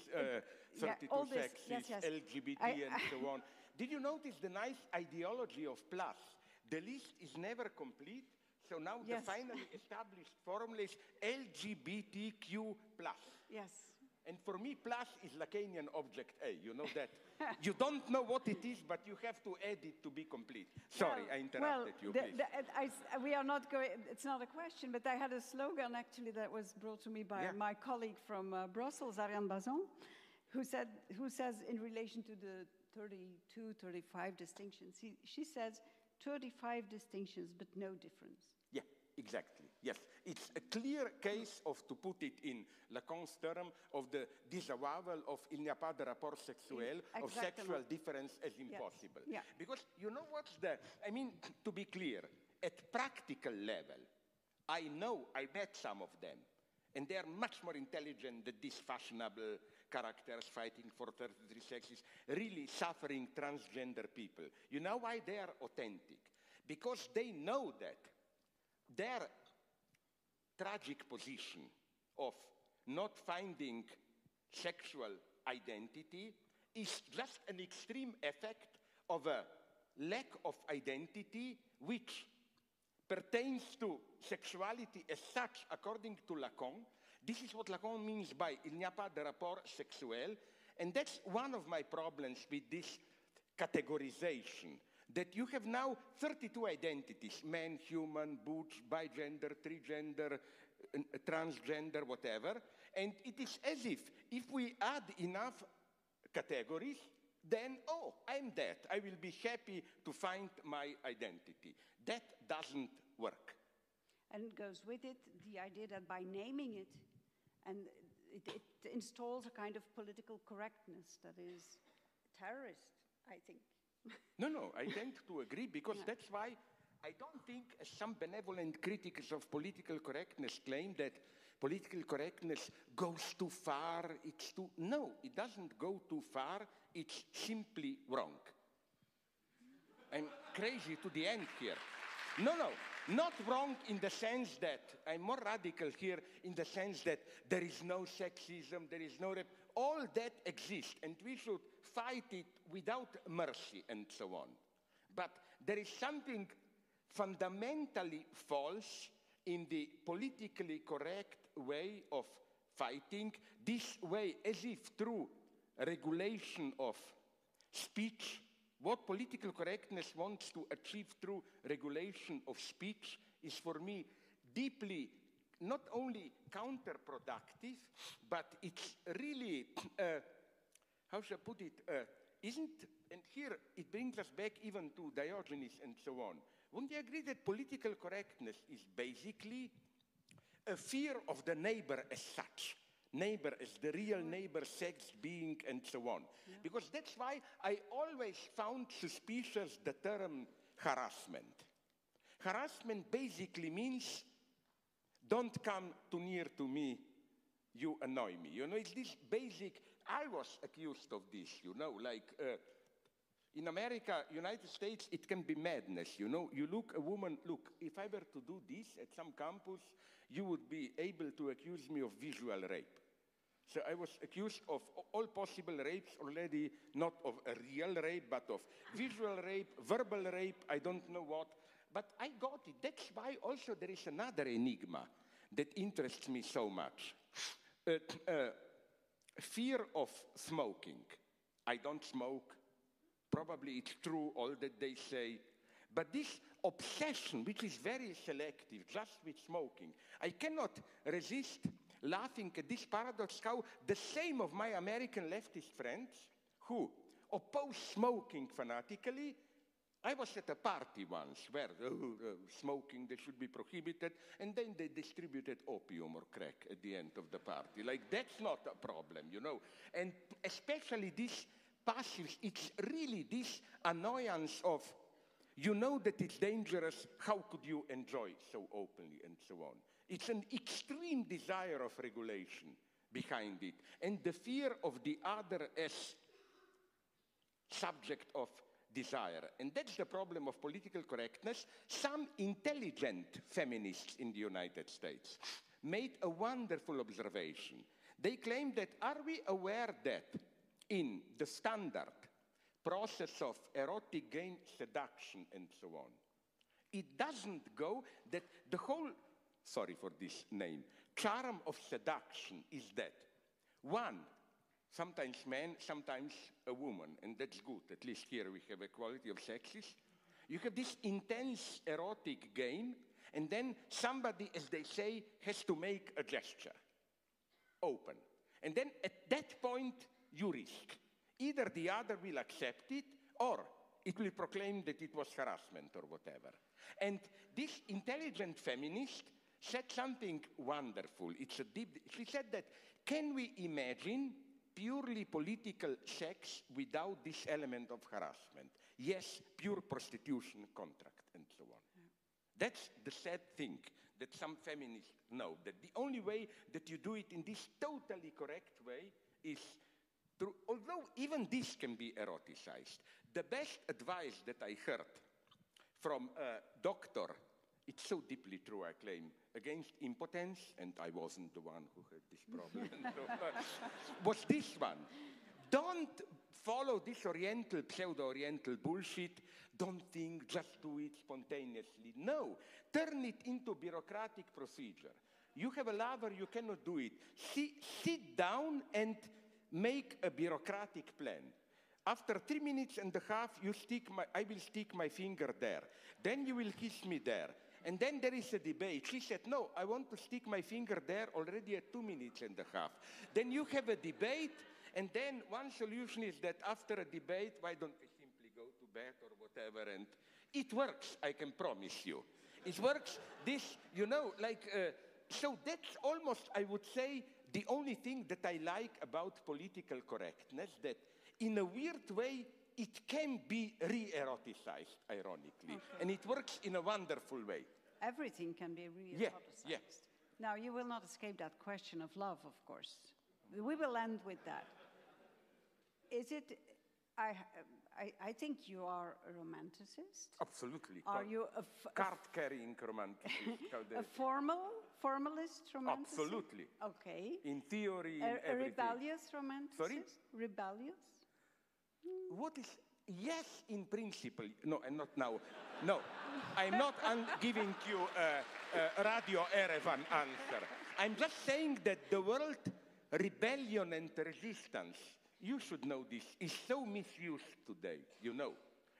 32 all this, sexes, yes. LGBT and so on. Did you notice the nice ideology of plus? The list is never complete. So now the finally established formula is LGBTQ+. Yes. And for me, plus is Lacanian object A. You know that. You don't know what it is, but you have to add it to be complete. Sorry, I interrupted you. We are not going. It's not a question, but I had a slogan actually that was brought to me by my colleague from Brussels, Ariane Bazin, who says in relation to the 32, 35 distinctions, she says 35 distinctions, but no difference. Yeah, exactly. Yes, it's a clear case of, to put it in Lacan's term, of the disavowal of il n'y a pas de rapport sexuel, of sexual difference as impossible. Yeah. Because you know what's the, I mean, to be clear, at practical level, I know, I met some of them, and they are much more intelligent than these fashionable characters fighting for 33 sexes, really suffering transgender people. You know why they are authentic? Because they know that their tragic position of not finding sexual identity is just an extreme effect of a lack of identity which pertains to sexuality as such, according to Lacan. This is what Lacan means by il n'y a pas de rapport sexuel, and that's one of my problems with this categorization, that you have now 32 identities, man, human, butch, bigender, trigender, transgender, whatever, and it is as if we add enough categories, then, oh, I'm that. I will be happy to find my identity. That doesn't work. And it goes with it the idea that by naming it, and it installs a kind of political correctness that is terrorist, I think. No, I tend to agree, because that's why I don't think, as some benevolent critics of political correctness claim, that political correctness goes too far, it's too... No, it doesn't go too far, it's simply wrong. I'm crazy to the end here. No, not wrong in the sense that, I'm more radical here in the sense that there is no sexism, there is no... All that exists, and we should fight it without mercy and so on. But there is something fundamentally false in the politically correct way of fighting, this way as if through regulation of speech, what political correctness wants to achieve through regulation of speech is for me deeply not only counterproductive, but it's really, how shall I put it, isn't, and here it brings us back even to Diogenes and so on. Wouldn't you agree that political correctness is basically a fear of the neighbor as such? Neighbor as the real neighbor, sex, being, and so on. Yeah. Because that's why I always found suspicious the term harassment. Harassment basically means, don't come too near to me, you annoy me. You know, it's this basic, I was accused of this, you know, like in America, United States, it can be madness, you know. You look a woman, look, if I were to do this at some campus, you would be able to accuse me of visual rape. So I was accused of all possible rapes already, not of a real rape, but of visual rape, verbal rape, I don't know what. But I got it. That's why also there is another enigma that interests me so much. Fear of smoking. I don't smoke. Probably it's true, all that they say. But this obsession, which is very selective, just with smoking, I cannot resist laughing at this paradox, how the same of my American leftist friends who oppose smoking fanatically. I was at a party once where smoking, they should be prohibited, and then they distributed opium or crack at the end of the party. Like, that's not a problem, you know. And especially this passive, it's really this annoyance of, you know that it's dangerous, how could you enjoy so openly and so on. It's an extreme desire of regulation behind it, and the fear of the other as subject of desire. And that's the problem of political correctness. Some intelligent feminists in the United States made a wonderful observation. They claimed that, are we aware that in the standard process of erotic gain, seduction, and so on, it doesn't go that the whole, sorry for this name, charm of seduction is that one, sometimes man, sometimes a woman, and that's good. At least here we have equality of sexes. You have this intense erotic game, and then somebody, as they say, has to make a gesture, open. And then at that point, you risk. Either the other will accept it, or it will proclaim that it was harassment or whatever. And this intelligent feminist said something wonderful. She said that, can we imagine purely political sex without this element of harassment? Yes, pure prostitution contract and so on. Yeah. That's the sad thing that some feminists know, that the only way that you do it in this totally correct way is through, although even this can be eroticized. The best advice that I heard from a doctor, it's so deeply true, I claim, against impotence, and I wasn't the one who had this problem, was this one. Don't follow this Oriental, pseudo-Oriental bullshit. Don't think, just do it spontaneously. No, turn it into bureaucratic procedure. You have a lover, you cannot do it. Sit down and make a bureaucratic plan. After 3 minutes and a half, I will stick my finger there. Then you will kiss me there. And then there is a debate. She said, no, I want to stick my finger there already at 2 minutes and a half. Then you have a debate, and then one solution is that after a debate, why don't we simply go to bed or whatever? And it works, I can promise you. It works, so that's almost, I would say, the only thing that I like about political correctness, that in a weird way, it can be re-eroticized, ironically. Okay. And it works in a wonderful way. Everything can be re-eroticized. Yeah. Now, you will not escape that question of love, of course. We will end with that. Is it... I think you are a romanticist. Absolutely. Are you card-carrying romanticist? A formalist romanticist? Absolutely. Okay. In theory, in everything. A rebellious romanticist? Sorry? Rebellious? What is... Yes, in principle. No, and not now. No, I'm not giving you a Radio Erevan answer. I'm just saying that the word rebellion and resistance, you should know this, is so misused today, you know.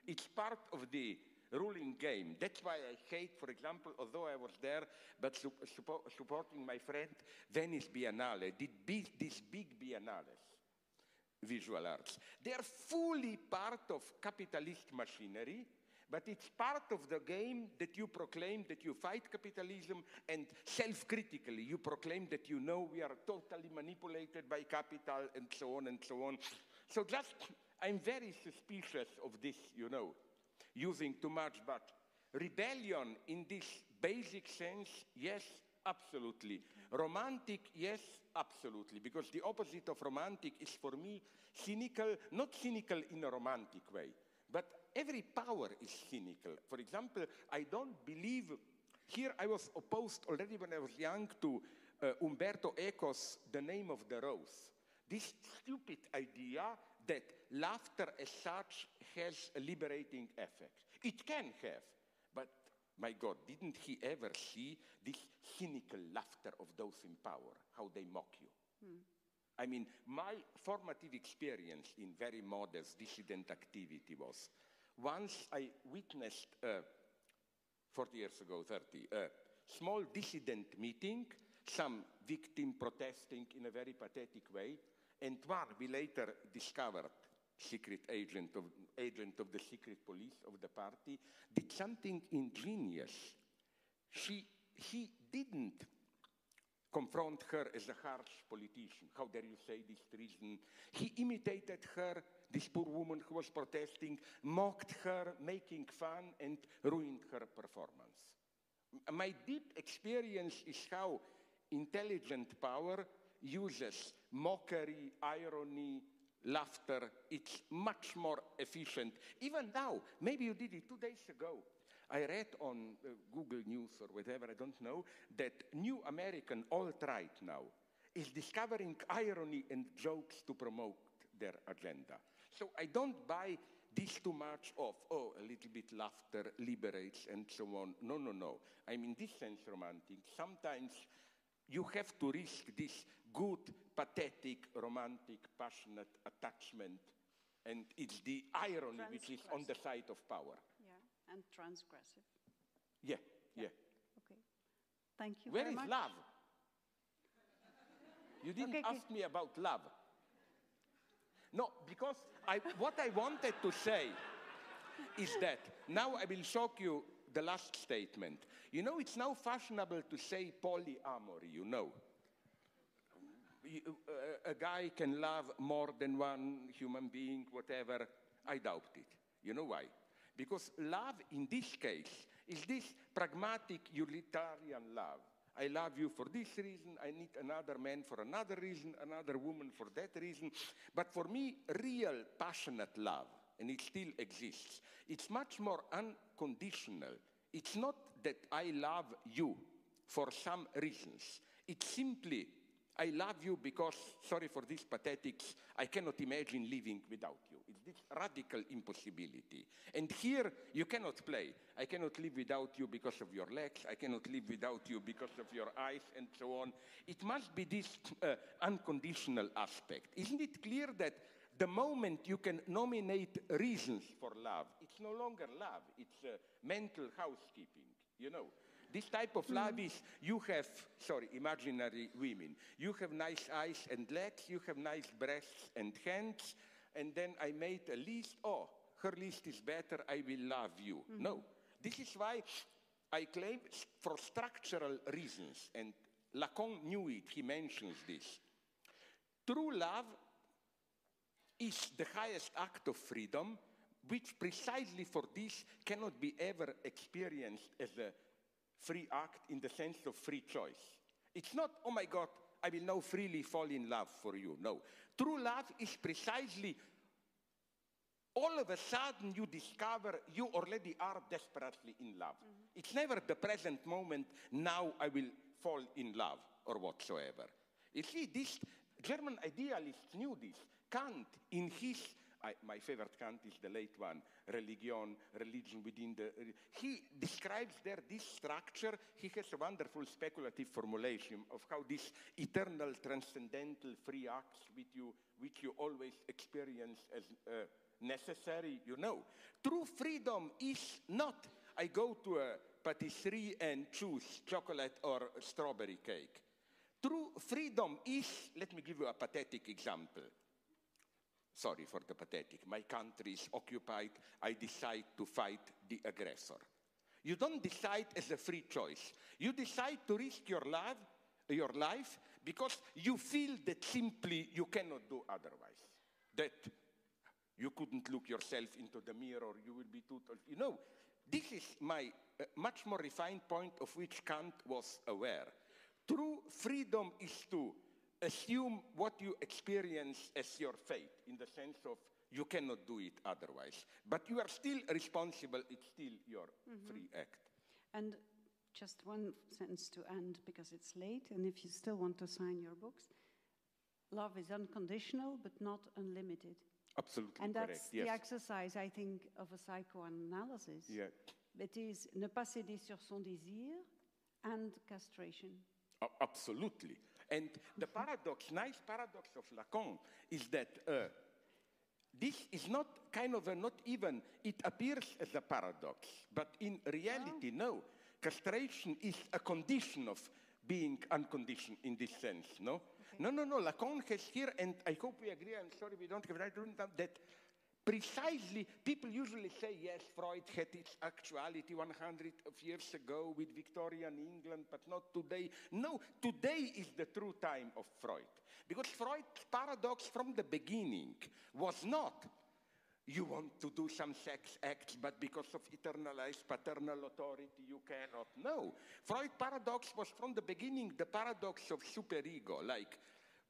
It's part of the ruling game. That's why I hate, for example, although I was there, but supporting my friend, Venice Biennale, these big biennales, visual arts. They are fully part of capitalist machinery, but it's part of the game that you proclaim that you fight capitalism, and self-critically you proclaim that you know we are totally manipulated by capital, and so on and so on. So just, I'm very suspicious of this, you know, using too much, but rebellion in this basic sense, yes, absolutely. Romantic, yes, absolutely, because the opposite of romantic is for me cynical, not cynical in a romantic way, but every power is cynical. For example, I don't believe, here I was opposed already when I was young to Umberto Eco's The Name of the Rose. This stupid idea that laughter as such has a liberating effect. It can have, but my God, didn't he ever see this cynical laughter of those in power, how they mock you? I mean, my formative experience in very modest dissident activity was, once I witnessed, 40 years ago, 30, a small dissident meeting, some victim protesting in a very pathetic way, and one we later discovered, secret agent of the secret police of the party, did something ingenious. He didn't confront her as a harsh politician. How dare you say this treason? He imitated her, this poor woman who was protesting, mocked her, making fun, and ruined her performance. My deep experience is how intelligent power uses mockery, irony, laughter. It's much more efficient. Even now, maybe you did it 2 days ago. I read on Google News or whatever, I don't know, that New American alt-right now is discovering irony and jokes to promote their agenda. So I don't buy this too much of, oh, a little bit laughter liberates and so on. No, no, no. I'm in this sense romantic. Sometimes you have to risk this good, pathetic, romantic, passionate attachment, and it's the irony which is on the side of power. Yeah, and transgressive. Yeah. Okay. Thank you Where very much. is love? You didn't ask me about love. No, because what I wanted to say is that, now I will shock you the last statement. You know, it's now fashionable to say polyamory, you know. A guy can love more than one human being, whatever. I doubt it. You know why? Because love, in this case, is this pragmatic utilitarian love. I love you for this reason, I need another man for another reason, another woman for that reason. But for me, real passionate love, and it still exists, it's much more unconditional. It's not that I love you for some reasons. It's simply, I love you because, sorry for this pathetics, I cannot imagine living without you. It's this radical impossibility. And here, you cannot play. I cannot live without you because of your legs. I cannot live without you because of your eyes, and so on. It must be this unconditional aspect. Isn't it clear that the moment you can nominate reasons for love, it's no longer love, it's mental housekeeping, you know? This type of love is, you have, imaginary women. You have nice eyes and legs, you have nice breasts and hands, and then I made a list, oh, her list is better, I will love you. No, this is why I claim for structural reasons, and Lacan knew it, he mentions this. True love is the highest act of freedom, which precisely for this cannot be ever experienced as a free act in the sense of free choice. It's not, oh my God, I will now freely fall in love for you. No. True love is precisely all of a sudden you discover you already are desperately in love. It's never the present moment, now I will fall in love or whatsoever. You see, this German idealists knew this. Kant, in his my favorite Kant is the late one, religion within the... He describes there this structure. He has a wonderful speculative formulation of how this eternal, transcendental free acts which you always experience as necessary, you know. True freedom is not, I go to a patisserie and choose chocolate or strawberry cake. True freedom is, let me give you a pathetic example. Sorry for the pathetic. My country is occupied. I decide to fight the aggressor. You don't decide as a free choice. You decide to risk your life because you feel that simply you cannot do otherwise. That you couldn't look yourself into the mirror or you will be too... You know, this is my much more refined point of which Kant was aware. True freedom is to assume what you experience as your fate, in the sense of you cannot do it otherwise. But you are still responsible, it's still your free act. And just one sentence to end, because it's late, and if you still want to sign your books, love is unconditional, but not unlimited. Absolutely and correct, that's yes. the exercise, I think, of a psychoanalysis. Yeah. It is ne pas céder sur son désir and castration. Absolutely. And the paradox, nice paradox of Lacan is that this is not kind of not even, it appears as a paradox, but in reality, no. Castration is a condition of being unconditioned in this sense, no? Okay. No, Lacan has here, and I hope we agree, I'm sorry we don't have right that precisely, people usually say, yes, Freud had its actuality 100 years ago with Victorian England, but not today. No, today is the true time of Freud. Because Freud's paradox from the beginning was not, you want to do some sex acts, but because of eternalized paternal authority, you cannot. No. Freud's paradox was from the beginning the paradox of superego, like,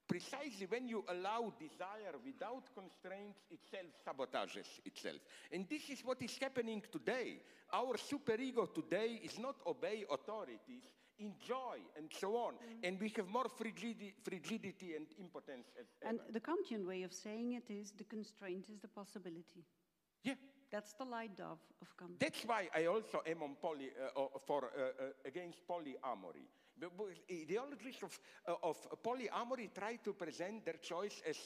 precisely when you allow desire without constraints, itself sabotages itself. And this is what is happening today. Our superego today is not obey authorities, enjoy, and so on. And we have more frigidity and impotence as And ever. the Kantian way of saying it is the constraint is the possibility. Yeah. That's the light dove of Kant. That's why I also am on against polyamory. The ideologists of polyamory try to present their choice as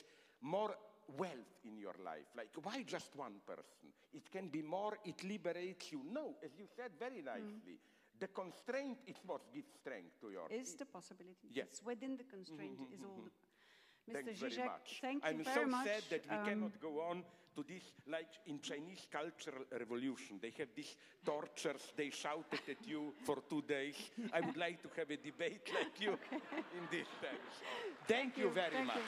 more wealth in your life. Like, why just one person? It can be more, it liberates you. No, as you said very nicely, the constraint is what gives strength to your... Is the possibility. Yes. It's within the constraint is all the... Mr. Thanks very Žižek, much. thank you I'm very so much. sad that we cannot go on to this, like in Chinese cultural revolution. They have these tortures, they shouted at you for 2 days. I would like to have a debate like you in this time. So, thank you very much.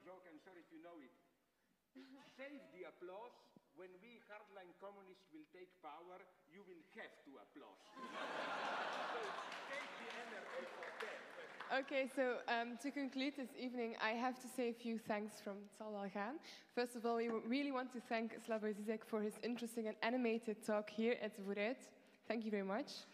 I'm sorry if you know it. Save the applause. When we hardline communists will take power, you will have to applaud. So take the energy for that. Okay, so to conclude this evening, I have to say a few thanks from Slavoj Žižek. First of all, we really want to thank Slavoj Žižek for his interesting and animated talk here at Vooruit. Thank you very much.